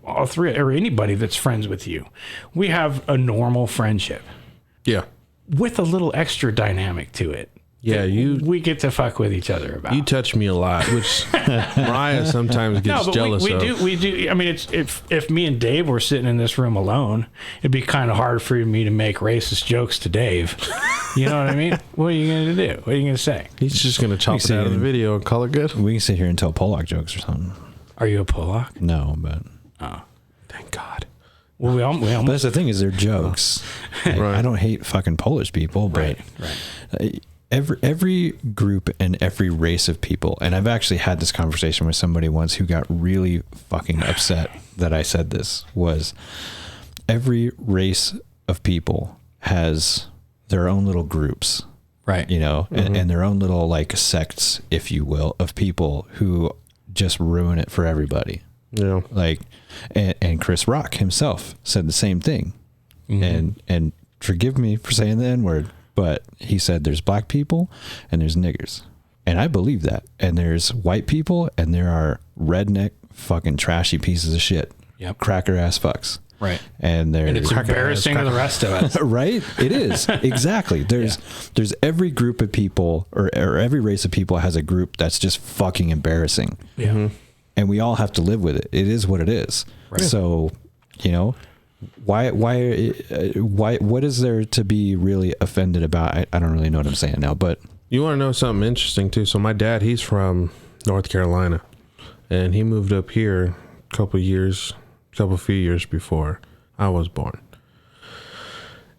all three, or anybody that's friends with you, we have a normal friendship. Yeah. With a little extra dynamic to it. Yeah, we get to fuck with each other about. You touch me a lot, which Mariah sometimes gets jealous of. We do. I mean, it's if me and Dave were sitting in this room alone, it'd be kind of hard for me to make racist jokes to Dave. You know what I mean? What are you going to do? What are you going to say? He's just going to chop it out of the video and call it good. We can sit here and tell Pollock jokes or something. Are you a Pollock? No, but... Oh, thank God. Well, we But almost that's the thing is they're jokes. Like, Right. I don't hate fucking Polish people, but every group and every race of people, and I've actually had this conversation with somebody once who got really fucking upset that I said this, was every race of people has their own little groups, right. you know, and their own little like sects, if you will, of people who just ruin it for everybody. Yeah. Like, and Chris Rock himself said the same thing. And forgive me for saying the N-word, but he said there's black people and there's niggers. And I believe that. And there's white people and there are redneck fucking trashy pieces of shit. Yep. Cracker ass fucks. Right. And there's It's embarrassing to the rest of us. right? It is. Exactly. There's every group of people or every race of people has a group that's just fucking embarrassing. Yeah. And we all have to live with it. It is what it is. Right. So, you know, why, what is there to be really offended about? I don't really know what I'm saying now, but You want to know something interesting too? So my dad, he's from North Carolina, and he moved up here a few years before I was born.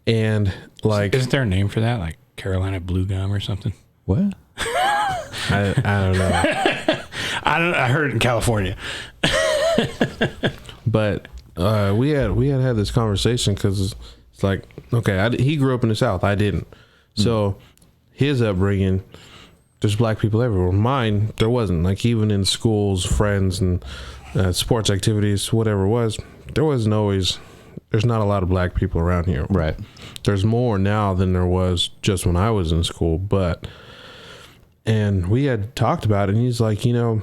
And like, Isn't there a name for that? Like Carolina Blue Gum or something? what? I don't know. I heard it in California. But we had this conversation because it's like, okay, he grew up in the South. I didn't. So his upbringing, there's black people everywhere. Mine, there wasn't. Like even in schools, friends, and sports activities, whatever it was, there's not a lot of black people around here. Right. There's more now than there was just when I was in school. And we had talked about it, and he's like, you know,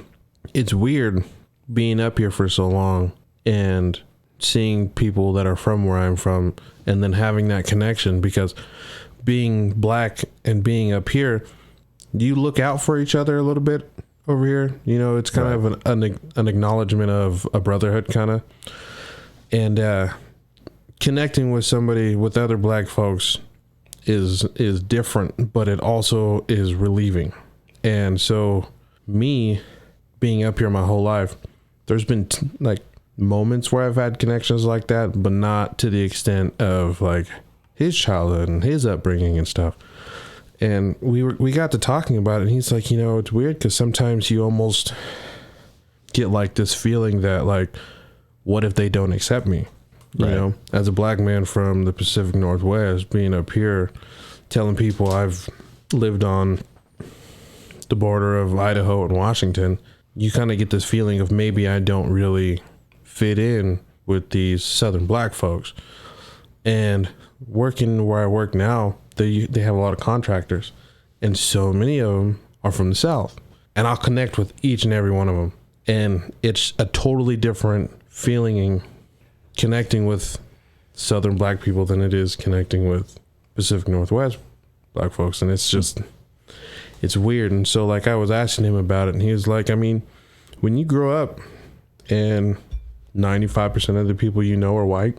it's weird being up here for so long and seeing people that are from where I'm from and then having that connection, because being black and being up here, you look out for each other a little bit over here. You know, it's kind of an acknowledgement of a brotherhood kind of. And connecting with somebody, with other black folks is different, but it also is relieving. And so me being up here my whole life, there's been like moments where I've had connections like that, but not to the extent of like his childhood and his upbringing and stuff. And we got to talking about it, and he's like, you know, it's weird because sometimes you almost get like this feeling that like, what if they don't accept me? You know, as a black man from the Pacific Northwest, being up here, telling people I've lived on the border of Idaho and Washington, you kind of get this feeling of maybe I don't really fit in with these Southern black folks. And working where I work now, they have a lot of contractors, and so many of them are from the South, and I'll connect with each and every one of them, and it's a totally different feeling in connecting with Southern black people than it is connecting with Pacific Northwest black folks. And it's just, it's weird. And so like I was asking him about it, and he was like, I mean, when you grow up and 95% of the people you know are white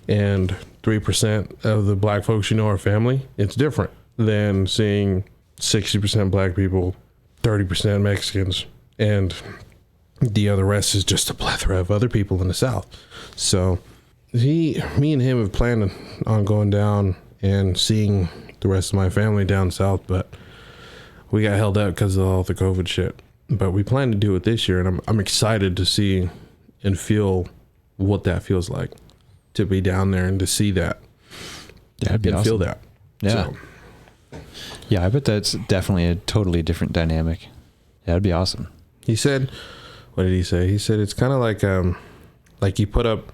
and 3% of the black folks you know are family, it's different than seeing 60% black people, 30% Mexicans, and the other rest is just a plethora of other people in the South. So me and him have planned on going down and seeing the rest of my family down south, but we got held up because of all the COVID shit. But we plan to do it this year, and I'm excited to see and feel what that feels like to be down there and to see that. That'd be and awesome. feel that. Yeah. So, Yeah, I bet that's definitely a totally different dynamic. That'd be awesome. he said, what did he say? He said it's kind of like you put up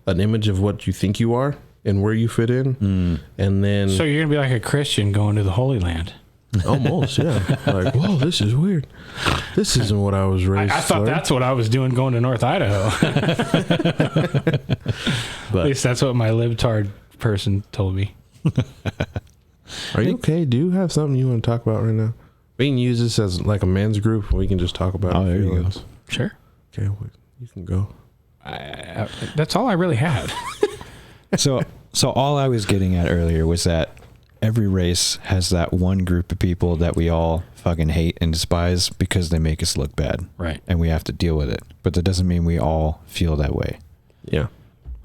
an image of what you think you are and where you fit in, and then So you're gonna be like a Christian going to the Holy Land. almost, yeah, like, whoa, this is weird. This isn't what I was raised. I thought to learn. that's what I was doing going to North Idaho. But At least that's what my libtard person told me. are you okay? Do you have something you want to talk about right now? We can use this as like a men's group. We can just talk about. Oh, there you go. feelings. Sure. Okay, you can go. That's all I really had. So all I was getting at earlier was that every race has that one group of people that we all fucking hate and despise because they make us look bad. Right. And we have to deal with it. But that doesn't mean we all feel that way. Yeah.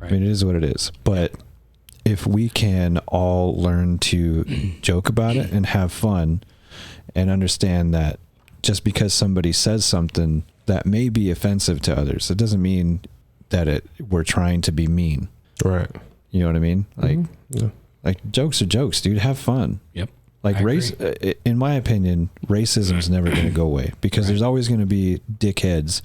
I mean, it is what it is. But if we can all learn to joke about it and have fun and understand that just because somebody says something that may be offensive to others, it doesn't mean that we're trying to be mean. Right. You know what I mean? Like, yeah. like jokes are jokes, dude. Have fun. Yep. Like race, in my opinion, racism is never going to go away because there's always going to be dickheads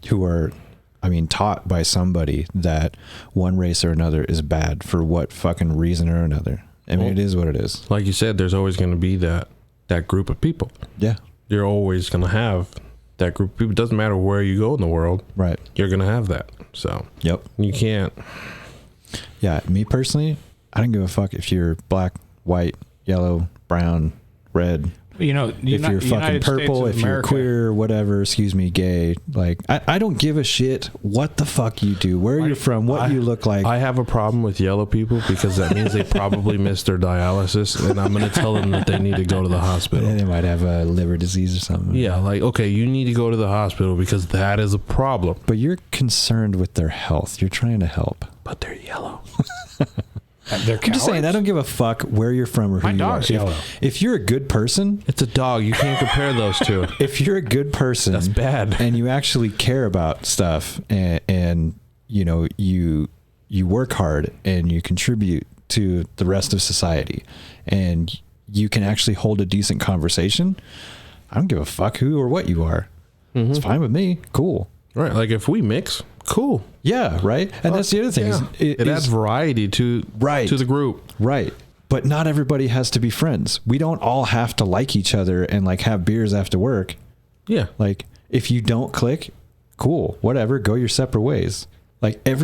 who are, I mean, taught by somebody that one race or another is bad for what fucking reason or another. I mean, it is what it is. Like you said, there's always going to be that group of people. Yeah. You're always going to have that group of people. It doesn't matter where you go in the world. Right. You're going to have that. So, yep. You can't. Yeah. Me personally, I don't give a fuck if you're black, white, yellow, brown, red. You know, if you're fucking purple, if you're queer, whatever, excuse me, gay, like I don't give a shit what the fuck you do, where you're from, what you look like. I have a problem with yellow people because that means they probably missed their dialysis, and I'm going to tell them that they need to go to the hospital. They might have a liver disease or something. Yeah, like, okay, you need to go to the hospital because that is a problem. But you're concerned with their health. You're trying to help. But they're yellow. They're I'm just saying, I don't give a fuck where you're from or who My you dog's are. yellow. If you're a good person, it's a dog. You can't compare those two. If you're a good person, that's bad, and you actually care about stuff, and you know you work hard and you contribute to the rest of society, and you can actually hold a decent conversation, I don't give a fuck who or what you are. Mm-hmm. It's fine with me. Cool. Right. Like if we mix, cool. Yeah. Right. And that's the other thing. Yeah. It adds variety to the group. Right. But not everybody has to be friends. We don't all have to like each other and like have beers after work. Yeah. Like if you don't click, cool, whatever, go your separate ways. Like it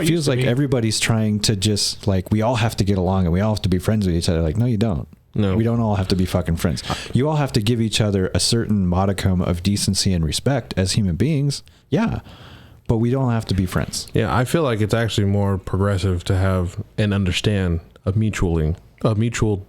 feels like everybody's trying to just like, we all have to get along and we all have to be friends with each other. Like, no, you don't. No, we don't all have to be fucking friends. You all have to give each other a certain modicum of decency and respect as human beings. Yeah. But we don't have to be friends. Yeah. I feel like it's actually more progressive to have and understand a mutual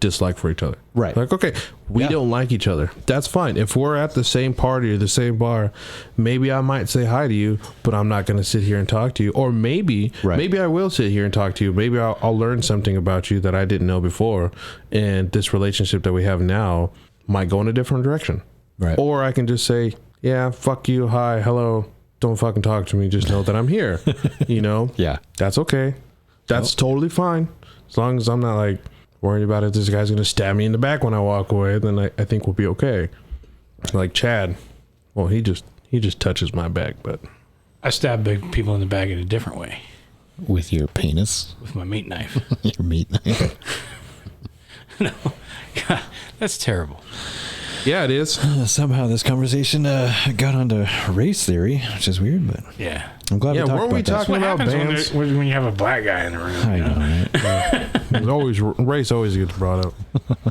dislike for each other. Right. Like, okay, we don't like each other. That's fine. If we're at the same party or the same bar, maybe I might say hi to you, but I'm not going to sit here and talk to you. Or maybe I will sit here and talk to you. Maybe I'll learn something about you that I didn't know before. And this relationship that we have now might go in a different direction. Right. Or I can just say, yeah, fuck you. Hi. Hello. Don't fucking talk to me. Just know that I'm here. You know? Yeah. That's okay. That's totally fine. As long as I'm not like worried about it, this guy's going to stab me in the back when I walk away, then I think we'll be okay. Like Chad, well, he just touches my back, but I stab big people in the back in a different way. With your penis? With my meat knife. Your meat knife. No. God, that's terrible. Yeah, it is. Somehow this conversation got onto race theory, which is weird, but yeah, I'm glad we talked about that. Talking about bands? When you have a black guy in the room? I know, right? Race always gets brought up.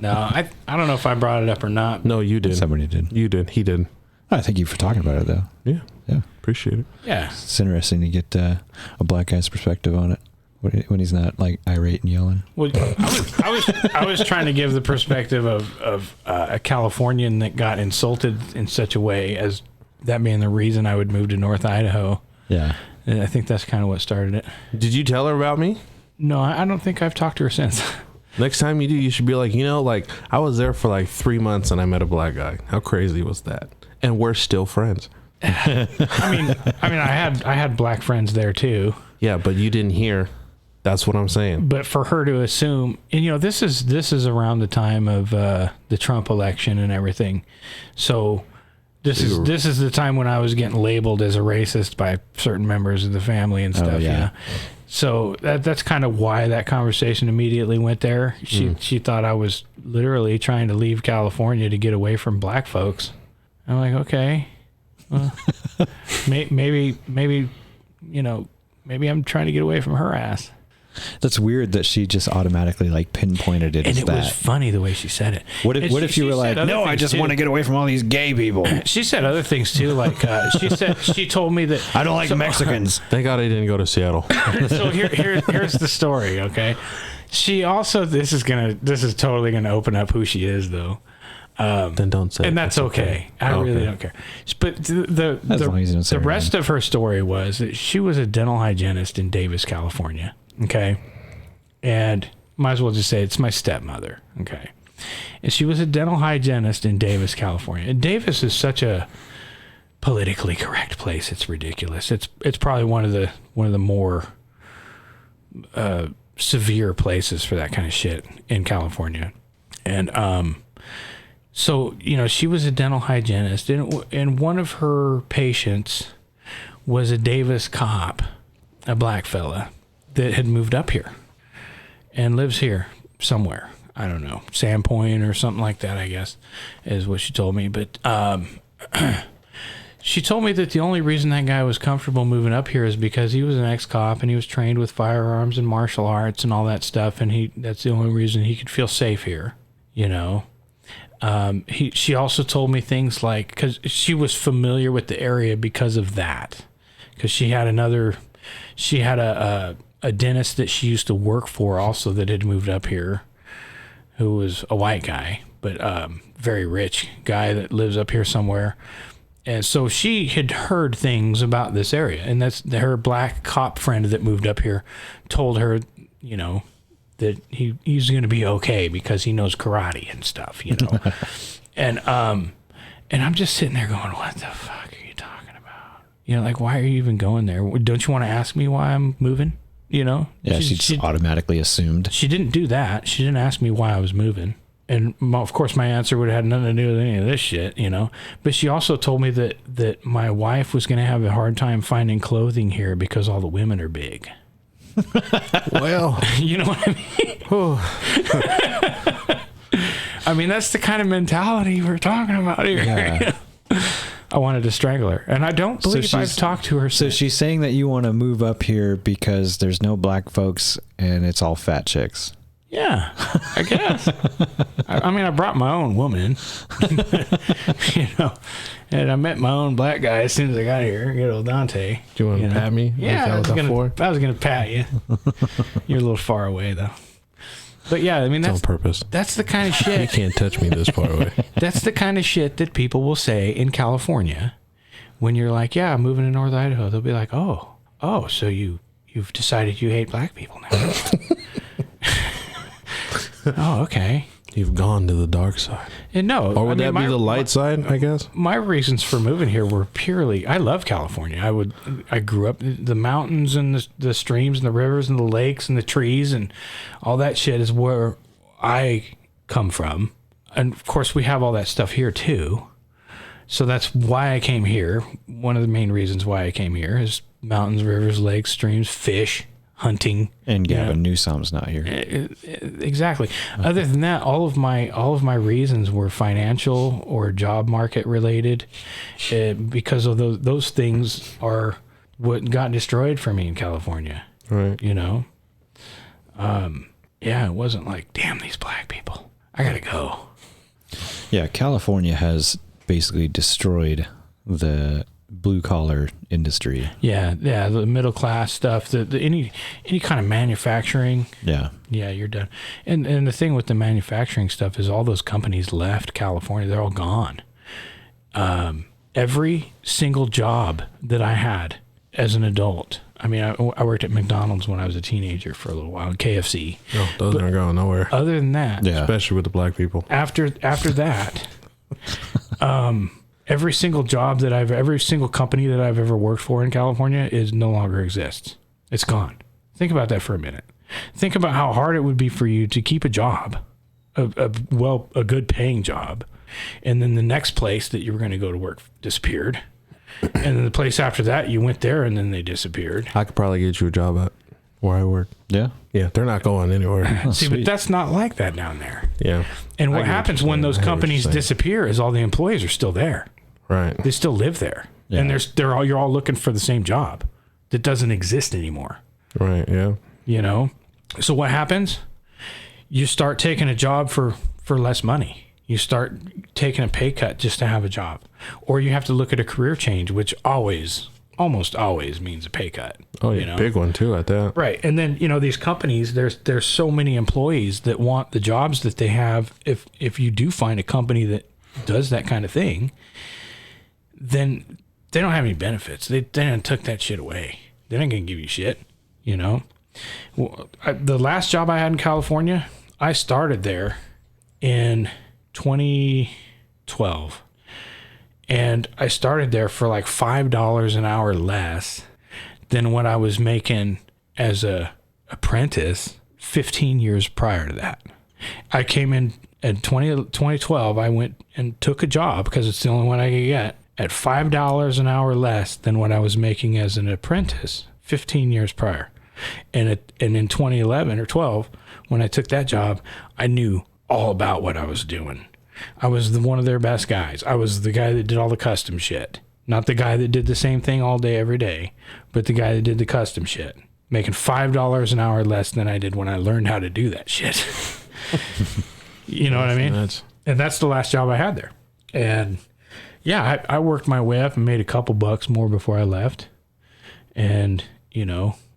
No, I don't know if I brought it up or not. No, you did. Somebody did. You did. He did. I thank you for talking about it, though. Yeah. Appreciate it. Yeah. It's interesting to get a black guy's perspective on it when he's not like irate and yelling. Well, I was trying to give the perspective of a Californian that got insulted in such a way as that being the reason I would move to North Idaho. Yeah. And I think that's kind of what started it. Did you tell her about me? No, I don't think I've talked to her since. Next time you do, you should be like, like I was there for like 3 months and I met a black guy. How crazy was that? And we're still friends. I mean, I had black friends there too. Yeah, but you didn't hear. That's what I'm saying. But for her to assume, and this is around the time of the Trump election and everything. So this is the time when I was getting labeled as a racist by certain members of the family and stuff. Yeah. So that's kind of why that conversation immediately went there. She thought I was literally trying to leave California to get away from black folks. I'm like, okay, well, maybe I'm trying to get away from her ass. That's weird that she just automatically like pinpointed it as that. And it was funny the way she said it. What if you were like, no, I just want to get away from all these gay people. She said other things too. Like she told me that I don't like Mexicans. Thank God I didn't go to Seattle. So here's the story. Okay. She also, this is totally going to open up who she is though. Then don't say. And that's okay. I really don't care. But As long as you don't say the her rest of her story was that she was a dental hygienist in Davis, California. Okay. And might as well just say it's my stepmother. Okay. And she was a dental hygienist in Davis, California. And Davis is such a politically correct place. It's ridiculous. It's probably one of the more severe places for that kind of shit in California. And so, you know, she was a dental hygienist, and one of her patients was a Davis cop, a black fella that had moved up here and lives here somewhere. I don't know, Sandpoint or something like that, I guess, is what she told me. But she told me that the only reason that guy was comfortable moving up here is because he was an ex-cop and he was trained with firearms and martial arts and all that stuff, and that's the only reason he could feel safe here, you know. She also told me things like, because she was familiar with the area because of that, because she had a dentist that she used to work for also that had moved up here, who was a white guy, but very rich guy that lives up here somewhere. And so she had heard things about this area, and that's her black cop friend that moved up here told her, you know, that he's going to be okay because he knows karate and stuff, you know. And I'm just sitting there going, what the fuck are you talking about? You know, like, why are you even going there? Don't you want to ask me why I'm moving? You know? Yeah, she automatically assumed. She didn't do that. She didn't ask me why I was moving. And of course my answer would have had nothing to do with any of this shit, you know. But she also told me that my wife was going to have a hard time finding clothing here because all the women are big. Well, you know what I mean? I mean, that's the kind of mentality we're talking about here. Yeah. I wanted to strangle her, and I don't believe I've talked to her. So she's saying that you want to move up here because there's no black folks and it's all fat chicks. Yeah, I guess. I mean, I brought my own woman, you know, and I met my own black guy as soon as I got here. Good old Dante. Do you want to pat me? Yeah, I was gonna pat you. You're a little far away though. But yeah, I mean, that's on purpose. That's the kind of shit. You can't touch me this far away. That's the kind of shit that people will say in California when you're like, yeah, I'm moving to North Idaho. They'll be like, oh, so you've decided you hate black people now. Oh, okay. You've gone to the dark side. And no. Or would that be the light side, I guess? My reasons for moving here were purely, I love California. I grew up, the mountains and the streams and the rivers and the lakes and the trees and all that shit is where I come from. And of course we have all that stuff here too. So that's why I came here. One of the main reasons why I came here is mountains, rivers, lakes, streams, fish, hunting. And Gavin Newsom's not here. Exactly. Other than that, all of my reasons were financial or job market related, because of those things are what got destroyed for me in California. Right. You know. Yeah, it wasn't like, damn these black people, I gotta go. Yeah, California has basically destroyed the blue collar industry. Yeah, the middle class stuff, any kind of manufacturing. Yeah, you're done. And the thing with the manufacturing stuff is all those companies left California. They're all gone. Every single job that I had as an adult. I mean, I worked at McDonald's when I was a teenager for a little while, and KFC. No, those aren't going nowhere. Other than that, especially with the black people. After that, every single company that I've ever worked for in California no longer exists. It's gone. Think about that for a minute. Think about how hard it would be for you to keep a job, a good paying job, and then the next place that you were going to go to work disappeared. And then the place after that, you went there and then they disappeared. I could probably get you a job at where I work. Yeah. Yeah, they're not going anywhere. See, but that's not like that down there. Yeah. And what happens when those companies disappear is all the employees are still there. Right. They still live there. Yeah. And you're all looking for the same job that doesn't exist anymore. Right, yeah. You know? So what happens? You start taking a job for less money. You start taking a pay cut just to have a job. Or you have to look at a career change, which always almost always means a pay cut. Oh yeah, you know? big one too at that. Right. And then, these companies, there's so many employees that want the jobs that they have. If you do find a company that does that kind of thing, then they don't have any benefits. They done took that shit away. They're not going to give you shit, Well, the last job I had in California, I started there in 2012. And I started there for like $5 an hour less than what I was making as a apprentice 15 years prior to that. I came in at 2012. I went and took a job because it's the only one I could get at $5 an hour less than what I was making as an apprentice 15 years prior. And in 2011 or 12, when I took that job, I knew all about what I was doing. I was one of their best guys. I was the guy that did all the custom shit. Not the guy that did the same thing all day, every day, but the guy that did the custom shit. Making $5 an hour less than I did when I learned how to do that shit. You know what I mean? And that's the last job I had there. And yeah, I worked my way up and made a couple bucks more before I left. And,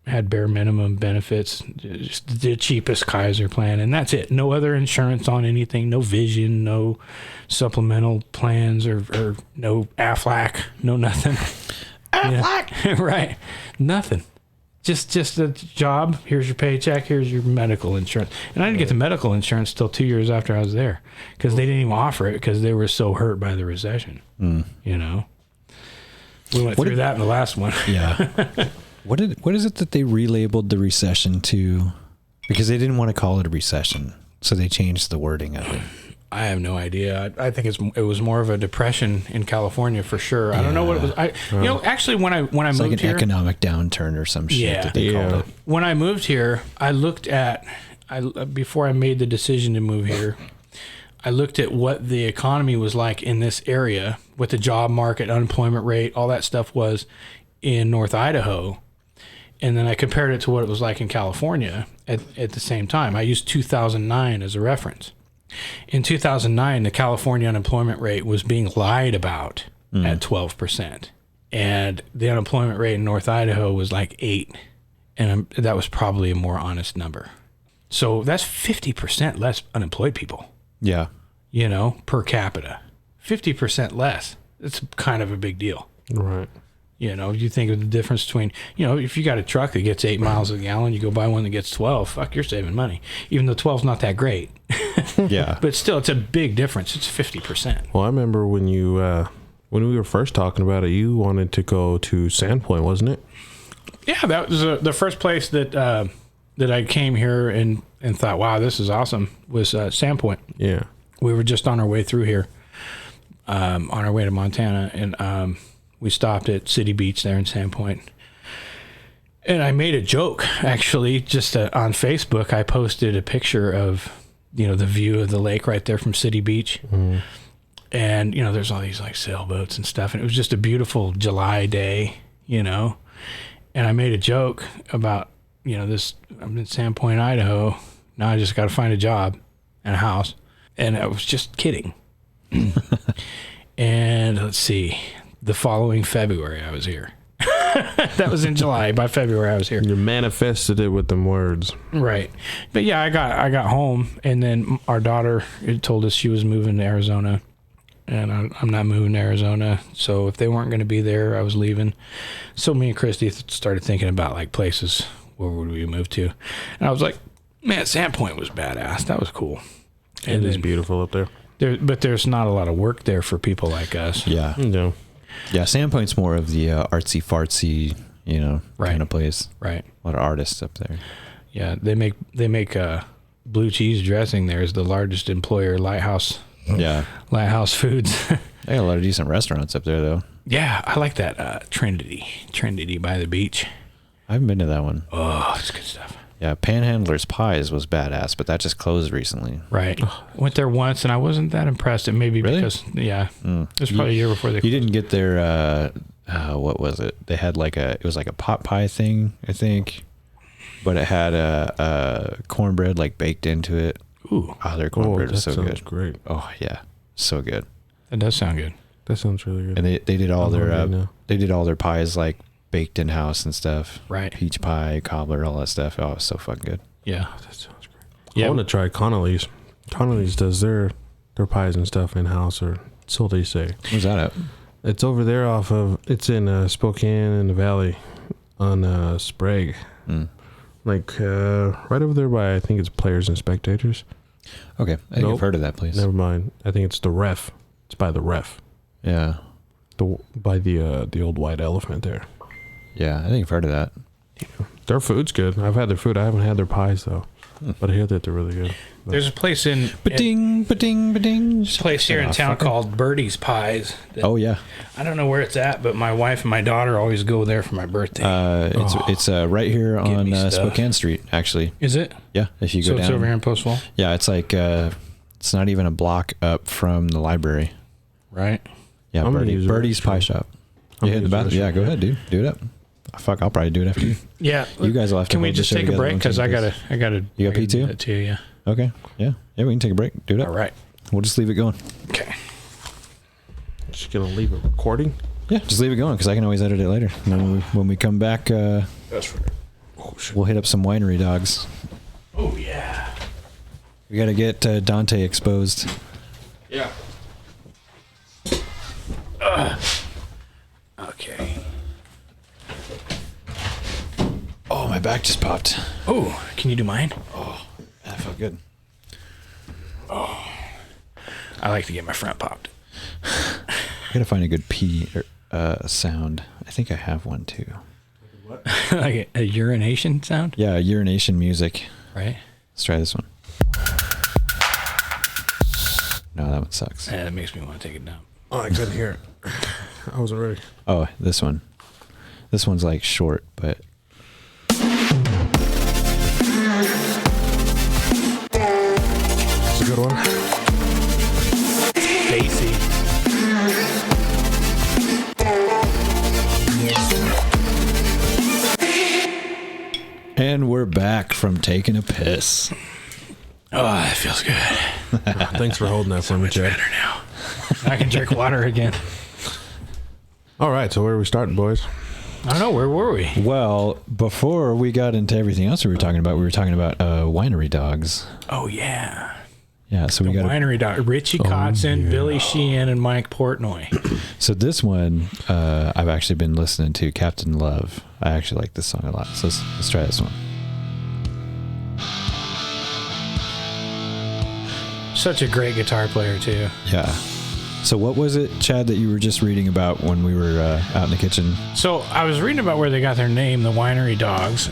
had bare minimum benefits, just the cheapest Kaiser plan, and that's it. No other insurance on anything, no vision, no supplemental plans, or no Aflac, no nothing. Aflac! Right. Nothing. Just a job. Here's your paycheck. Here's your medical insurance. And I didn't get the medical insurance till 2 years after I was there because they didn't even offer it because they were so hurt by the recession. We went through that in the last one. Yeah. What is it that they relabeled the recession to? Because they didn't want to call it a recession, so they changed the wording of it. I have no idea. I think it was more of a depression in California for sure. I don't know what it was. Actually, when I it's moved like an here, economic downturn or some shit that they called it. When I moved here, I looked at before I made the decision to move here. I looked at what the economy was like in this area, what the job market, unemployment rate, all that stuff was in North Idaho. And then I compared it to what it was like in California at the same time. I used 2009 as a reference. In 2009, the California unemployment rate was being lied about at 12%. And the unemployment rate in North Idaho was like 8%. And that was probably a more honest number. So that's 50% less unemployed people. Yeah. Per capita. 50% less. It's kind of a big deal. Right. You think of the difference between, if you got a truck that gets 8 miles a gallon, you go buy one that gets 12, fuck, you're saving money. Even though 12's not that great. Yeah. But still, it's a big difference. It's 50%. Well, I remember when when we were first talking about it, you wanted to go to Sandpoint, wasn't it? Yeah, that was the first place that I came here and thought, wow, this is awesome, was Sandpoint. Yeah. We were just on our way through here, on our way to Montana, and we stopped at City Beach there in Sandpoint. And I made a joke, actually, just on Facebook. I posted a picture of, the view of the lake right there from City Beach. Mm. And, there's all these like sailboats and stuff. And it was just a beautiful July day, And I made a joke about, I'm in Sandpoint, Idaho. Now I just got to find a job and a house. And I was just kidding. And let's see. The following February, I was here. That was in July. By February, I was here. You manifested it with them words. Right. But yeah, I got home, and then our daughter told us she was moving to Arizona, and I'm not moving to Arizona. So if they weren't going to be there, I was leaving. So me and Christy started thinking about like places where would we move to, and I was like, man, Sandpoint was badass. That was cool. And it is beautiful up there. But there's not a lot of work there for people like us. Yeah. No. Yeah, Sandpoint's more of the artsy fartsy, kind of place. Right. A lot of artists up there. Yeah, they make blue cheese dressing there is the largest employer, Lighthouse. Yeah. Lighthouse Foods. They got a lot of decent restaurants up there, though. Yeah, I like that Trinity by the beach. I haven't been to that one. Oh, it's good stuff. Yeah, Panhandler's Pies was badass, but that just closed recently. Right. Went there once, and I wasn't that impressed. It maybe really? Because, it was probably a year before they You didn't get their, what was it? They had it was like a pot pie thing, I think, but it had a cornbread like baked into it. Ooh. Oh, their cornbread was so good. That sounds great. Oh, yeah. So good. That does sound good. That sounds really good. And they did all their pies like baked in house and stuff. Right. Peach pie, cobbler, all that stuff. Oh, it's so fucking good. Yeah. That sounds great. Yeah. I want to try Connolly's. Connolly's does their pies and stuff in house, or so they say. Where's that at? It's over there it's in Spokane in the Valley on Sprague. Like right over there by, I think it's Players and Spectators. Okay. I think I've heard of that place. Never mind. I think it's the Ref. It's by the Ref. Yeah. By the old white elephant there. Yeah, I think I've heard of that. Their food's good. I've had their food. I haven't had their pies though. But I hear that they're really good. But There's a place Ba-ding, ba-ding, ba-ding. There's a place here in town called Birdie's Pies. Oh, yeah. I don't know where it's at, but my wife and my daughter always go there for my birthday. It's right here on me stuff. Spokane Street, actually. Is it? Yeah, if you go down. So it's over here in Postville? Yeah, it's like, it's not even a block up from the library. Right. Yeah, I'm gonna use the Birdie's restroom. Pie Shop. I'm You hit the gonna use bathroom. the Yeah, go ahead, dude. Do it up. Fuck, I'll probably do it after you. Yeah. You guys will have to Can we hold the just show take a together break? one Because time, I gotta. You got pee too? Too, yeah. Okay. Yeah. Yeah, we can take a break. Do it up. All right. We'll just leave it going. Okay. just gonna leave it recording. Yeah, just leave it going because I can always edit it later. And then when we come back, That's right. Oh, shit. we'll hit up some winery dogs. Oh yeah. We got to get Dante exposed. Yeah. Okay. Oh, my back just popped. Oh, can you do mine? That felt good. I like to get my front popped. I got to find a good pee sound. I think I have one too. Like a urination sound, Yeah, urination music. right? Let's try this one. No, that one sucks. Yeah, that makes me want to take it down. Oh, I couldn't hear it. I wasn't ready. Oh, this one. This one's like short, but It's a good one. Bassy. and we're back from taking a piss. Oh, that feels good. Thanks for holding that for me, Chad. Better now. I can drink water again. All right, so where are we starting, boys? I don't know. Where were we? Well, before we got into everything else we were talking about winery dogs. Oh, yeah. Yeah, so we The got winery dog. Richie Kotzen, Billy Sheehan, and Mike Portnoy. So this one, I've actually been listening to Captain Love. I actually like this song a lot. So let's try this one. Such a great guitar player, too. Yeah. So what was it, Chad, that you were just reading about when we were out in the kitchen? So I was reading about where they got their name, the Winery Dogs.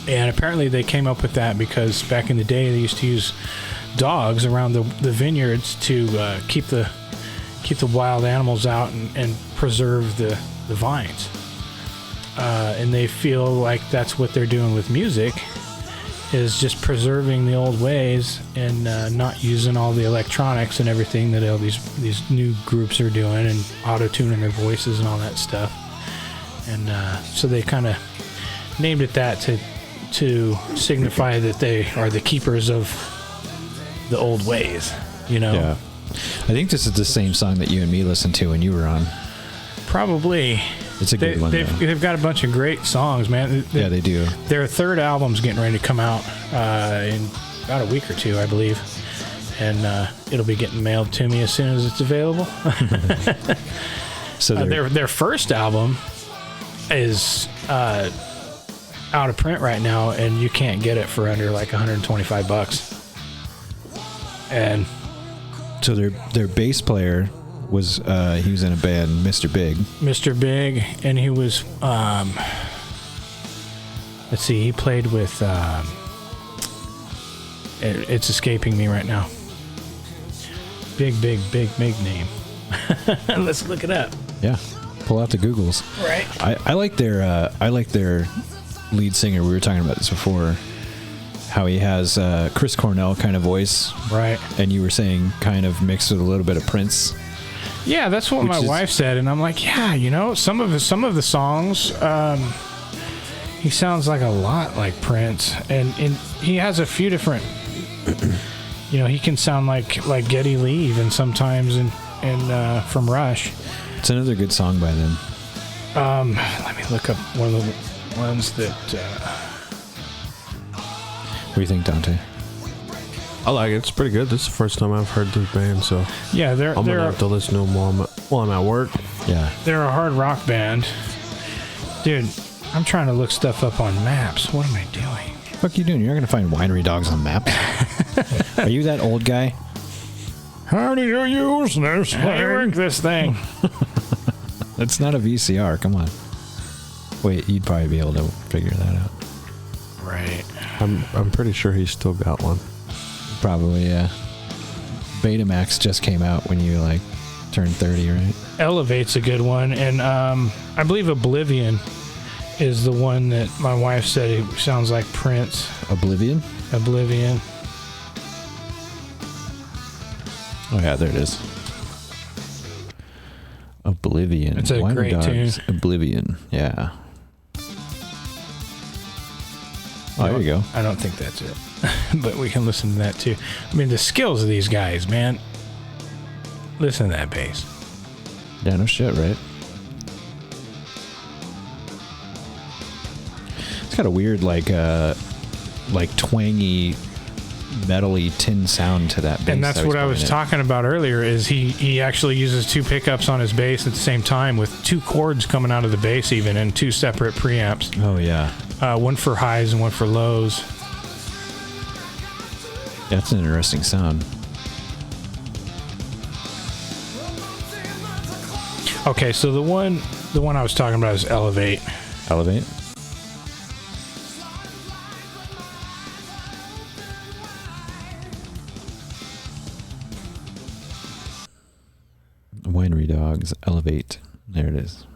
And apparently they came up with that because back in the day they used to use dogs around the vineyards to keep the wild animals out and preserve the vines. And they feel like that's what they're doing with music, is just preserving the old ways and not using all the electronics and everything that all these new groups are doing and auto-tuning their voices and all that stuff. And so they kind of named it that to signify that they are the keepers of the old ways, you know? Yeah. I think this is the same song that you and me listened to when you were on. Probably. It's a good one, though. They've got a bunch of great songs, man. Yeah, they do. Their third album's getting ready to come out in about a week or two, I believe. And it'll be getting mailed to me as soon as it's available. So their first album is out of print right now, and you can't get it for under like $125. And so their bass player was he was in a band, Mr. Big, and he was let's see, he played with it's escaping me right now. Big name. Let's look it up. Yeah, pull out the Googles. Right. I like their lead singer. We were talking about this before. How he has Chris Cornell kind of voice, Right. and you were saying kind of mixed with a little bit of Prince. Yeah, that's what my wife said, and I'm like, yeah, you know, some of the songs, he sounds like a lot like Prince, and he has a few different, you know, he can sound like Geddy Lee even sometimes, and from Rush. It's another good song by them. Let me look up one of the ones that. What do you think, Dante? I like it. It's pretty good. This is the first time I've heard this band, so Yeah, I'm gonna have to listen to them while I'm at work. Yeah. they're a hard rock band, dude. I'm trying to look stuff up on maps. What am I doing? What the fuck are you doing? You're not going to find winery dogs on maps. Are you that old guy? How do you use this thing? How do you work this thing? It's not a VCR. Come on. Wait, you'd probably be able to figure that out. Right. I'm pretty sure he's still got one. Probably, yeah. Betamax just came out when you like turned 30, right? Elevate's a good one, and I believe Oblivion is the one that my wife said it sounds like Prince. Oblivion? Oblivion. Oh yeah, there it is. Oblivion. It's a Winery great Dogs, tune. Oblivion. Yeah. Oh, there you go. I don't think that's it, but we can listen to that too. I mean, the skills of these guys, man. Listen to that bass. Yeah, no shit, right? It's got a weird, like twangy, metally tin sound to that bass. And that's what I was playing talking about earlier. Is he actually uses two pickups on his bass at the same time with two chords coming out of the bass, even, and two separate preamps. Oh yeah. One for highs and one for lows. Yeah, that's an interesting sound. Okay, so the one I was talking about is Elevate. Elevate. Winery Dogs, Elevate. There it is.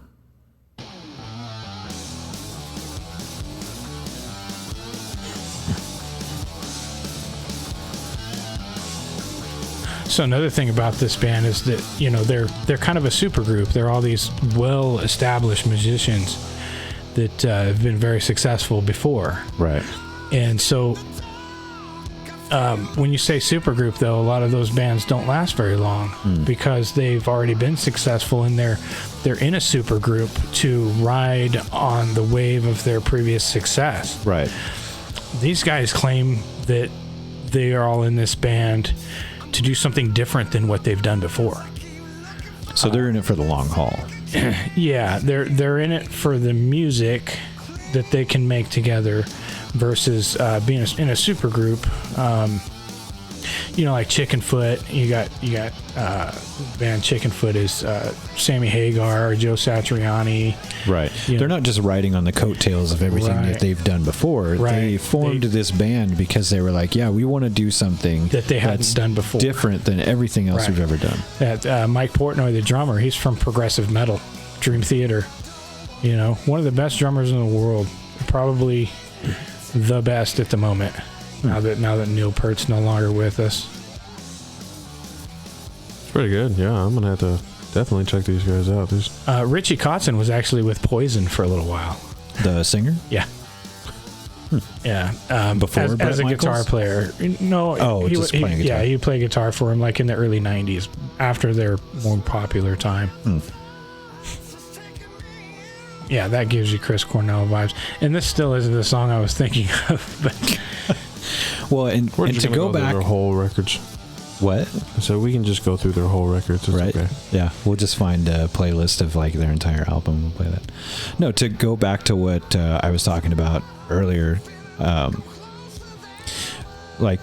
So another thing about this band is that, you know, they're kind of a super group. They're all these well-established musicians that have been very successful before. Right. And so when you say super group, though, a lot of those bands don't last very long because they've already been successful and they're in a super group to ride on the wave of their previous success. Right. These guys claim that they are all in this band to do something different than what they've done before. So they're in it for the long haul. Yeah, they're in it for the music that they can make together versus being in a super group. You know, like Chickenfoot. You got band Chickenfoot is Sammy Hagar or Joe Satriani. Right. You They're know. not just riding on the coattails of everything Right. that they've done before. Right. They formed this band because they were like, yeah, we want to do something That they hadn't that's done before. different than everything else Right. we've ever done. That Mike Portnoy, the drummer, he's from progressive metal, Dream Theater. You know, one of the best drummers in the world, probably the best at the moment. Now that Neil Peart's no longer with us. It's pretty good. Yeah, I'm gonna have to definitely check these guys out. Richie Kotzen was actually with Poison for a little while. The singer? Yeah. Yeah. Before as Bret a guitar Michaels? player. No. Oh, just playing guitar. Yeah, he played guitar for him like in the early 90s after their more popular time. Yeah, that gives you Chris Cornell vibes. And this still isn't the song I was thinking of. But Well, and We're to just gonna go through back. their whole records. What? So we can just go through their whole records. It's Right. okay. Yeah. We'll just find a playlist of like their entire album. We'll play that. No, to go back to what I was talking about earlier, like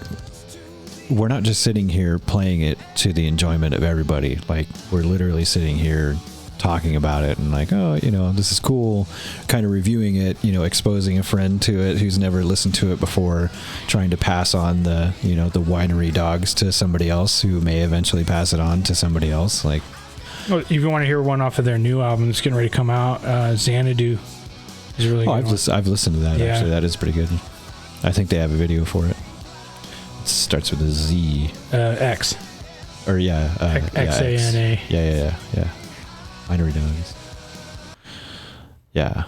we're not just sitting here playing it to the enjoyment of everybody. Like we're literally sitting here talking about it and like, oh, you know, this is cool, kind of reviewing it, you know, exposing a friend to it who's never listened to it before, trying to pass on the, you know, the Winery Dogs to somebody else who may eventually pass it on to somebody else. Like, well, if you want to hear one off of their new album that's getting ready to come out, Xanadu is really oh, good. I've listened to that. Yeah. Actually, that is pretty good. I think they have a video for it. It starts with a Z. X. Or yeah, Xana. Yeah. Winery Dogs. Yeah,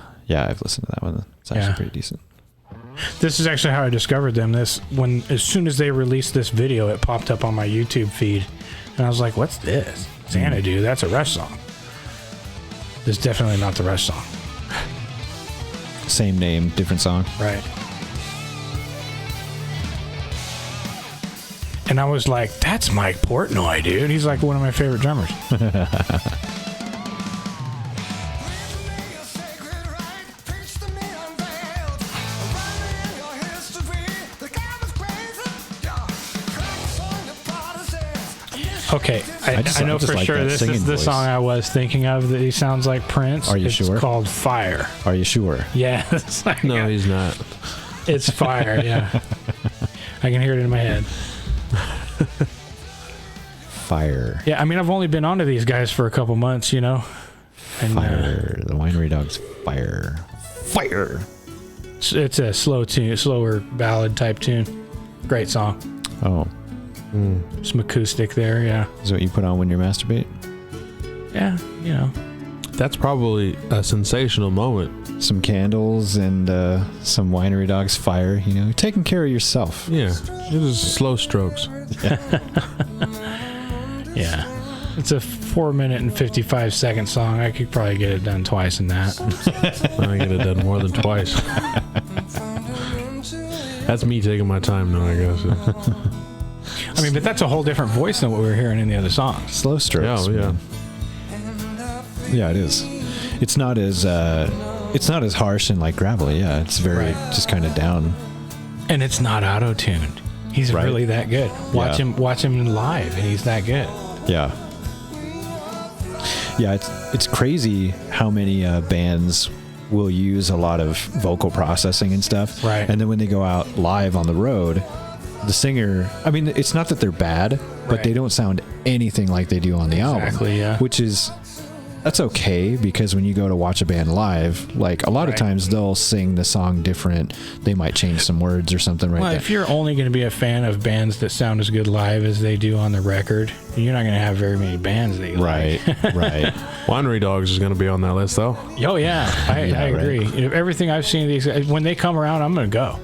I've listened to that one. It's actually pretty decent. This is actually how I discovered them. As soon as they released this video, it popped up on my YouTube feed, and I was like, "What's this? Xanadu? That's a Rush song." This is definitely not the Rush song. Same name, different song. Right. And I was like, that's Mike Portnoy, dude. He's like one of my favorite drummers. Okay, I know for like sure that this singing is the voice. song I was thinking of that he sounds like Prince. Are you it's sure? It's called Fire. Are you sure? Yes. No, he's not. It's Fire, yeah. I can hear it in my head. Fire. Yeah, I mean, I've only been onto these guys for a couple months, you know. And, Fire. The Winery Dogs. Fire. Fire. It's a slow tune, slower ballad type tune. Great song. Oh. Some acoustic there, yeah. Is what you put on when you masturbate? Yeah, you know. That's probably a sensational moment. Some candles and some Winery Dogs Fire. You know, taking care of yourself. Yeah, it is slow strokes. Yeah. It's a 4-minute and 55-second song. I could probably get it done twice in that. I get it done more than twice. That's me taking my time now, I guess. I mean, but that's a whole different voice than what we were hearing in the other songs. Slow strokes. Yeah. Yeah, it is. It's not as harsh and like gravelly. Yeah, it's very just kind of down. And it's not auto-tuned. He's Right. really that good. Watch him live, and he's that good. Yeah. Yeah, it's crazy how many bands will use a lot of vocal processing and stuff. Right. And then when they go out live on the road, the singer, I mean, it's not that they're bad, but Right. they don't sound anything like they do on the album. Exactly, yeah. Which is, that's okay, because when you go to watch a band live, like a lot of Right. times they'll sing the song different. They might change some words or something Well, there. if you're only going to be a fan of bands that sound as good live as they do on the record, you're not going to have very many bands that you Right, like. right. Winery Dogs is going to be on that list, though. Oh, yeah. I Yeah, right. agree. You know, everything I've seen, these guys, when they come around, I'm going to go.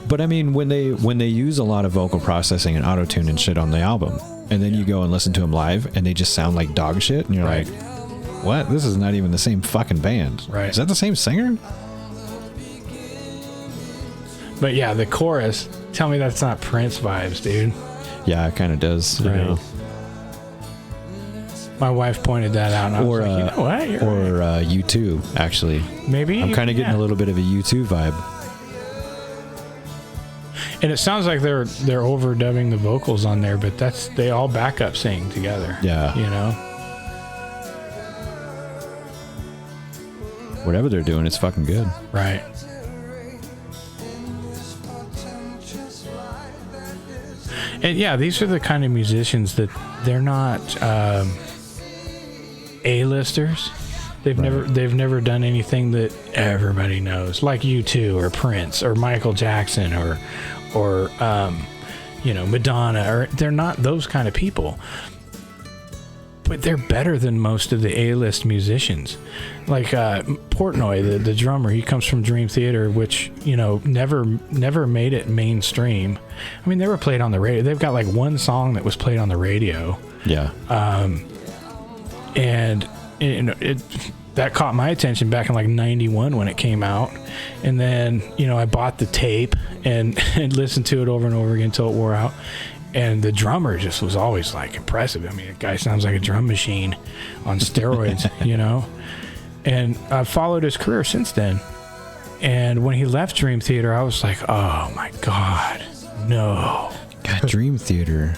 But I mean, when they use a lot of vocal processing and auto-tune and shit on the album, and then you go and listen to them live, and they just sound like dog shit, and you're Right. like, what? This is not even the same fucking band. Right. Is that the same singer? But yeah, the chorus, tell me that's not Prince vibes, dude. Yeah, it kind of does. Right. Yeah. My wife pointed that out, and I was like, you know what? You're right. U2, actually. Maybe. I'm kind of getting a little bit of a U2 vibe. And it sounds like they're overdubbing the vocals on there, but they all backup sing together. Yeah. You know? Whatever they're doing, it's fucking good. Right. And yeah, these are the kind of musicians that they're not A-listers. They've never done anything that everybody knows, like U2 or Prince or Michael Jackson or Madonna. Or they're not those kind of people. But they're better than most of the A-list musicians. Like Portnoy, the drummer, he comes from Dream Theater, which, never made it mainstream. I mean, they were played on the radio. They've got like one song that was played on the radio. Yeah. And that caught my attention back in like 91 when it came out. And then, I bought the tape and listened to it over and over again until it wore out. And the drummer just was always like impressive. I mean, the guy sounds like a drum machine on steroids, And I've followed his career since then. And when he left Dream Theater, I was like, oh my God, no. God, Dream Theater.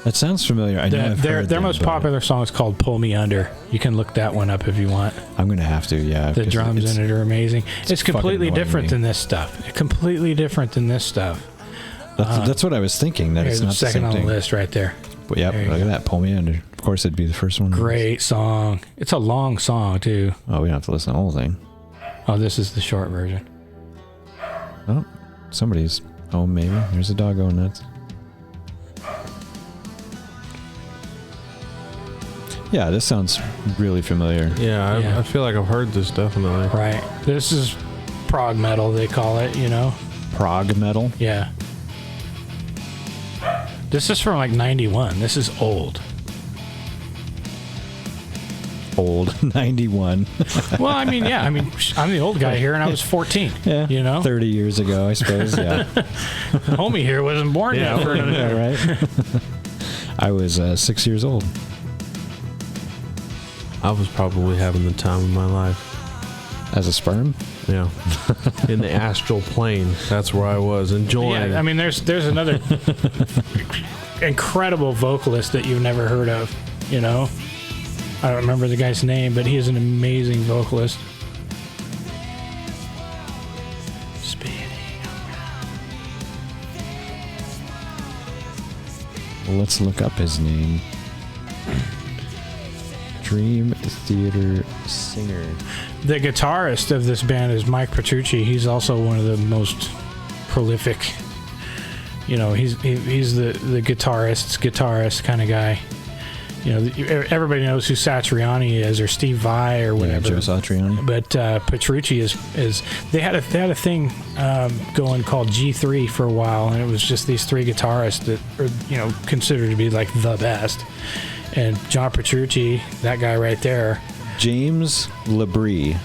That sounds familiar. I know I've heard Their them, most but popular song is called Pull Me Under. You can look that one up if you want. I'm going to have to, yeah. The because drums in it are amazing. It's completely fucking annoying different me. than this stuff. Completely different than this stuff. That's what I was thinking, that Here's it's the not the second same on thing. the list right there. But yeah, There you look go. at that. Pull Me Under. Of course, it'd be the first one. Great song. It's a long song, too. Oh, we don't have to listen to the whole thing. Oh, this is the short version. Oh, somebody's home, maybe. There's a dog going nuts. Yeah, this sounds really familiar. Yeah, Yeah. I feel like I've heard this definitely. Right. This is prog metal, they call it, Prog metal. Yeah. This is from like 91. This is old. old. 91. Well, I mean, yeah. I mean, I'm the old guy here, and I was 14. Yeah. You know? 30 years ago, I suppose. Yeah. Homie here wasn't born yet. Yeah, right? I was 6 years old. I was probably having the time of my life. As a sperm? Yeah. In the astral plane. That's where I was enjoying. Yeah, I mean, there's another incredible vocalist that you've never heard of, you know? I don't remember the guy's name, but he is an amazing vocalist. Well, let's look up his name. Dream Theater singer. The guitarist of this band is Mike Petrucci. He's also one of the most prolific. You know, he's the guitarist kind of guy. You know, everybody knows who Satriani is, or Steve Vai, or whatever. Yeah, Joe Satriani. But Petrucci is they had a thing going called G3 for a while, and it was just these three guitarists that are, you know, considered to be like the best. And John Petrucci, that guy right there. James Labrie.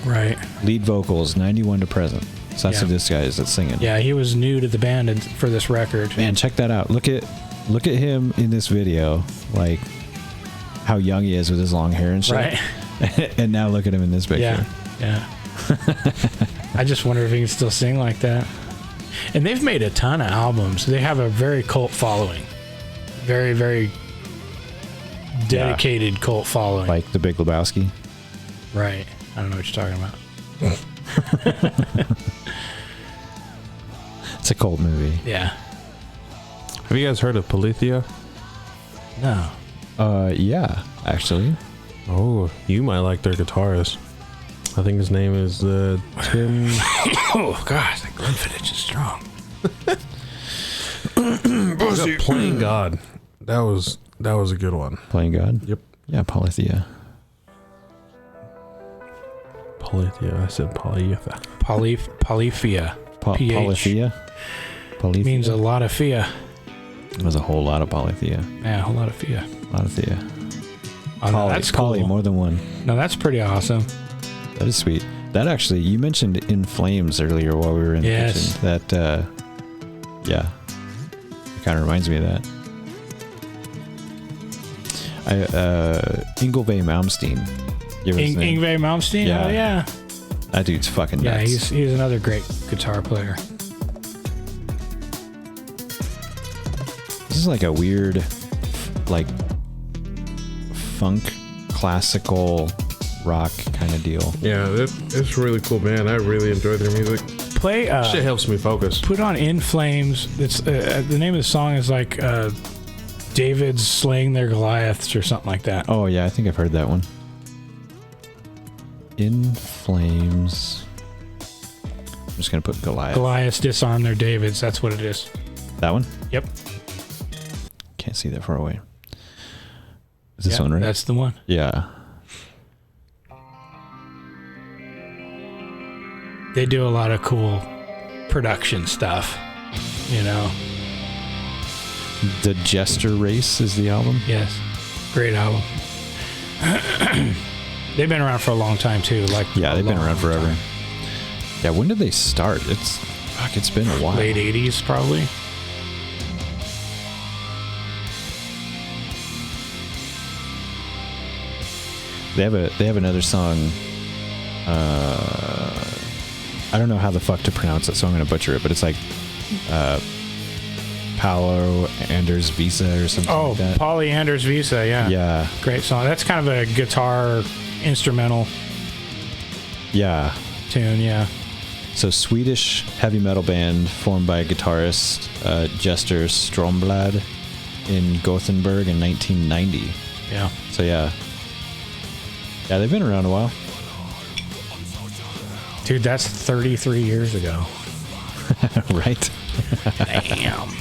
Right. Lead vocals, 91 to present. So that's who this guy is that's singing. Yeah, he was new to the band for this record. Man, check that out. Look at him in this video. Like, how young he is with his long hair and shit. Right. And now look at him in this picture. Yeah. I just wonder if he can still sing like that. And they've made a ton of albums. They have a very cult following. Very, very dedicated cult following. Like The Big Lebowski. Right. I don't know what you're talking about. It's a cult movie. Yeah. Have you guys heard of Polythia? No. Yeah, actually. Oh, you might like their guitarist. I think his name is Tim. Oh gosh, that Glenfiddich is strong. Playing God. That was a good one. Playing God? Yep. Yeah, Polythia. Polythia. I said Polythia. Polyphia. Polythia? Polythia? Means a lot of Thea. There's a whole lot of Polythia. Yeah, a whole lot of Thea. A lot of Thea. Oh, no, that's Poly, cool. more than one. No, that's pretty awesome. That is sweet. That actually, you mentioned In Flames earlier while we were in the kitchen. That, yeah. It kind of reminds me of that. Yngwie Malmsteen. Yngwie Malmsteen? Yeah. Oh, yeah. That dude's fucking nuts. Yeah, he's another great guitar player. This is like a weird, like, funk, classical, rock kind of deal. Yeah, it's a really cool band. I really enjoy their music. Play. Shit helps me focus. Put on In Flames. It's the name of the song is like David's slaying their Goliaths or something like that. Oh yeah, I think I've heard that one. In Flames. I'm just gonna put Goliath. Goliaths disarm their Davids. That's what it is. That one? Yep. Can't see that far away. Is this one right? That's the one. Yeah. They do a lot of cool production stuff, you know. The Jester Race is the album. Yes, great album. They've been around for a long time too. Like Yeah, they've been around forever. time. Yeah, when did they start? It's been a while. Late 80s probably. They have another song. I don't know how the fuck to pronounce it, so I'm gonna butcher it. But it's like Paolo Anders Visa or something like that. Polly Anders Visa, yeah. Yeah. Great song. That's kind of a guitar instrumental Yeah. tune, yeah. So Swedish heavy metal band formed by guitarist Jester Stromblad in Gothenburg in 1990. Yeah. So yeah. Yeah, they've been around a while. Dude, that's 33 years ago. Right? Damn.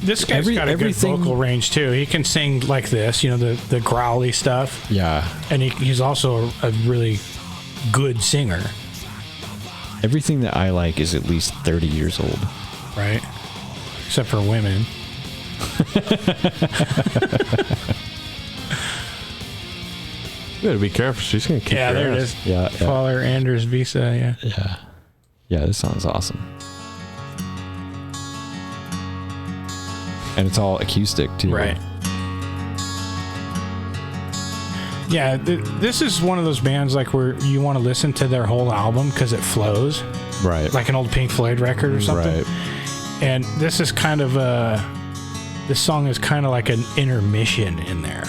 This guy's got a good vocal range too. He can sing like this, you know, the growly stuff. Yeah. And he's also a really good singer. Everything that I like is at least 30 years old. Right? Except for women. You better be careful. She's gonna kick Yeah, your there it ass. is. Yeah, Father Anders Visa. Yeah. Yeah, this song's awesome. And it's all acoustic too. Right. Yeah, this is one of those bands like where you want to listen to their whole album because it flows, Right. like an old Pink Floyd record or something. Right. And this is kind of this song is kind of like an intermission in there.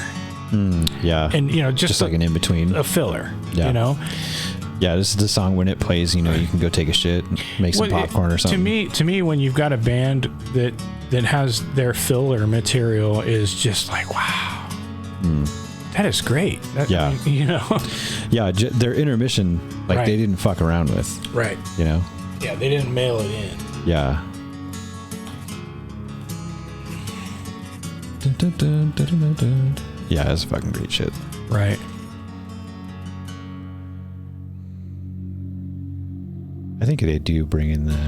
Yeah. And just like an in between. a filler. Yeah. Yeah, this is the song when it plays, you can go take a shit, make some popcorn or something. To me, when you've got a band that has their filler material is just like, wow, that is great. Yeah. Yeah, their intermission, like they didn't fuck around with. Right. Yeah, they didn't mail it in. Yeah. Dun, dun, dun, dun, dun, dun. Yeah, that's fucking great shit. Right. I think they do bring in the...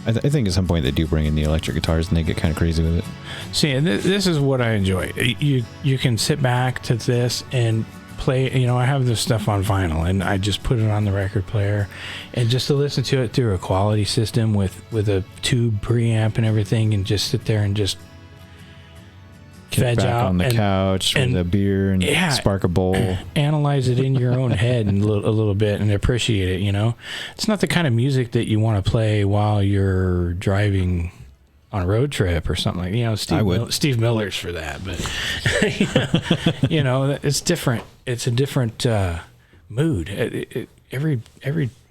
I think at some point they do bring in the electric guitars and they get kind of crazy with it. See, and this is what I enjoy. You can sit back to this and play. I have this stuff on vinyl and I just put it on the record player, and just to listen to it through a quality system with a tube preamp and everything, and just sit there and just Kick back on the couch with a beer and spark a bowl. Analyze it in your own head and a little bit and appreciate it. It's not the kind of music that you want to play while you're driving on a road trip or something like. Steve Miller's for that, but it's different. It's a different mood. Every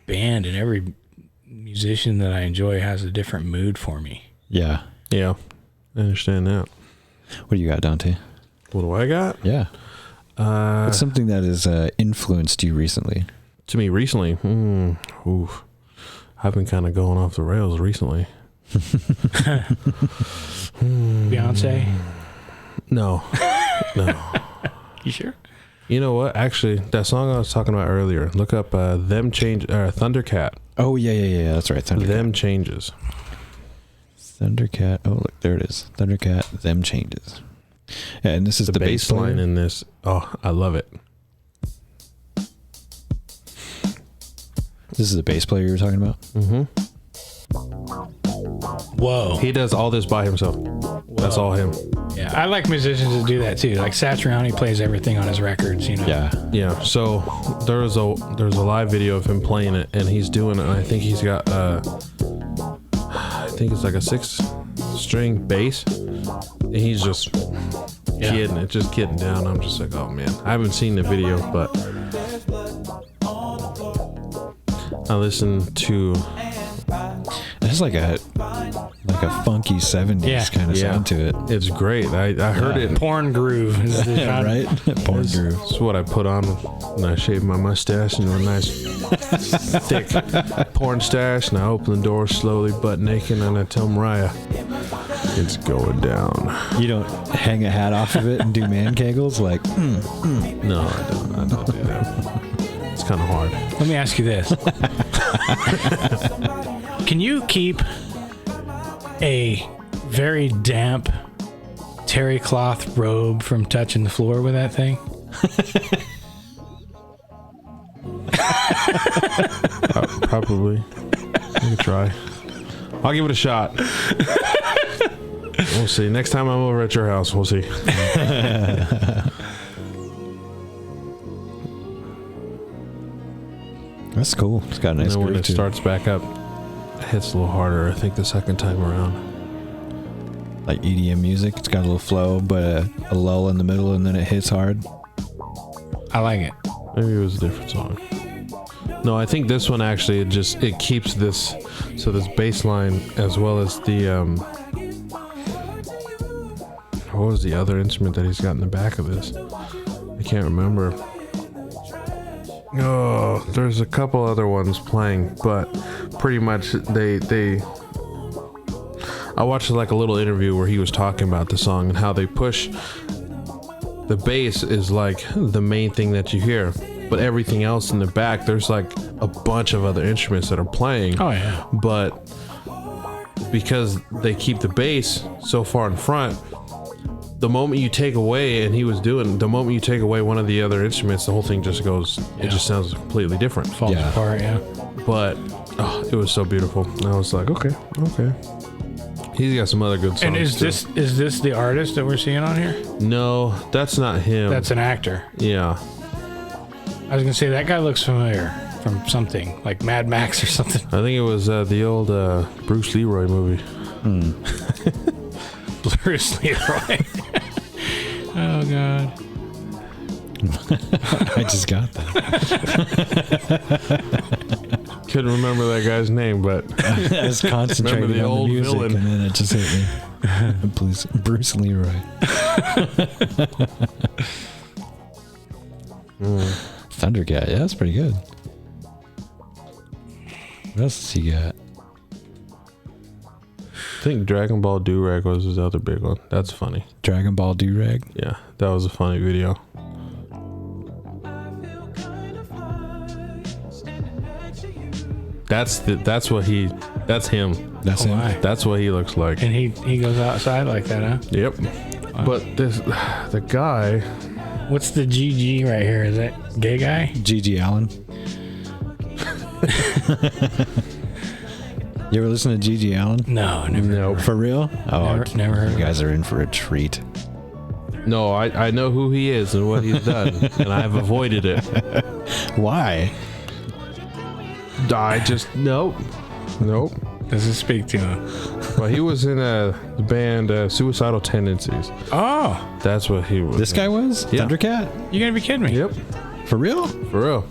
band and every musician that I enjoy has a different mood for me. Yeah, I understand that. What do you got, Dante? What do I got? Yeah. What's something that has influenced you recently? To me recently? I've been kind of going off the rails recently. Beyonce? No. You sure? You know what? Actually, that song I was talking about earlier, look up Thundercat. Oh, yeah. That's right. Thundercat. Them Changes. Thundercat. Oh, look, there it is. Thundercat, Them Changes. Yeah, and this is the bass line in this. Oh, I love it. This is the bass player you were talking about? Mm-hmm. Whoa. He does all this by himself. Whoa. That's all him. Yeah, I like musicians that do that too. Like Satriani plays everything on his records, Yeah. So there's a live video of him playing it, and he's doing it. And I think he's got I think it's like a 6-string bass, and he's just kidding down. I'm just like, oh man, I haven't seen the video, but I listened to. It's like a funky 70s kind of sound to it. It's great. I heard it. Porn groove is the right? Porn groove. It's what I put on when I shaved my mustache into a nice thick porn stash, and I open the door slowly, butt naked, and I tell Mariah, it's going down. You don't hang a hat off of it and do man kegels? Like, No, I don't do that. It's kind of hard. Let me ask you this. Can you keep a very damp terry cloth robe from touching the floor with that thing? Probably. I can try. I'll give it a shot. We'll see. Next time I'm over at your house, we'll see. That's cool. It's got a nice groove. When it to starts back up, it hits a little harder, I think, the second time around. Like EDM music. It's got a little flow, but a lull in the middle, and then it hits hard. I like it. Maybe it was a different song. No, I think this one actually, it keeps this, so this bass line as well as the, what was the other instrument that he's got in the back of this? I can't remember. Oh, there's a couple other ones playing, but pretty much I watched like a little interview where he was talking about the song and how they push. The bass is like the main thing that you hear, but everything else in the back, there's like a bunch of other instruments that are playing. Oh yeah. But because they keep the bass so far in front. The moment you take away, the moment you take away one of the other instruments, the whole thing just goes. It just sounds completely different. Falls apart. Yeah. But it was so beautiful. And I was like, okay. He's got some other good songs. And is this the artist that we're seeing on here? No, that's not him. That's an actor. Yeah. I was gonna say that guy looks familiar from something like Mad Max or something. I think it was the old Bruce Leroy movie. Bruce Leroy. Oh God. I just got that. Couldn't remember that guy's name, but I was concentrating the on old the music, villain. and then it just hit me. Bruce Leroy. Thundercat, yeah, that's pretty good. What else does he got? I think Dragon Ball Durag was his other big one. That's funny. Dragon Ball Durag? Yeah, that was a funny video. That's him. That's him. My. That's what he looks like. And he goes outside like that, huh? Yep. Wow. But the guy. What's the GG right here? Is that gay guy? G.G. Allen. You ever listen to G.G. Allen? No, never. No. For real? Oh, Never heard you of guys are in for a treat. No, I know who he is and what he's done, and I've avoided it. Why? I just nope. Doesn't speak to him. Well, he was in the band Suicidal Tendencies. Oh, That's what he was. This guy was? Yeah. Thundercat? you gotta be kidding me. Yep. For real? For real.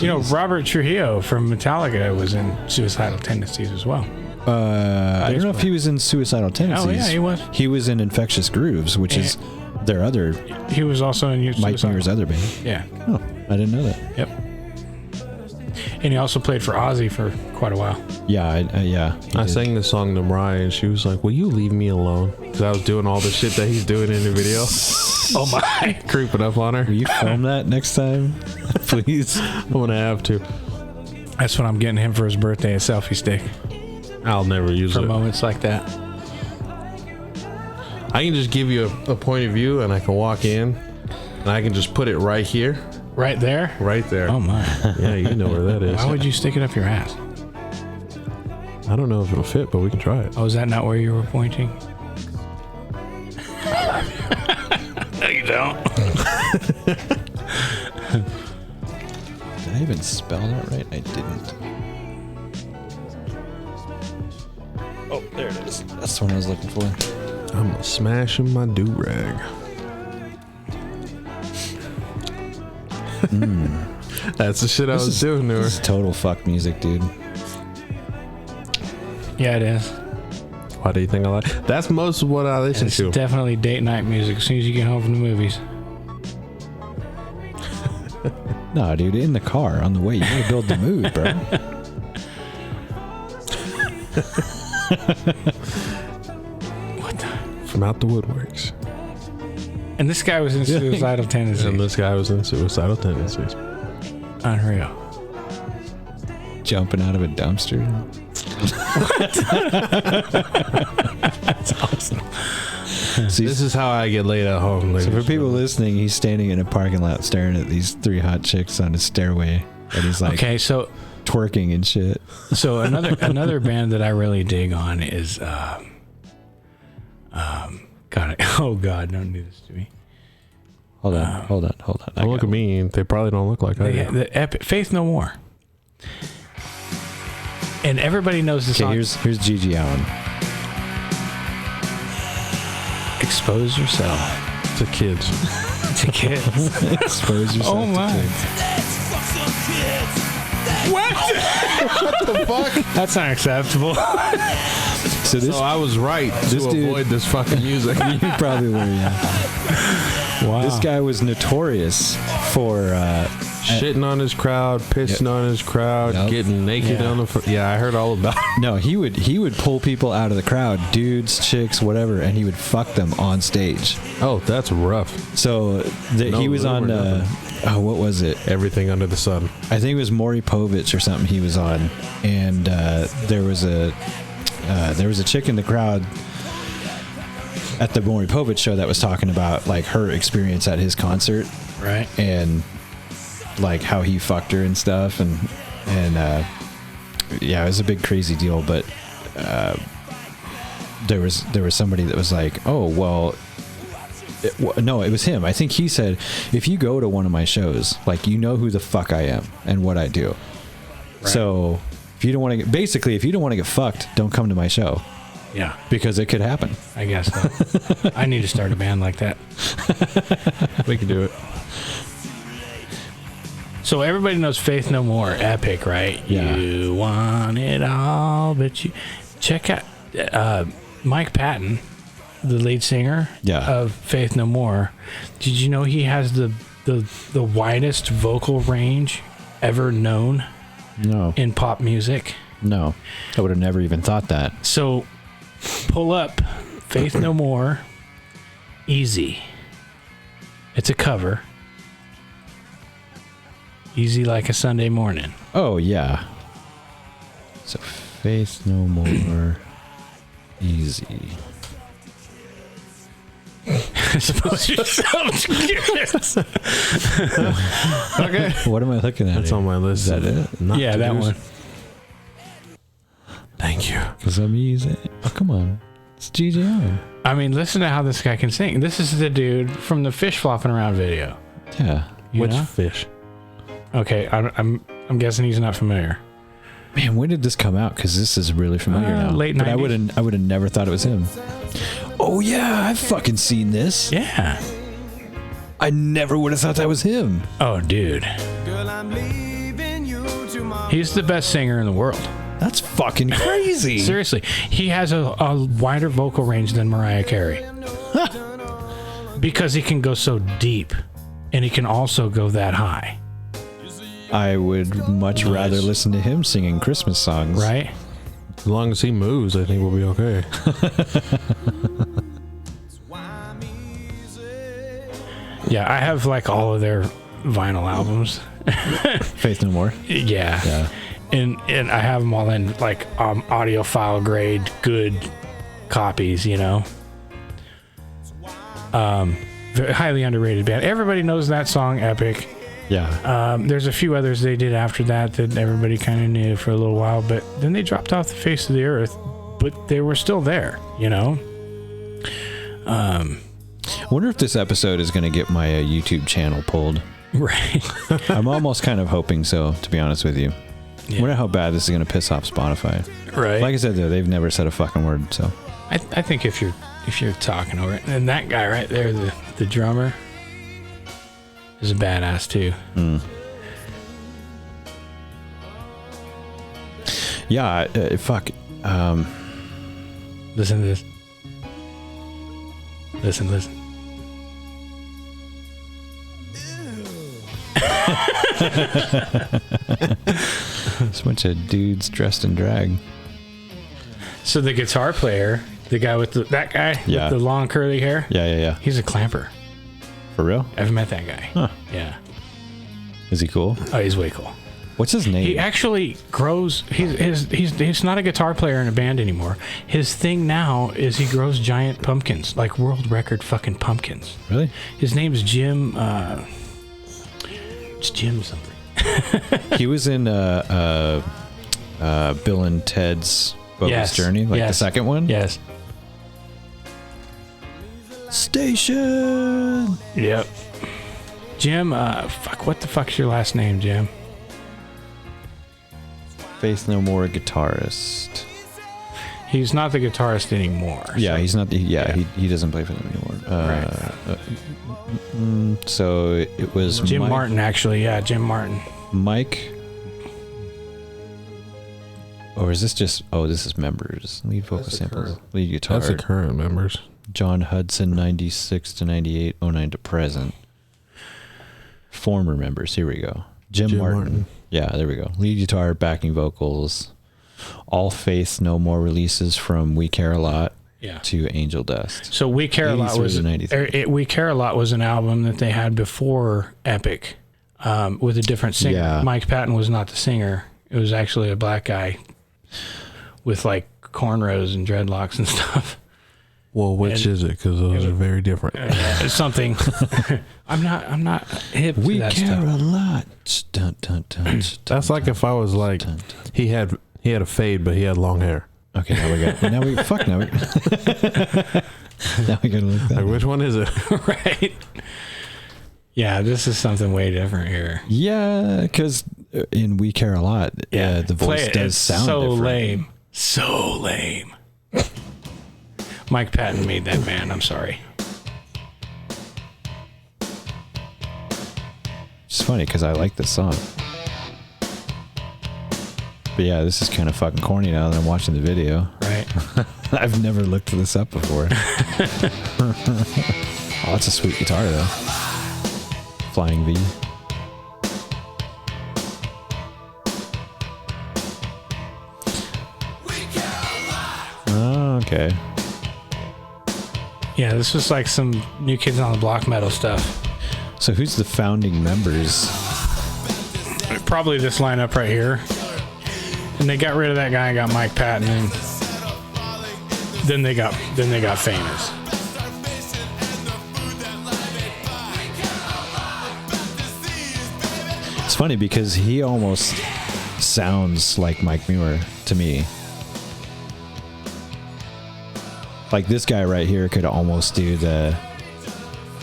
You know, Robert Trujillo from Metallica was in Suicidal Tendencies as well. I don't know if he was in Suicidal Tendencies. Oh, yeah, he was. He was in Infectious Grooves, which is their other, He was also in Mike Suicidal. Muir's other band. Yeah. Oh, I didn't know that. Yep. And he also played for Ozzy for quite a while. Yeah, yeah. he I did. sang the song to Mariah, and she was like, "Will you leave me alone?" Because I was doing all the shit that he's doing in the video, Oh my! creeping up on her. Will you film that next time? Please. I'm gonna have to. That's what I'm getting him for his birthday—a selfie stick I'll never use for it. moments like that. I can just give you a point of view, and I can walk in, and I can just put it right here, Right there. right there. Oh my! Yeah, you know where that is. Why would you stick it up your ass? I don't know if it'll fit, but we can try it. Oh, is that not where you were pointing? No, you don't. Did I even spell that right? I didn't. Oh, there it is. That's the one I was looking for. I'm smashing my do-rag. That's the shit I was doing to her. This is total fuck music, dude. Yeah, it is. Why do you think I like? That's most of what I listen It's to. definitely date night music. As soon as you get home from the movies. No, dude, in the car on the way. You gotta build the mood, bro. What the? From out the woodworks. And this guy was in Suicidal And Tendencies. this guy was in Suicidal Tendencies. Unreal. Jumping out of a dumpster. That's awesome. See, This is how I get laid at home. so ladies for and people gentlemen. listening, he's standing in a parking lot staring at these three hot chicks on a stairway, and he's like Okay, so twerking and shit. another band that I really dig on is God, oh God, don't do this to me. Hold on. Don't look at me. They probably don't look like I do. The epic Faith No More. And everybody knows the Okay, song. here's G.G. Allen. Expose Yourself To kids. to Kids. Expose yourself Oh my. to kids. What? What the fuck? That's not acceptable. So this So I was right This to dude- avoid this fucking music. you probably were, yeah. Wow. This guy was notorious for Shitting on his crowd, pissing on his crowd, Yep. getting naked Yeah. on the yeah, I heard all about it. no, he would pull people out of the crowd, dudes, chicks, whatever, and he would fuck them on stage. Oh, that's rough. So No he was lube on or what was it? Everything under the sun. I think it was Maury Povich or something he was on, and there was a there was a chick in the crowd at the Maury Povich show that was talking about like her experience at his concert, Right. and like how he fucked her and stuff, and yeah, it was a big crazy deal. But there was somebody that was like, oh well, no, it was him. I think he said, if you go to one of my shows, like, you know who the fuck I am and what I do. Right. So if you don't want to get fucked, don't come to my show. Yeah, because it could happen. I guess so. I need to start a band like that. We can do it. So everybody knows Faith No More, epic, right? Yeah. You want it all, but you check out Mike Patton, the lead singer of Faith No More. Did you know he has the widest vocal range ever known? No. In pop music? No. I would have never even thought that. So pull up Faith No More, Easy. It's a cover. Easy like a Sunday morning. Oh, yeah. So Faith No More, Easy. I suppose you're so curious. Okay. What am I looking at? That's here? on my list. Is that it? Not Yeah, that one. Thank you. Because I'm easy. Oh, come on. It's GGO. I mean, listen to how this guy can sing. This is the dude from the fish flopping around video. Yeah. You Which know? fish? Okay, I'm guessing he's not familiar. Man, when did this come out? Because this is really familiar now. Late but 90s. I would have never thought it was him. Oh yeah, I've fucking seen this. Yeah. I never would have thought that was him. Oh, dude. He's the best singer in the world. That's fucking crazy. Seriously, he has a wider vocal range than Mariah Carey. Because he can go so deep, and he can also go that high. I would much rather listen to him singing Christmas songs. Right? As long as he moves, I think we'll be okay. Yeah, I have like all of their vinyl albums. Faith No More. Yeah. And I have them all in like audiophile grade good copies, you know. Very highly underrated band. Everybody knows that song, Epic. Yeah. There's a few others they did after that everybody kind of knew for a little while, but then they dropped off the face of the earth, but they were still there, you know. I wonder if this episode is going to get my YouTube channel pulled. Right. I'm almost kind of hoping so, to be honest with you. Yeah. I wonder how bad this is going to piss off Spotify. Right. Like I said, though, they've never said a fucking word, so. I think if you're talking over it, and that guy right there, the drummer, is a badass too. Mm. Yeah, fuck. Listen to this. Listen. It's a bunch of dudes dressed in drag. So the guitar player, the guy with that guy with the long curly hair, Yeah. he's a clamper. For real? I've met that guy. Huh. Yeah. Is he cool? Oh, he's way cool. What's his name? He actually grows. He's not a guitar player in a band anymore. His thing now is he grows giant pumpkins, like world record fucking pumpkins. Really? His name's Jim. It's Jim something. He was in Bill and Ted's Bogus Journey, like the second one. Yes. Station. Yep. Jim. What the fuck's your last name, Jim? Faith No More guitarist. He's not the guitarist anymore. Yeah, so. he's not. He doesn't play for them anymore. So it was Jim Martin, actually. Yeah, Jim Martin. Mike. Or is this just? Oh, this is members. Lead vocal samples. Lead guitar. That's the current members. John Hudson, 96 to 98, 09 to present. Former members. Here we go. Jim Martin. Yeah, there we go. Lead guitar, backing vocals. All Faith No More releases from We Care a Lot to Angel Dust. So We Care a Lot was We Care a Lot was an album that they had before Epic, with a different singer. Yeah. Mike Patton was not the singer. It was actually a black guy with like cornrows and dreadlocks and stuff. Well, which is it? Because those are very different. It's something. I'm not hip. We to that care stuff. a lot. Dun, dun, dun, dun, That's like if I was like, dun, dun. he had a fade, but he had long hair. Okay, now we got. Now we fuck. Now we. Now we gotta look that. Like, which one is it? Right. Yeah, this is something way different here. Yeah, because in "We Care a Lot," the Play voice it. does It's sound so different. lame. So lame. Mike Patton made that man. I'm sorry. It's funny because I like this song. But yeah, this is kind of fucking corny now that I'm watching the video. Right. I've never looked this up before. Oh, that's a sweet guitar though. Flying V. Oh, okay. Yeah, this was like some New Kids on the Block metal stuff. So who's the founding members? Probably this lineup right here. And they got rid of that guy and got Mike Patton, and then they got famous. It's funny because he almost sounds like Mike Muir to me. Like this guy right here could almost do the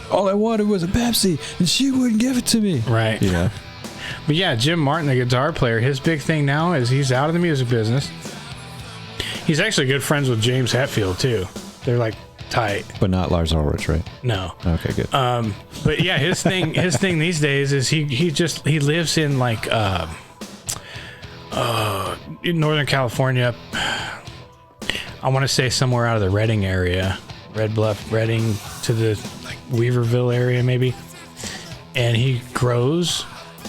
all I wanted was a Pepsi and she wouldn't give it to me. Right. Yeah. But yeah, Jim Martin, the guitar player, his big thing now is he's out of the music business. He's actually good friends with James Hetfield too. They're like tight. But not Lars Ulrich, right? No. Okay, good. But yeah, his thing these days is he lives in like in Northern California. I want to say somewhere out of the Redding area, Red Bluff, Redding to the like Weaverville area maybe. And he grows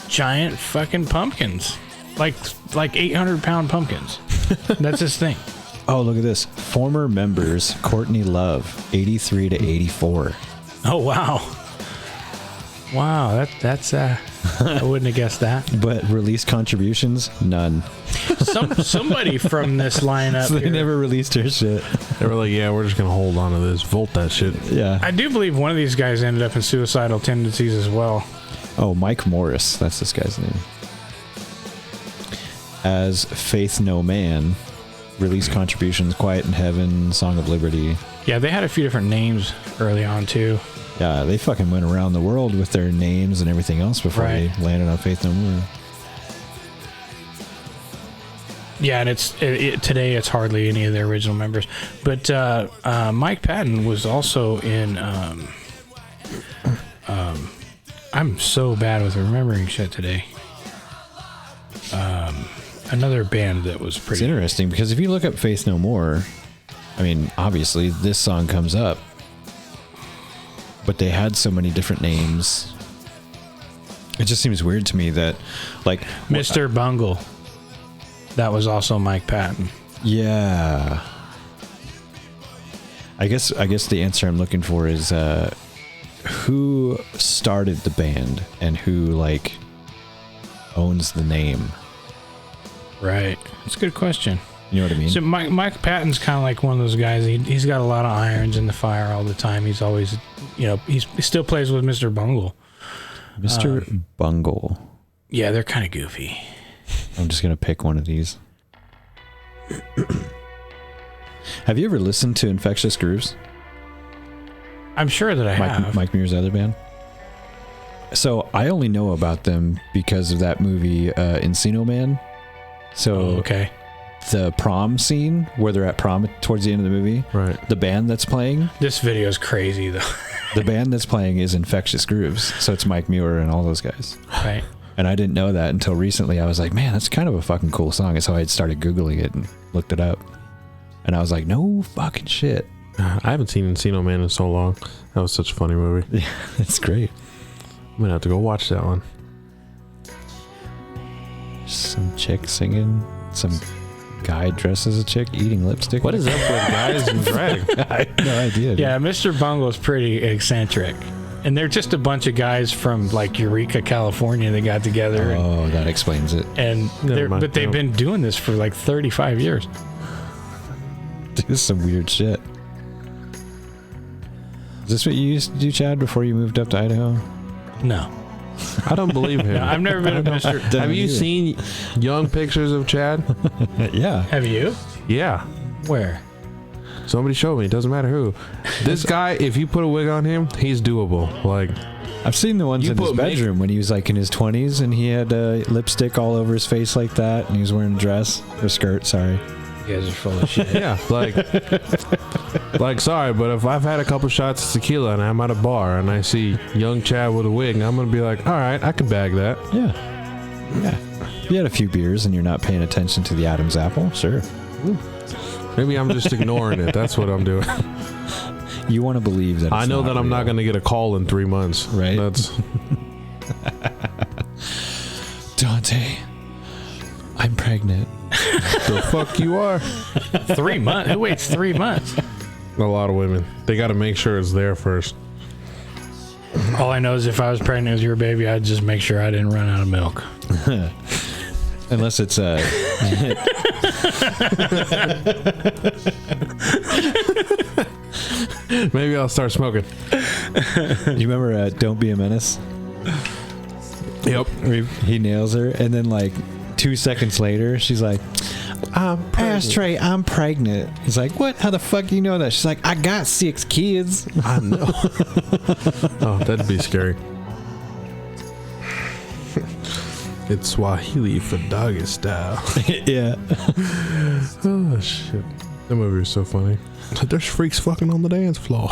giant fucking pumpkins, like 800-pound pumpkins. That's his thing. Oh, look at this. Former members, Courtney Love, 83 to 84. Oh wow, that's I wouldn't have guessed that. But release contributions, none. Somebody from this lineup. So they here- never released her shit. They were like, yeah, we're just gonna hold on to this, volt that shit. Yeah. I do believe one of these guys ended up in suicidal tendencies as well. Oh, Mike Morris. That's this guy's name. As Faith No Man, release contributions, Quiet in Heaven, Song of Liberty. Yeah, they had a few different names early on too. Yeah, they fucking went around the world with their names and everything else before Right. they landed on Faith No More. Yeah, and today it's hardly any of their original members. But Mike Patton was also in. I'm so bad with remembering shit today. Another band that was It's pretty. interesting because if you look up Faith No More, I mean, obviously this song comes up, but they had so many different names. It just seems weird to me that, like, Mr. Bungle. That was also Mike Patton. yeah. I guess the answer I'm looking for is who started the band and who like owns the name. Right. That's a good question. You know what I mean? So Mike Patton's kind of like one of those guys. He's got a lot of irons in the fire all the time. He's always, he still plays with Mr. Bungle. Mr. Bungle. Yeah, they're kind of goofy. I'm just gonna pick one of these. Have you ever listened to Infectious Grooves? I'm sure that I have. Mike Muir's other band. So I only know about them because of that movie Encino Man. So Okay. the prom scene where they're at prom towards the end of the movie. Right. The band that's playing, This video is crazy though. the band that's playing is Infectious Grooves. So it's Mike Muir and all those guys. Right. And I didn't know that until recently. I was like, man, that's kind of a fucking cool song. And so I started Googling it and looked it up. And I was like, no fucking shit. I haven't seen Encino Man in so long. That was such a funny movie. Yeah, it's great. I'm gonna have to go watch that one. Some chick singing, some guy dressed as a chick eating lipstick. What is up with guys in drag? I have no idea. Dude. Yeah, Mr. Bungle is pretty eccentric. And they're just a bunch of guys from like Eureka, California that got together. Oh, that explains it. And Never mind. but they've been doing this for like 35 years. do some weird shit. Is this what you used to do, Chad, before you moved up to Idaho? No. I don't believe him. No, I've never been a Mr. Have you seen young pictures of Chad? Yeah. Have you? Yeah. Where? Somebody showed me. It doesn't matter who. This guy, if you put a wig on him, he's doable. Like, I've seen the ones You in his put make- bedroom when he was like in his 20s and he had lipstick all over his face like that and he was wearing a dress or skirt, sorry. You guys are full of shit. yeah, like sorry, but if I've had a couple shots of tequila and I'm at a bar and I see young Chad with a wig, I'm gonna be like, all right, I can bag that. Yeah. Yeah. If you had a few beers and you're not paying attention to the Adam's apple, sure. Maybe I'm just ignoring it. That's what I'm doing. You want to believe that it's I know that I'm not real. going to get a call in 3 months. Right. That's Dante, I'm pregnant. the fuck you are. 3 months? Who waits 3 months? A lot of women. They got to make sure it's there first. All I know is if I was pregnant with your baby, I'd just make sure I didn't run out of milk. Unless it's Maybe I'll start smoking. you remember Don't Be a Menace? Yep. Where he nails her and then like 2 seconds later she's like, Ashtray, I'm pregnant. He's like, what? How the fuck do you know that? She's like, I got 6 kids. I know. Oh, that'd be scary. It's Swahili for doggy style. Yeah. Oh, shit. That movie was so funny. There's freaks fucking on the dance floor.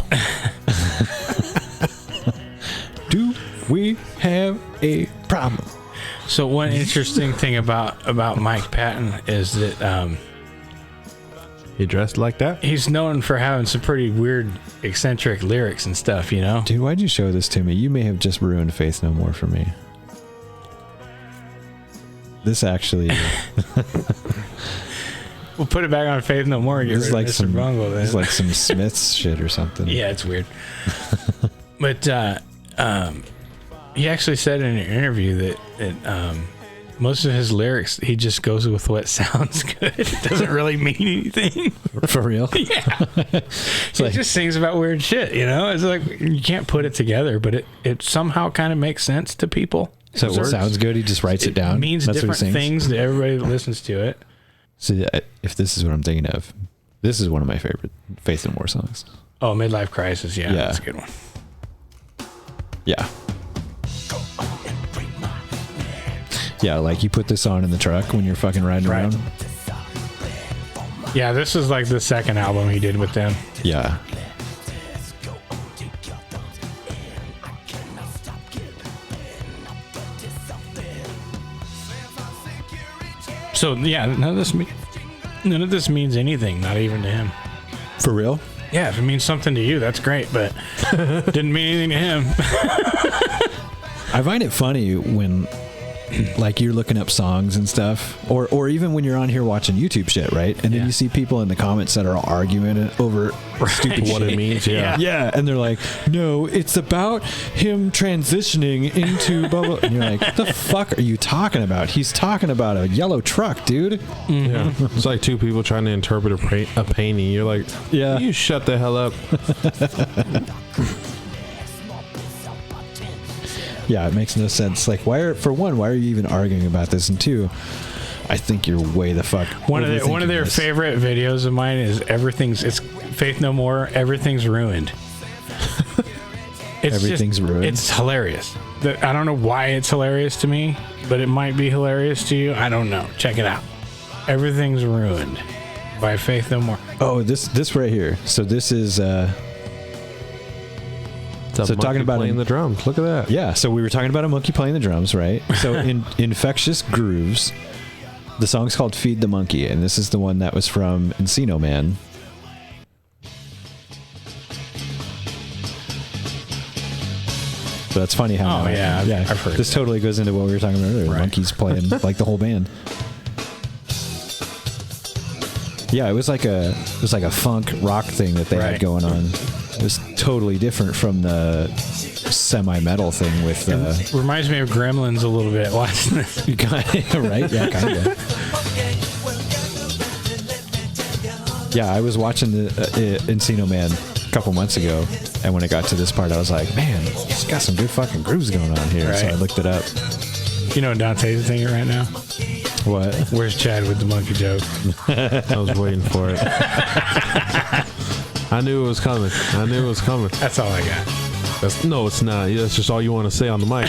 Do we have a problem? So one interesting thing about Mike Patton is that He dressed like that? he's known for having some pretty weird, eccentric lyrics and stuff, you know? Dude, why'd you show this to me? You may have just ruined Faith No More for me. This actually... We'll put it back on Faith No More and get This is rid like of Mr. some, Bungle, then. this is like some Smiths shit or something. Yeah, it's weird. But he actually said in an interview that most of his lyrics, he just goes with what sounds good. It doesn't really mean anything. For real? Yeah. He like- just sings about weird shit, you know? It's like you can't put it together, but it somehow kind of makes sense to people. So what Words. sounds good, he just writes it down? It means That's what he different sings? things to everybody that listens to it. So if this is what I'm thinking of, this is one of my favorite Faith No More songs. Oh, Midlife Crisis. Yeah, Yeah. that's a good one. Yeah. Yeah, like you put this on in the truck when you're fucking riding Right. around. Yeah, this is like the second album he did with them. Yeah. So yeah, none of this means anything, not even to him. For real? Yeah, if it means something to you, that's great, but didn't mean anything to him. I find it funny when like you're looking up songs and stuff, or even when you're on here watching YouTube shit, right? And then Yeah. you see people in the comments that are all arguing over stupid What shit. it means, yeah. Yeah, and they're like, no, it's about him transitioning into blah, blah. And you're like, what the fuck are you talking about? He's talking about a yellow truck, dude. Yeah. It's like two people trying to interpret a painting. You're like, Yeah. you shut the hell up. Yeah, it makes no sense. Like, why are you even arguing about this? And two, I think you're way the fuck. One of overthinking their this. favorite videos of mine is it's Faith No More, everything's ruined. Everything's ruined? It's hilarious. I don't know why it's hilarious to me, but it might be hilarious to you. I don't know. Check it out. Everything's Ruined by Faith No More. Oh, this right here. So this is It's a So monkey talking about playing him- the drums. Look at that. yeah. So we were talking about a monkey playing the drums, right? So in Infectious Grooves, the song's called "Feed the Monkey," and this is the one that was from Encino Man. So that's funny how. Oh, yeah, I've heard This that. totally goes into what we were talking about earlier. The Right. monkeys playing like the whole band. Yeah, it was like a funk rock thing that they had Right. going on. It was totally different from the semi-metal thing with Reminds me of Gremlins a little bit watching this. right? Yeah, kind of. Yeah, I was watching the Encino Man a couple months ago, and when it got to this part, I was like, man, it's got some good fucking grooves going on here. Right. So I looked it up. You know Dante's thinking right now? What? Where's Chad with the monkey joke? I was waiting for it. I knew it was coming. That's all I got. No, it's not. That's just all you want to say on the mic.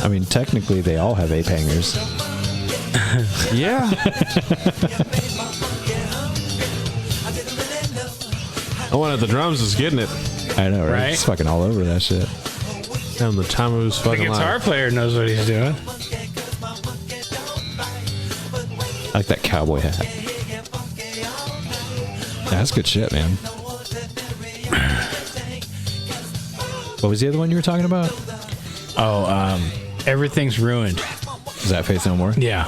I mean, technically, they all have ape hangers. Yeah. The one at the drums is getting it. I know, right? Right? It's fucking all over that shit. Having the time of his The fucking guitar life. player knows what he's doing. I like that cowboy hat. That's good shit, man. What was the other one you were talking about? Oh, Everything's Ruined. Is that Faith No More? Yeah.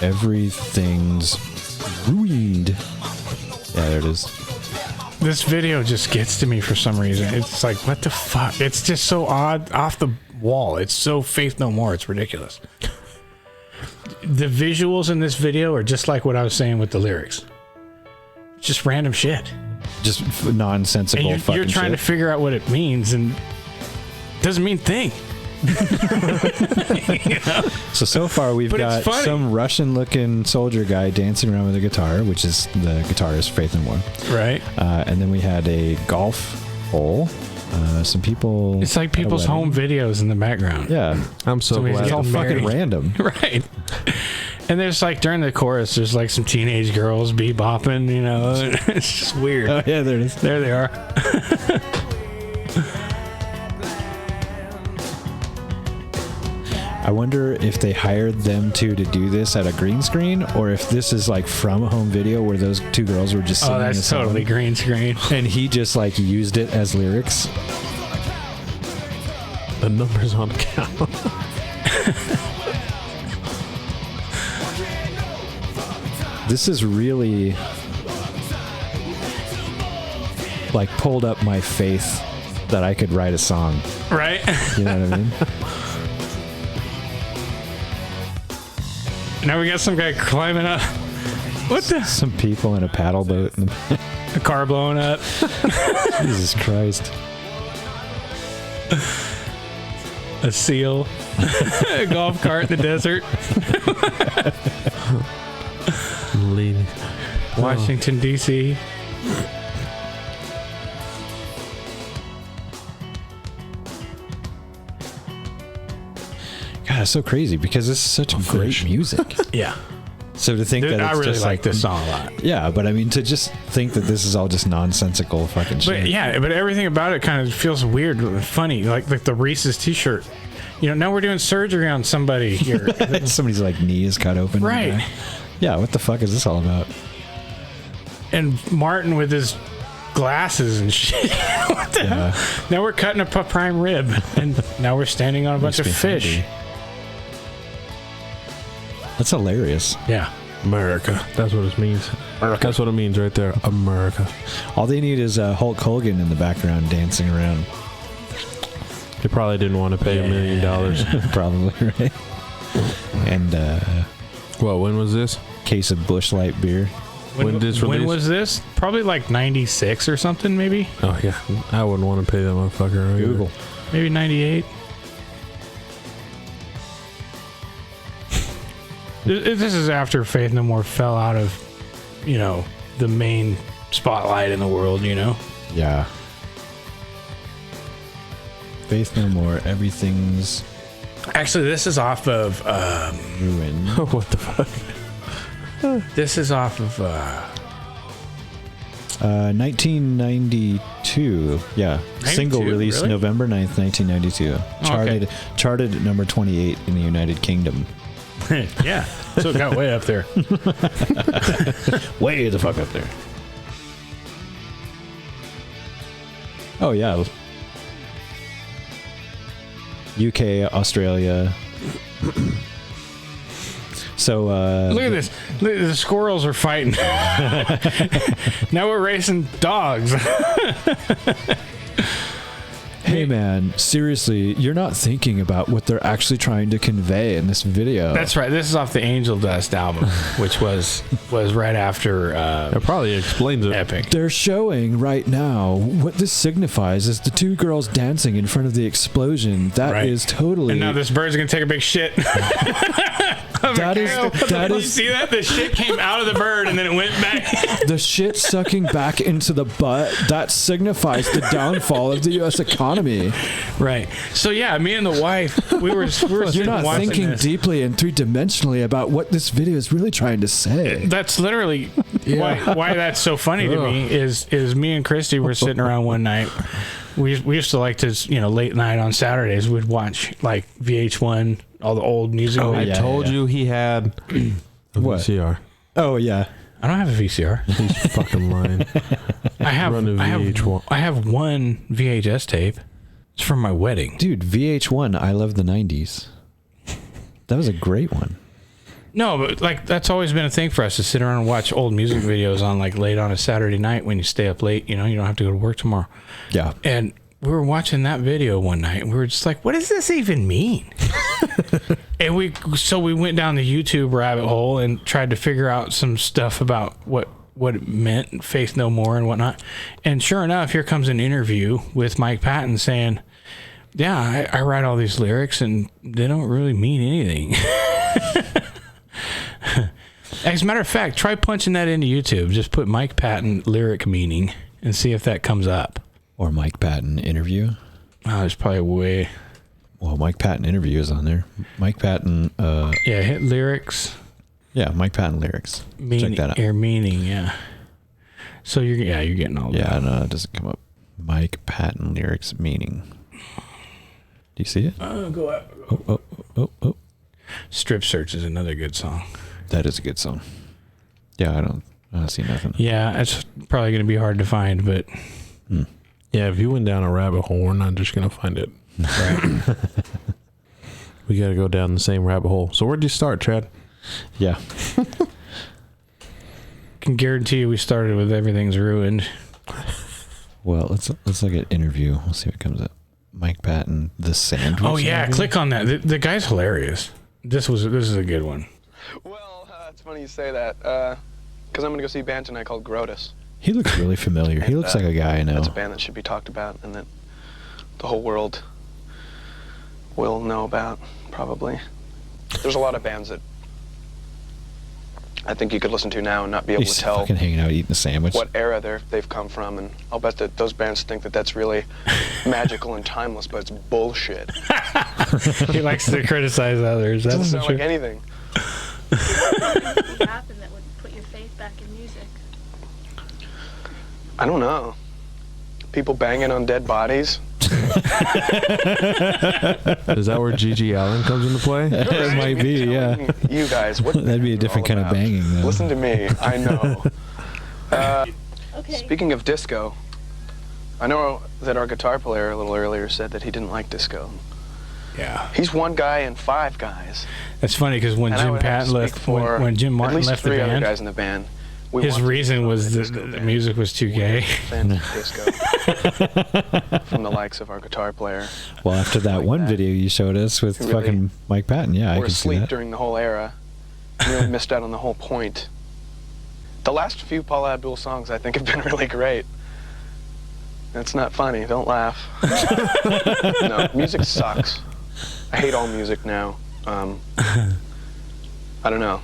Everything's ruined. Yeah, there it is. This video just gets to me for some reason. It's like, what the fuck? It's just so odd, off the wall. It's so Faith No More. It's ridiculous. The visuals in this video are just like what I was saying with the lyrics. Just random shit. Just nonsensical And fucking you're trying shit. to figure out what it means, and it doesn't mean thing. So far we've But it's got funny. some Russian-looking soldier guy dancing around with a guitar, which is the guitarist Faith No More. Right? And then we had a golf hole. Some people. It's like at a people's wedding. home videos in the background. Yeah, I'm so Somebody's glad. it's all getting fucking married. random. Right. And there's like during the chorus, there's like some teenage girls bebopping, you know. It's just weird. Oh yeah, there it is. There they are. I wonder if they hired them to do this at a green screen, or if this is like from a home video where those two girls were just singing Oh, a that's song, totally green screen. and he just like used it as lyrics. The numbers on the count. This is really like pulled up my faith that I could write a song. Right? You know what I mean? Now we got some guy climbing up. What the? Some people in a paddle boat. And A car blowing up. Jesus Christ. A seal. A golf cart in the desert. Leaning. Washington, D.C. God, it's so crazy because this is such great music. Yeah. So to think Dude, that it's I really just like this song a lot. Yeah, but I mean to just think that this is all just nonsensical fucking shit. But yeah, but everything about it kind of feels weird, funny, like the Reese's T-shirt. You know, now we're doing surgery on somebody here. Somebody's like knee is cut open. Right. Yeah, what the fuck is this all about? And Martin with his glasses and shit. What the hell? Now we're cutting up a prime rib, and now we're standing on a bunch of Makes me fish. hungry. That's hilarious. Yeah. America. That's what it means. That's what it means right there. America. All they need is Hulk Hogan in the background dancing around. They probably didn't want to pay $1 million. Probably, right? And Well, when was this? case of Busch Light beer. When did this When release? was this? Probably like 96 or something, maybe. Oh, yeah. I wouldn't want to pay that motherfucker. either. Google. Maybe 98. This is after Faith No More fell out of, you know, the main spotlight in the world, you know? Yeah. Faith No More. Everything's Actually, this is off of, ruined. What the fuck? this is off of, 1992. Yeah. 92, Single released really? November 9th, 1992. Charted at number 28 in the United Kingdom. yeah. So it got way up there. Way the fuck up there. Oh, yeah. UK, Australia. So, Look at this. Look, the squirrels are fighting. Now we're racing dogs. Hey man, seriously, you're not thinking about what they're actually trying to convey in this video. That's right. This is off the Angel Dust album, which was right after That probably explains it. Epic. They're showing right now what this signifies is the two girls dancing in front of the explosion. That is totally. And now this bird's gonna take a big shit. That is. Did you see that? The shit came out of the bird and then it went back. The shit sucking back into the butt. That signifies the downfall of the U.S. economy. Right. So yeah, me and the wife, we were You're not thinking this. deeply and three-dimensionally about what this video is really trying to say. That's literally why that's so funny to me is me and Christy were sitting around one night. We used to like to, late night on Saturdays, we'd watch like VH1, all the old music. I told you he had a VCR. Oh, yeah. I don't have a VCR. He's fucking lying. I have one VHS tape. It's from my wedding. Dude, VH1, I love the 90s. That was a great one. No, but like that's always been a thing for us to sit around and watch old music videos on like late on a Saturday night when you stay up late, you don't have to go to work tomorrow. Yeah. And we were watching that video one night and we were just like, what does this even mean? And we went down the YouTube rabbit hole and tried to figure out some stuff about what it meant, Faith No More and whatnot. And sure enough, here comes an interview with Mike Patton saying, yeah, I write all these lyrics and they don't really mean anything. As a matter of fact, try punching that into YouTube. Just put Mike Patton lyric meaning and see if that comes up. Or Mike Patton interview. Oh, there's probably way. Well, Mike Patton interview is on there. Mike Patton. Yeah, hit lyrics. Yeah, Mike Patton lyrics. Meaning, check that out. Air meaning, yeah. So you're getting all that. Yeah, no, it doesn't come up. Mike Patton lyrics meaning. Do you see it? Go out. Oh. Strip Search is another good song. That is a good song. Yeah, I don't see nothing. Yeah, it's probably going to be hard to find, but Yeah, if you went down a rabbit hole, we're not just going to find it. right. We got to go down the same rabbit hole. So where'd you start, Chad? Yeah. Can guarantee you we started with Everything's Ruined. Well, let's look at interview. We'll see what comes up. Mike Patton, the sandwich. Oh yeah, interview? click on that. The guy's hilarious. This is a good one. Well, it's funny you say that, because I'm going to go see a band tonight called Grotus. He looks really familiar. He looks like a guy I know. That's a band that should be talked about and that the whole world will know about, probably. There's a lot of bands that I think you could listen to now and not be able He's to tell fucking hanging out eating a sandwich. what era they've come from, and I'll bet that those bands think that that's really magical and timeless, but it's bullshit. He likes to criticize others. It That's doesn't for sound sure. like anything. What would happen that would put your faith back in music? I don't know. People banging on dead bodies. Is that where Gigi Allen comes into play? It might be, yeah. You guys, what That'd be a different kind of banging, though. Listen to me. I know. Okay. Speaking of disco, I know that our guitar player a little earlier said that he didn't like disco. Yeah, He's one guy in five guys. that's funny because when And I Jim would have Patton to left, speak for when Jim at Martin least left the three other band, guys in the band. We his want to reason be was a that disco the band. music was too gay. Fan of disco from the likes of our guitar player. Well, after that Like one that. video you showed us with Really fucking Mike Patton, yeah, I Were can see asleep that. during the whole era. Really missed out on the whole point. The last few Paula Abdul songs I think have been really great. It's not funny. Don't laugh. No, music sucks. I hate all music now. I don't know.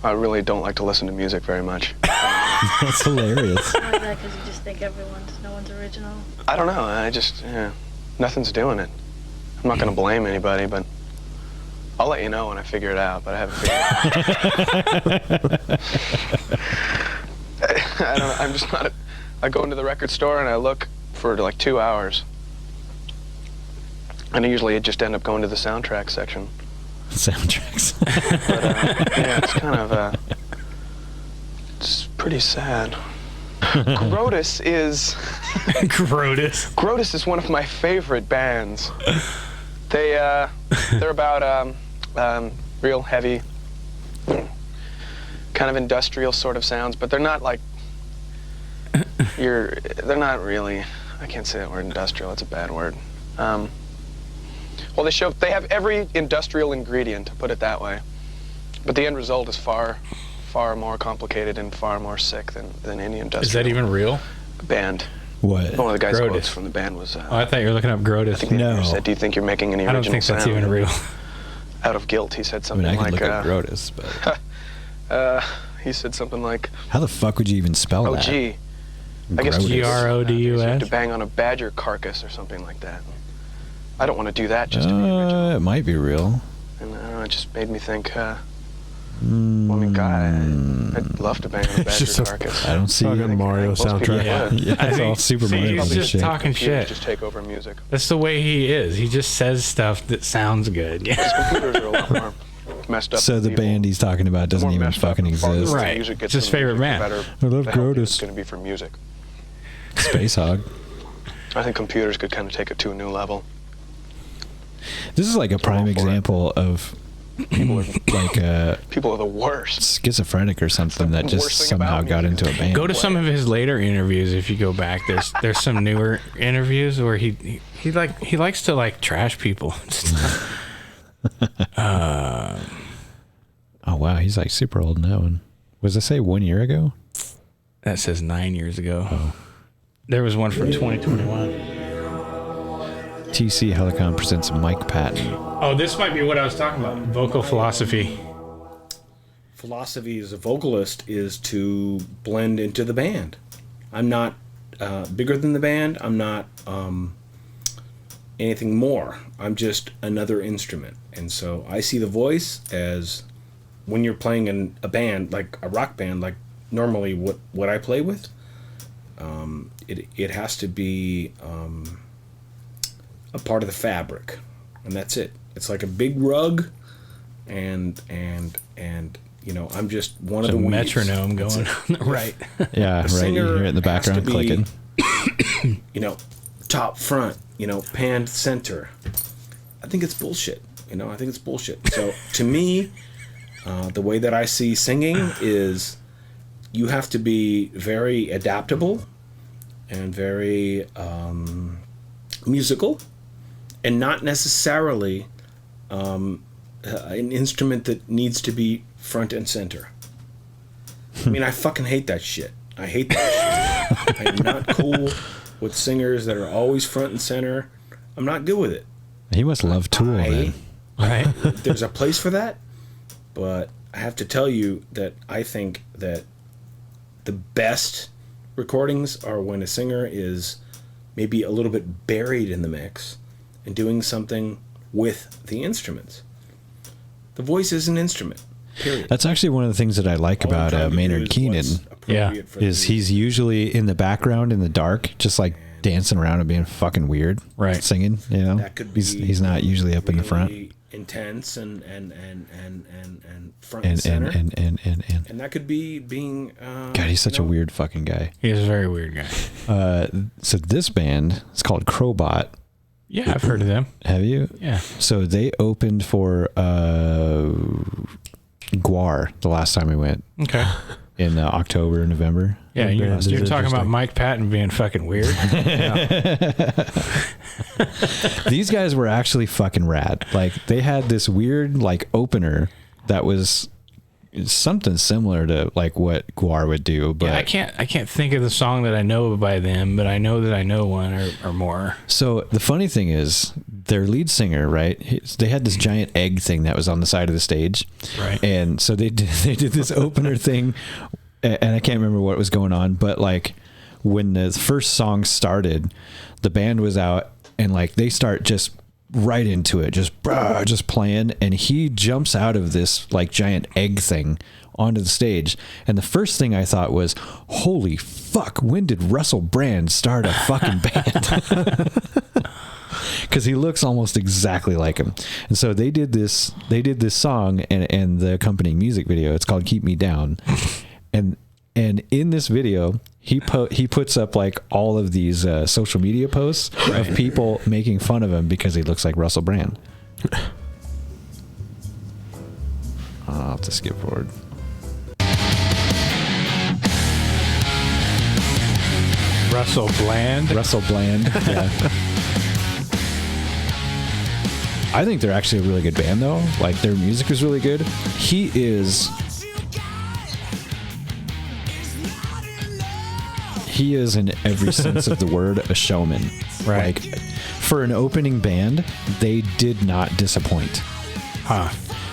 I really don't like to listen to music very much. That's hilarious. Why is that? Because you just think no one's original? I don't know. I just, nothing's doing it. I'm not going to blame anybody, but I'll let you know when I figure it out, but I haven't figured it out. I don't know. I'm just not. I go into the record store and I look for like 2 hours. And I usually just end up going to the soundtrack section. Soundtracks. But, yeah, it's kind of, it's pretty sad. Grotus is one of my favorite bands. They're about real heavy, kind of industrial sort of sounds, but they're not like they're not really. I can't say that word, industrial. It's a bad word. Well, they have every industrial ingredient, to put it that way. But the end result is far more complicated and far more sick than any industrial. Is that even real? Band. What? One of the guys' Grotus. quotes from the band was, Oh, I thought you were looking up I Grotus. think the No. editor said, do you think you're making any I original don't think that's sound? even real. Out of guilt, he said I something mean, I could like, look up Grotus, but he said something like, how the fuck would you even spell oh, that? gee. I guess Grotus. you have Grodus. to bang on a badger carcass or something like that. I don't want to do that just to be original. It might be real. And I don't know, it just made me think, well, I mean, God, I'd love to bang on a badger just a- carcass. I don't see Fucking Mario Most people soundtrack. Yeah. would. Yeah, it's all Super see, Mario he's Brothers just shit. talking Computers shit. just take over music. That's the way he is. He just says stuff that sounds good. Yeah. Computers are a lot more messed up. So the than evil. band he's talking about doesn't The more even messed up fucking and farther exist. the Right. music gets It's his from favorite music, band. the better I love the healthier Grotus. it's going to be for music. Space Hog. I think computers could kind of take it to a new level. This is like a prime for it. example of like People are the worst. schizophrenic or something that The just worst thing somehow about got music into a is band. Go to some of his later interviews if you go back. There's some newer interviews where he likes to like trash people. Oh wow, he's like super old now. And was I say 1 year ago? That says 9 years ago. There was one from 2021. TC Helicon presents Mike Patton. Oh, this might be what I was talking about. Vocal philosophy. Philosophy as a vocalist is to blend into the band. I'm not bigger than the band. I'm not anything more. I'm just another instrument. And so I see the voice as when you're playing in a band, like a rock band, like normally what I play with, it has to be a part of the fabric, and that's it. It's like a big rug, and you know, I'm just one of the weeds. Metronome going on the right. Yeah, right. You singer hear it in the has to background be, clicking. You know, top front, you know, panned center. I think it's bullshit. You know, I think it's bullshit. So to me, the way that I see singing is you have to be very adaptable and very musical, and not necessarily an instrument that needs to be front and center. I mean, I fucking hate that shit. I hate that shit. I am not cool with singers that are always front and center. I'm not good with it. He must love Tool, man. Right. There's a place for that, but I have to tell you that I think that the best recordings are when a singer is maybe a little bit buried in the mix and doing something with the instruments. The voice is an instrument, period. That's actually one of the things that I like All I'm about trying to do Maynard is Keenan what's appropriate for the is music. he's usually in the background in the dark, just like dancing around and being fucking weird, Right. Singing, you know. That could be He's not usually up in the front. really intense and front and center. And that could be being. God, he's such you a know, weird fucking guy. He's a very weird guy. So this band, it's called Crowbot. Yeah, I've heard of them. Have you? Yeah. So they opened for Guar the last time we went Okay. in October, November. Yeah, Band you're is talking about interesting. Mike Patton being fucking weird. These guys were actually fucking rad. Like they had this weird like opener that was something similar to like what Guar would do, but Yeah, I can't think of the song that I know by them, but I know that I know one or more. So the funny thing is, their lead singer, right? They had this giant egg thing that was on the side of the stage, Right. And so they did this opener thing, and I can't remember what was going on, but like when the first song started, the band was out, and like they start just right into it, just playing, and he jumps out of this like giant egg thing onto the stage, and the first thing I thought was, holy fuck, when did Russell Brand start a fucking band? Because he looks almost exactly like him. And so they did this song and the accompanying music video. It's called Keep Me Down. And in this video, he puts up like all of these social media posts of people making fun of him because he looks like Russell Brand. I'll have to skip forward. Russell Bland. Russell Bland. Yeah. I think they're actually a really good band, though. Like, their music is really good. He is in every sense of the word a showman. Right. Like, for an opening band, they did not disappoint. Huh.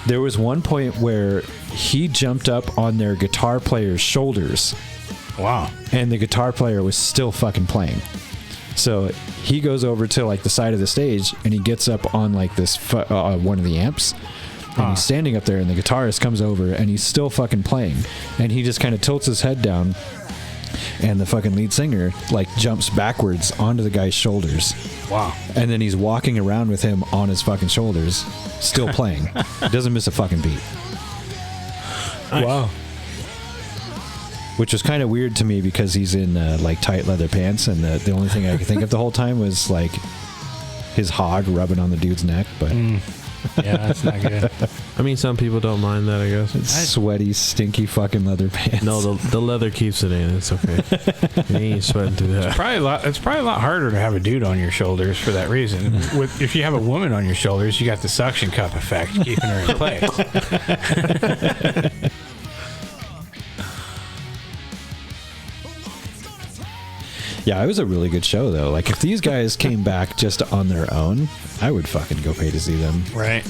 There was one point where he jumped up on their guitar player's shoulders. Wow. And the guitar player was still fucking playing. So he goes over to like the side of the stage and he gets up on like this one of the amps, and he's standing up there, and the guitarist comes over and he's still fucking playing, and he just kind of tilts his head down, and the fucking lead singer like jumps backwards onto the guy's shoulders. Wow. And then he's walking around with him on his fucking shoulders, still playing. Doesn't miss a fucking beat. Nice. Wow. Which was kind of weird to me because he's in like tight leather pants, and the only thing I could think of the whole time was like his hog rubbing on the dude's neck. But yeah, that's not good. I mean, some people don't mind that, I guess. Sweaty, stinky fucking leather pants. No, the leather keeps it in. It's okay. You ain't sweating through that. It's probably a lot harder to have a dude on your shoulders for that reason. If you have a woman on your shoulders, you got the suction cup effect keeping her in place. Yeah, it was a really good show, though. Like, if these guys came back just on their own, I would fucking go pay to see them. Right.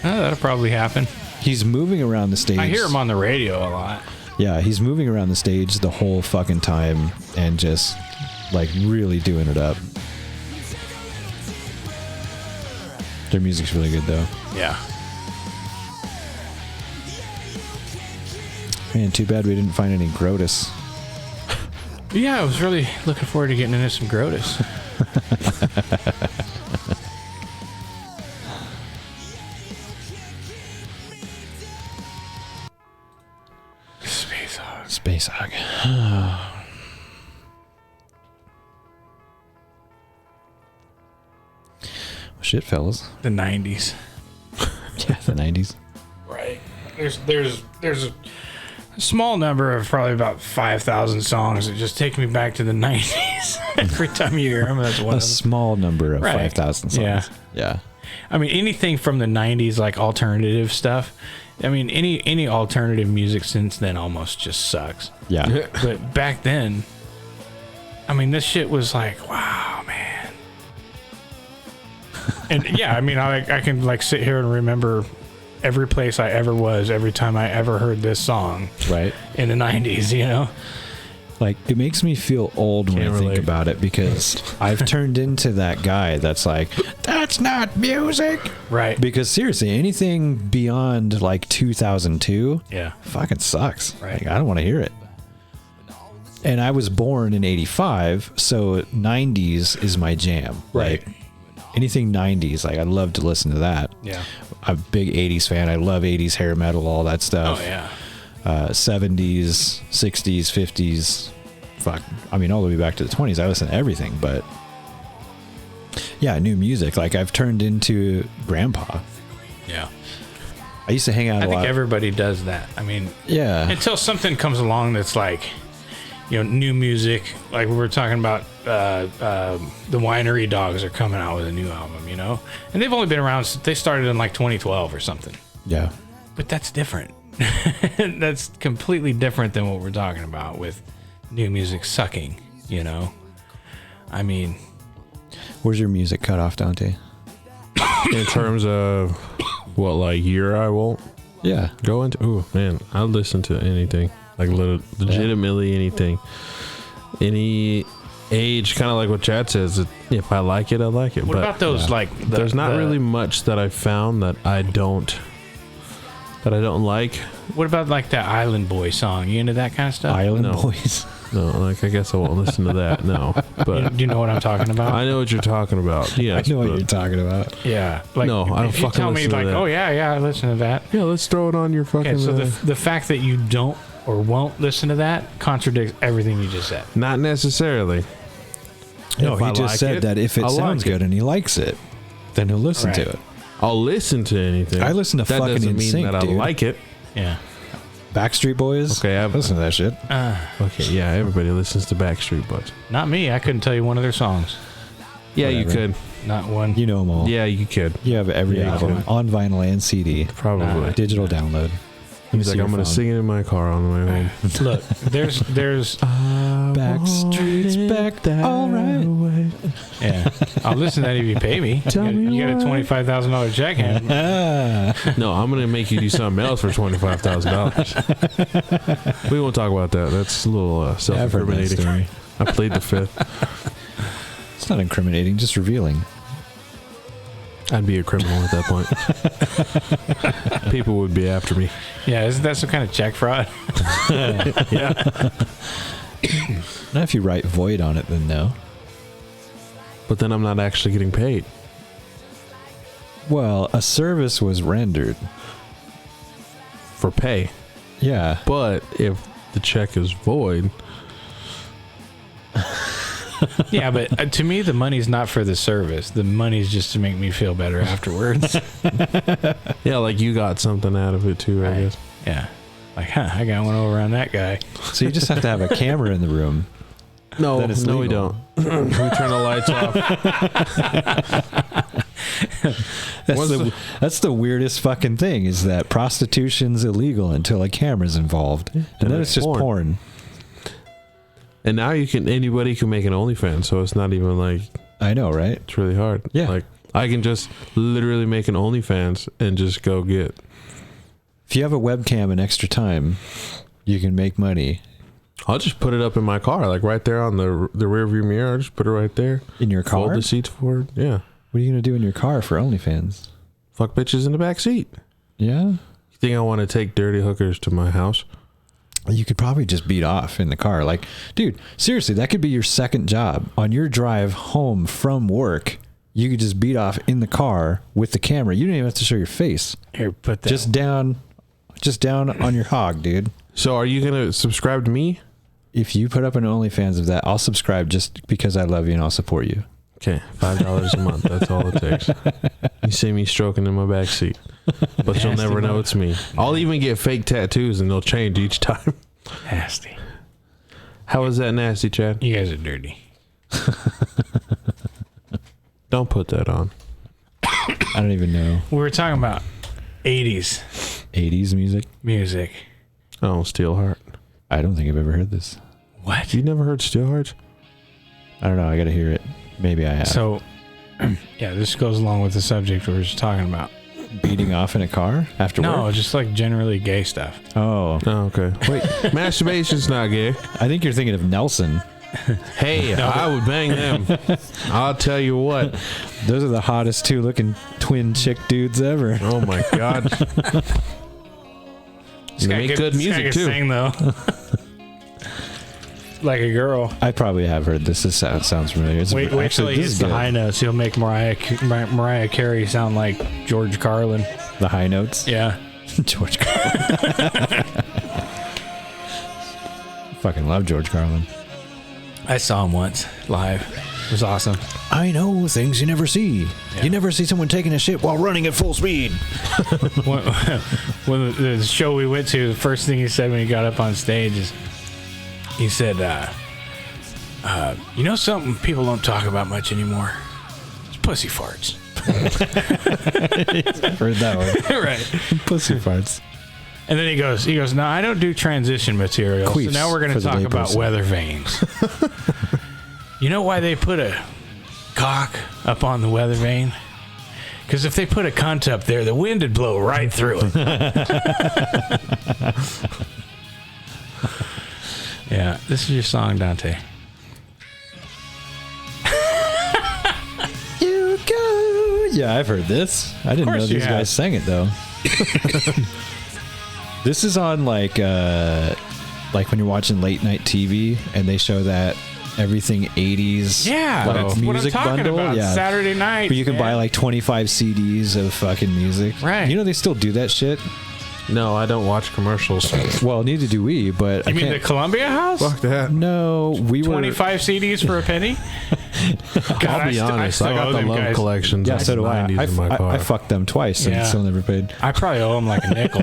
That'll probably happen. He's moving around the stage. I hear him on the radio a lot. Yeah, he's moving around the stage the whole fucking time and just, like, really doing it up. Their music's really good, though. Yeah. Man, too bad we didn't find any Grotus. Yeah, I was really looking forward to getting into some Grotus. Space Hog. Space Hog. Well, shit, fellas. The 90s. Yeah, the 90s. Right. There's a small number of probably about 5,000 songs that just take me back to the 90s every time you hear them. That's one A of them. small number of 5,000 songs. Yeah. Yeah. I mean, anything from the 90s, like alternative stuff. I mean, any alternative music since then almost just sucks. Yeah. But back then, I mean, this shit was like, wow, man. And yeah, I mean, I can like sit here and remember every place I ever was, every time I ever heard this song. Right. In the 90s, you know? Like, it makes me feel old when Can't I think relate. about it, because I've turned into that guy that's like, that's not music. Right. Because seriously, anything beyond like 2002 Yeah. fucking sucks. Right. Like, I don't want to hear it. And I was born in 85, so 90s is my jam. Right. Like, anything 90s, like, I love to listen to that. Yeah. I'm a big 80s fan. I love 80s hair metal, all that stuff. Oh, yeah. 70s, 60s, 50s. Fuck. I mean, all the way back to the 20s. I listen to everything, but yeah, new music. Like, I've turned into grandpa. Yeah. I used to hang out I a think lot. everybody does that. I mean, Yeah. until something comes along that's like, you know, new music. Like we were talking about, the Winery Dogs are coming out with a new album, you know? And they've only been around, they started in like 2012 or something. Yeah. But that's different. That's completely different than what we're talking about with new music sucking, you know? I mean, Where's your music cut off, Dante? In terms of what, like, year I won't Yeah. go into? Ooh, man, I'll listen to anything. Like, legitimately anything. Any age, kind of like what Chad says. If I like it, I like it. what but about those, like, there's not really much that I've found that I don't like. What about, like, that Island Boy song? You into that kind of stuff? Island No. Boys. No, like, I guess I won't listen to that. No, but Do you know what I'm talking about? I know what you're talking about. Yeah, I know what you're talking about. Yeah. Like, No, I don't if you fucking tell me, listen to like, that. oh, yeah, I listen to that. Yeah, let's throw it on your fucking. Okay, so the fact that you don't or won't listen to that contradicts everything you just said. not necessarily. No, If he I just like said it, that if it I'll sounds like it. good and he likes it, then he'll listen to Right. it. I'll listen to anything. I listen to that fucking doesn't mean NSYNC, that I dude. like it. Yeah. Backstreet Boys. Okay, listen to that shit. Okay, yeah, everybody listens to Backstreet Boys. Not me. I couldn't tell you one of their songs. Yeah, Whatever. you could. Not one. You know them all. Yeah, you could. You have every Yeah, album okay. on vinyl and CD. Probably. Digital download. He's like, I'm going to sing it in my car on the way home. Look, there's Backstreet's back. All right. yeah. I'll listen to that if you pay me. You got a $25,000 check hand. No, I'm going to make you do something else for $25,000. We won't talk about that. That's a little self-incriminating. story. I played the fifth. It's not incriminating, just revealing. I'd be a criminal at that point. People would be after me. Yeah, isn't that some kind of check fraud? Yeah. Not if you write void on it, then no. But then I'm not actually getting paid. Well, a service was rendered. For pay. Yeah. But if the check is void, Yeah, but to me, the money's not for the service. The money's just to make me feel better afterwards. yeah, like you got something out of it too, I Right. guess. Yeah. Like, I got one over on that guy. So you just have to have a camera in the room. No, Then it's no, we legal. don't. We turn the lights off. That's the weirdest fucking thing is that prostitution's illegal until a camera's involved. And then it's just porn. And now anybody can make an OnlyFans, so it's not even like I know, right? it's really hard. Yeah. Like I can just literally make an OnlyFans and just go get. If you have a webcam and extra time, you can make money I'll just put it up in my car, like right there on the rear view mirror. I'll just put it right there. in your car. Fold the seats forward. Yeah. What are you gonna do in your car for OnlyFans? Fuck bitches in the back seat. Yeah, You think I want to take dirty hookers to my house? you could probably just beat off in the car. Like, dude, seriously, that could be your second job on your drive home from work. You could just beat off in the car with the camera. You don't even have to show your face. Here, put that. Just down on your hog, dude. So are you gonna subscribe to me? If you put up an OnlyFans of that, I'll subscribe just because I love you and I'll support you. Okay, $5 a month. That's all it takes. You see me stroking in my back seat, but you'll never know it's me. I'll even get fake tattoos, and they'll change each time. nasty. How is that nasty, Chad? You guys are dirty. Don't put that on. I don't even know. We were talking about 80s 80s music? music. Oh, Steelheart. I don't think I've ever heard this. What? You never heard Steelheart? I don't know. I got to hear it. Maybe I have. So, yeah, this goes along with the subject we were just talking about. Beating off in a car after No, work? just like generally gay stuff. Oh. Oh, okay. Wait, Masturbation's not gay. I think you're thinking of Nelson. Hey, I would bang them. I'll tell you what. Those are the hottest two looking twin chick dudes ever. Oh my God. They make good music too. Sing though, like a girl. I probably have heard this. This sounds familiar. Wait till actually, he this hits is the good. high notes. He'll make Mariah Carey sound like George Carlin. The high notes? Yeah. George Carlin. Fucking love George Carlin. I saw him once live. It was awesome. I know things you never see. Yeah. You never see someone taking a shit while running at full speed. when the show we went to, the first thing he said when he got up on stage is, he said, you know something people don't talk about much anymore? It's pussy farts. Heard that one. Right. Pussy farts. And then he goes, no, I don't do transition material. Queefs So now we're going for to the talk about layperson. weather vanes. You know why they put a cock up on the weather vane? Because if they put a cunt up there, the wind would blow right through it. Yeah, this is your song, Dante. You go. Yeah, I've heard this. I didn't know course you these have. guys sang it though. This is on like when you're watching late night TV and they show that everything 80s Yeah, like that's what I'm music talking bundle. about. Yeah. Saturday night. Where you can buy like 25 CDs of fucking music. Right. You know they still do that shit? No, I don't watch commercials. Well, neither do we, but You I mean the can't. Columbia House? Fuck that. No, we were 25 CDs for a penny? God, I'll be honest. still I owe got the them love guys. collections. Yeah, of so the do I. 90s in my car. I fucked them twice and Yeah. still never paid. I probably owe them like a nickel.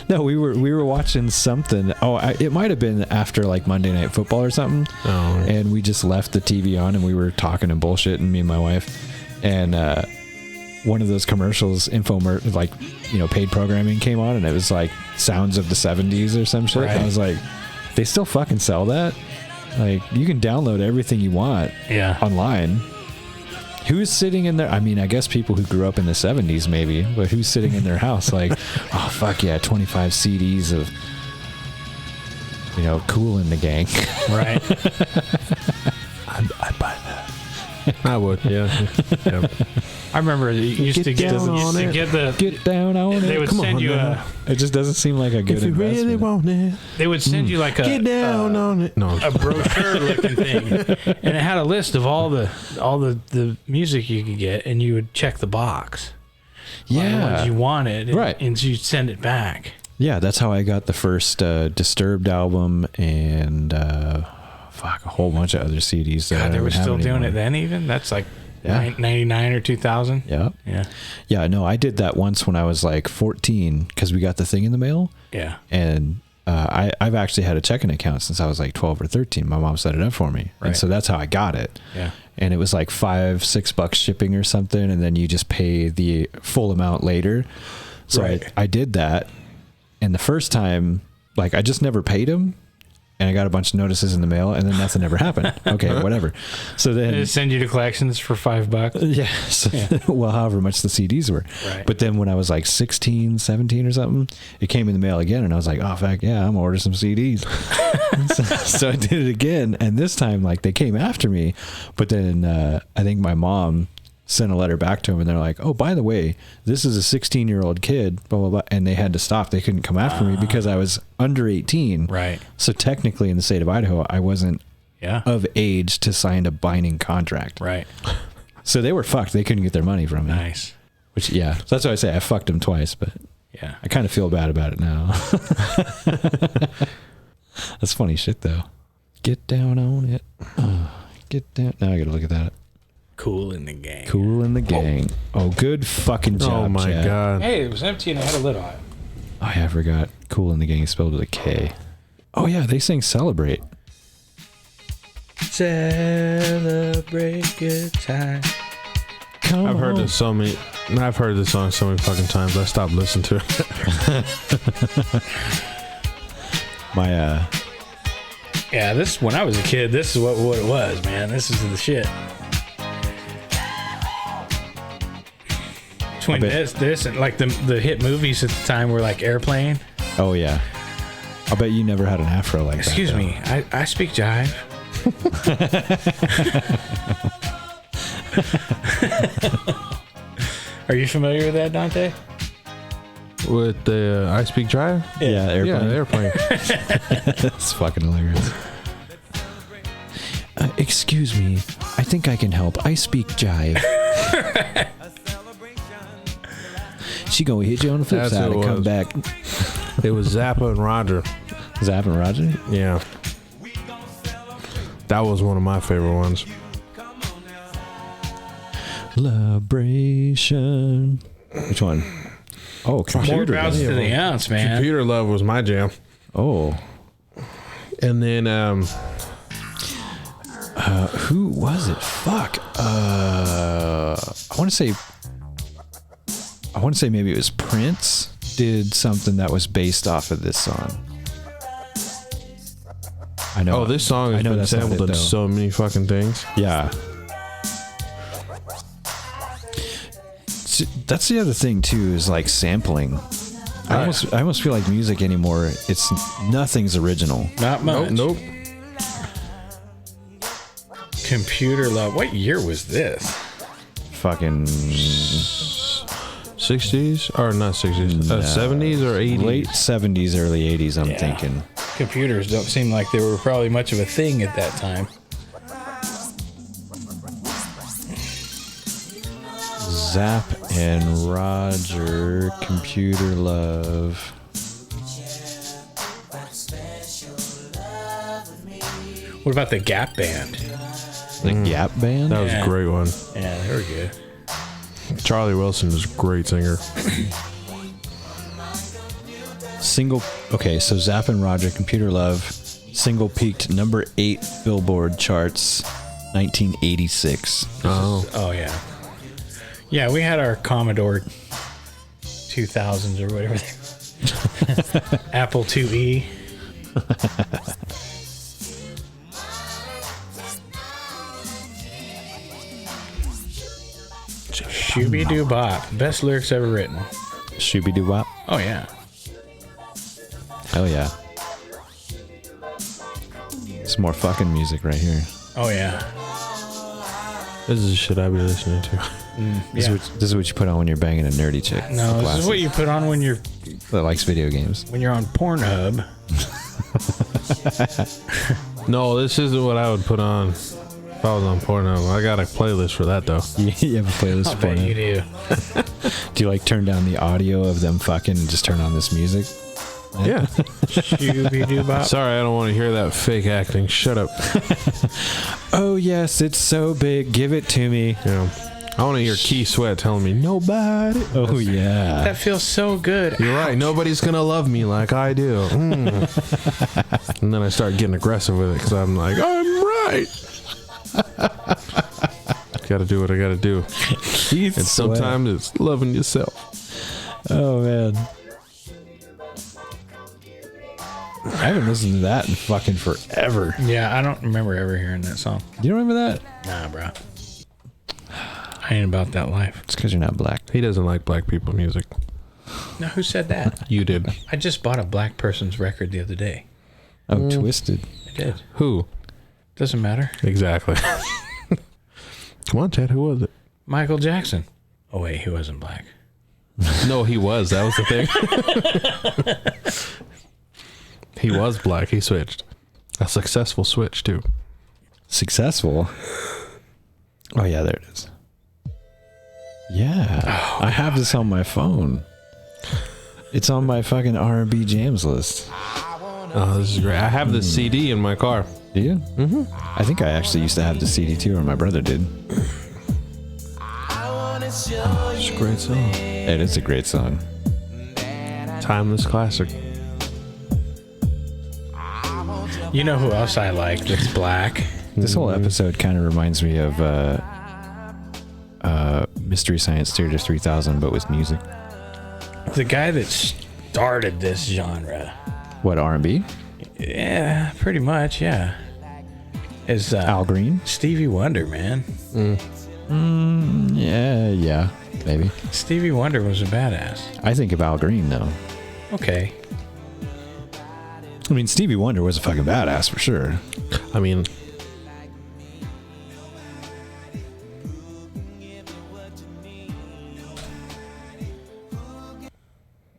No, we were watching something. Oh, it might have been after like Monday Night Football or something. Oh. And we just left the TV on and we were talking and bullshit, and me and my wife. And one of those commercials, like, you know, paid programming came on, and it was like Sounds of the 70s or some shit. Right. And I was like, they still fucking sell that? Like, you can download everything you want online. Who's sitting in there? I mean, I guess people who grew up in the 70s maybe, but who's sitting in their house like, oh, fuck yeah, 25 CDs of, you know, Kool in the Gang. Right. I'd buy that. I would, yeah. Yep. I remember you used to get the Get down on they it. would Come send on you now. It just doesn't seem like a good If you investment. really want it, they would send you like get down on it. No, a brochure looking thing, and it had a list of all the music you could get, and you would check the box. The ones you wanted, and, Right. and you'd send it back. Yeah, that's how I got the first Disturbed album and a whole bunch of other CDs. That God, I they don't were have still doing anymore. it then. Even that's like Yeah. 99 or 2000. Yeah. Yeah, no, I did that once when I was like 14 because we got the thing in the mail. Yeah. And I've actually had a checking account since I was like 12 or 13. My mom set it up for me. Right. And so that's how I got it. Yeah. And it was like $5-6 shipping or something. And then you just pay the full amount later. So Right. I did that. And the first time, like, I just never paid him. And I got a bunch of notices in the mail, and then nothing ever happened. Okay, whatever. So then They send you to collections for $5. yeah, so, well, however much the CDs were. Right. But then when I was like 16, 17 or something, it came in the mail again, and I was like, oh, fuck yeah, I'm gonna order some CDs. so I did it again, and this time, like, they came after me. But then I think my mom sent a letter back to him, and they're like, oh, by the way, this is a 16-year-old kid, blah, blah, blah. And they had to stop. They couldn't come after me because I was under 18. Right. So technically in the state of Idaho, I wasn't of age to sign a binding contract. Right. So they were fucked. They couldn't get their money from me. Nice. Which, yeah. So that's why I say I fucked them twice, but Yeah. I kind of feel bad about it now. That's funny shit, though. Get down on it. Get down. Now I gotta look at that. Kool in the Gang. Kool in the Gang. Oh, good fucking job, oh my Chad. god. Hey, it was empty and I had a lid on it. Oh, yeah, I forgot. Kool in the Gang is spelled with a K. Oh, yeah, they sing Celebrate. Celebrate good time. Come I've heard on. this so many. I've heard this song so many fucking times. I stopped listening to it. My, Yeah, this when I was a kid, this is what it was, man. This is the shit. Between this and like the hit movies at the time were like Airplane. oh, yeah. I bet you never had an afro like Excuse that. me, I speak jive. Are you familiar with that, Dante? With the I Speak Drive? Yeah, Airplane. Yeah, Airplane. That's fucking hilarious. Excuse me. I think I can help. I speak jive. She gonna hit you on the flip That's side who and it come was. back. It was Zappa and Roger. Zapp and Roger? Yeah. That was one of my favorite ones. Liberation. Which one? Oh, More computer. bounce to the ounce, man. Computer Love was my jam. Oh, And then who was it? Fuck. I want to say maybe it was Prince did something that was based off of this song. I know. this song has I know been that's not sampled it, in though. so many fucking things. Yeah. That's the other thing too, is like sampling. I almost feel like music anymore, nothing's original. Not much. Nope. Computer Love. What year was this? Fucking 60s? Or not 60s. 70s or 80s? late 70s, early 80s, I'm Yeah. thinking. Computers don't seem like they were probably much of a thing at that time. Zapp and Roger, Computer Love. What about the Gap Band? The Gap Band? That was Yeah. a great one. Yeah, they were good. Charlie Wilson is a great singer. Single. Okay, so Zapp and Roger, Computer Love, single peaked number 8 Billboard charts, 1986. Oh yeah. Yeah, we had our Commodore 2000s or whatever. Apple IIe. Shooby Doo Bop. Best lyrics ever written. Shooby Doo Wop. Oh yeah. Hell yeah. Some more fucking music right here. Oh yeah. This is the shit I be listening to. This is what you put on when you're banging a nerdy chick. No, this is what you put on when you're that likes video games. when you're on Pornhub. No, this isn't what I would put on if I was on Pornhub. I got a playlist for that though. You have a playlist I for bet you it. do. Do you like turn down the audio of them fucking and just turn on this music? Yeah. Shooby Doo Bop. Sorry, I don't want to hear that fake acting. Shut up. Oh yes, it's so big. Give it to me. Yeah. I want to hear Key Sweat telling me nobody. Oh yeah. That feels so good. You're right. Nobody's gonna love me like I do. And then I start getting aggressive with it because I'm like, I'm right. Got to do what I got to do. And sometimes it's loving yourself. Oh man. I haven't listened to that in fucking forever. Yeah, I don't remember ever hearing that song. You don't remember that? Nah, bro. I ain't about that life. It's because you're not black. He doesn't like black people music. Now, who said that? You did. I just bought a black person's record the other day. Oh, Twisted. I did. Who? Doesn't matter. Exactly. Come on, Chad. Who was it? Michael Jackson. Oh, wait, he wasn't black. No, he was. That was the thing. He was black. He switched. A successful switch, too. Successful? Oh, yeah, there it is. Yeah. Oh, I have this on my phone. It's on my fucking R&B jams list. Oh, this is great. I have the CD in my car. Do you? Mm-hmm. I think I actually used to have the CD too, or my brother did. Oh, it's a great song. It is a great song. Timeless classic. You know who else I like that's black? This whole episode kind of reminds me of Mystery Science Theater 3000, but with music. The guy that started this genre. What, R&B? Yeah, pretty much, yeah. Is Al Green? Stevie Wonder, man. Yeah, maybe. Stevie Wonder was a badass. I think of Al Green, though. Okay. I mean, Stevie Wonder was a fucking badass for sure. I mean,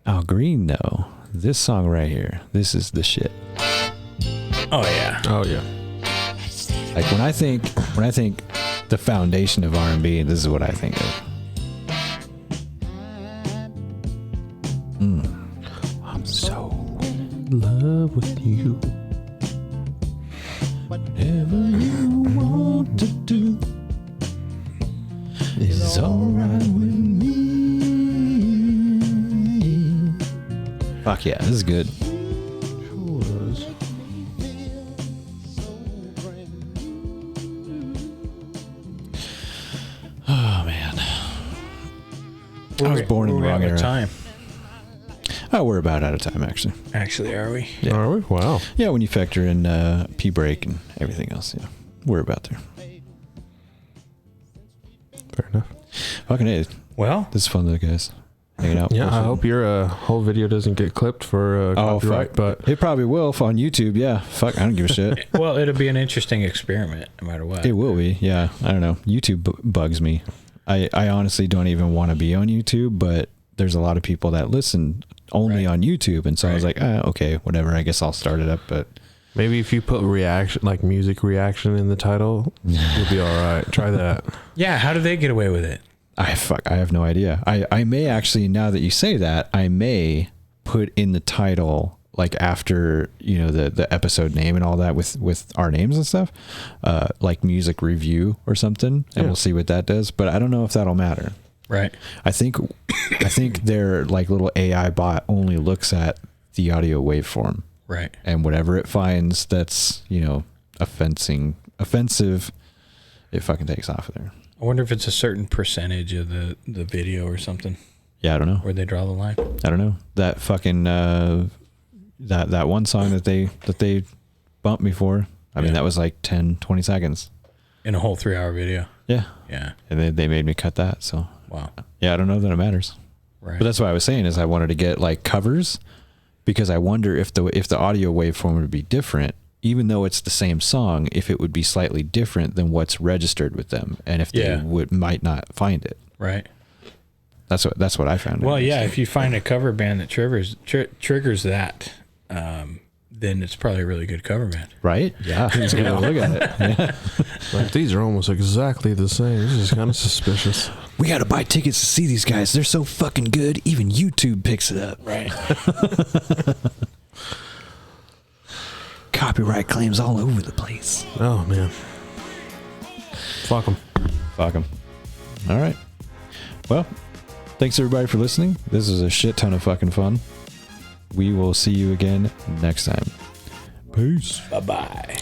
Al Green, though. This song right here. This is the shit. Oh, yeah. oh yeah. Like when I think the foundation of R&B, this is what I think of. I'm so in love with you. Whatever you want to do is alright with me. Fuck yeah, this is good. Oh man, I was born in the wrong era. Time. Oh, we're about out of time actually. Actually, are we? Yeah. Are we? Wow. Yeah, when you factor in P break and everything else, yeah, we're about there. Fair enough. Fucking A. Well, This is fun though, guys. Hanging out. Yeah, I hope your whole video doesn't get clipped for copyright, fuck. but It probably will on YouTube. Yeah, fuck, I don't give a shit. well, it'll be an interesting experiment, no matter what. It will be. Yeah, I don't know. YouTube bugs me. I honestly don't even want to be on YouTube, but there's a lot of people that listen only Right. on YouTube, and so I was Right. like, okay, whatever. I guess I'll start it up. But maybe if you put reaction, like music reaction in the title, you'll be all right. Try that. Yeah, how do they get away with it? I have no idea. I may actually, now that you say that, I may put in the title, like after, you know, the episode name and all that with our names and stuff, like music review or something, and Yeah. we'll see what that does. But I don't know if that'll matter. Right. I think their like little AI bot only looks at the audio waveform. Right. And whatever it finds that's, offensive, it fucking takes off of there. I wonder if it's a certain percentage of the video or something. Yeah, I don't know. Where they draw the line. I don't know. That fucking that one song that they bumped me for. I mean, that was like 10, 20 seconds. In a whole 3-hour video. Yeah. Yeah. And they made me cut that. So wow. Yeah, I don't know that it matters. Right. But that's what I was saying is I wanted to get like covers because I wonder if the audio waveform would be different, even though it's the same song, if it would be slightly different than what's registered with them, and if they might not find it. Right. That's what I found. Well, yeah, if you find a cover band that triggers that, then it's probably a really good cover band. Right? Yeah. He's going to look at it. Yeah. Like, these are almost exactly the same. This is kind of suspicious. We got to buy tickets to see these guys. They're so fucking good. Even YouTube picks it up. Right. Copyright claims all over the place. Oh, man. Fuck them. Fuck them. All right. Well, thanks everybody for listening. This is a shit ton of fucking fun. We will see you again next time. Peace. Bye-bye.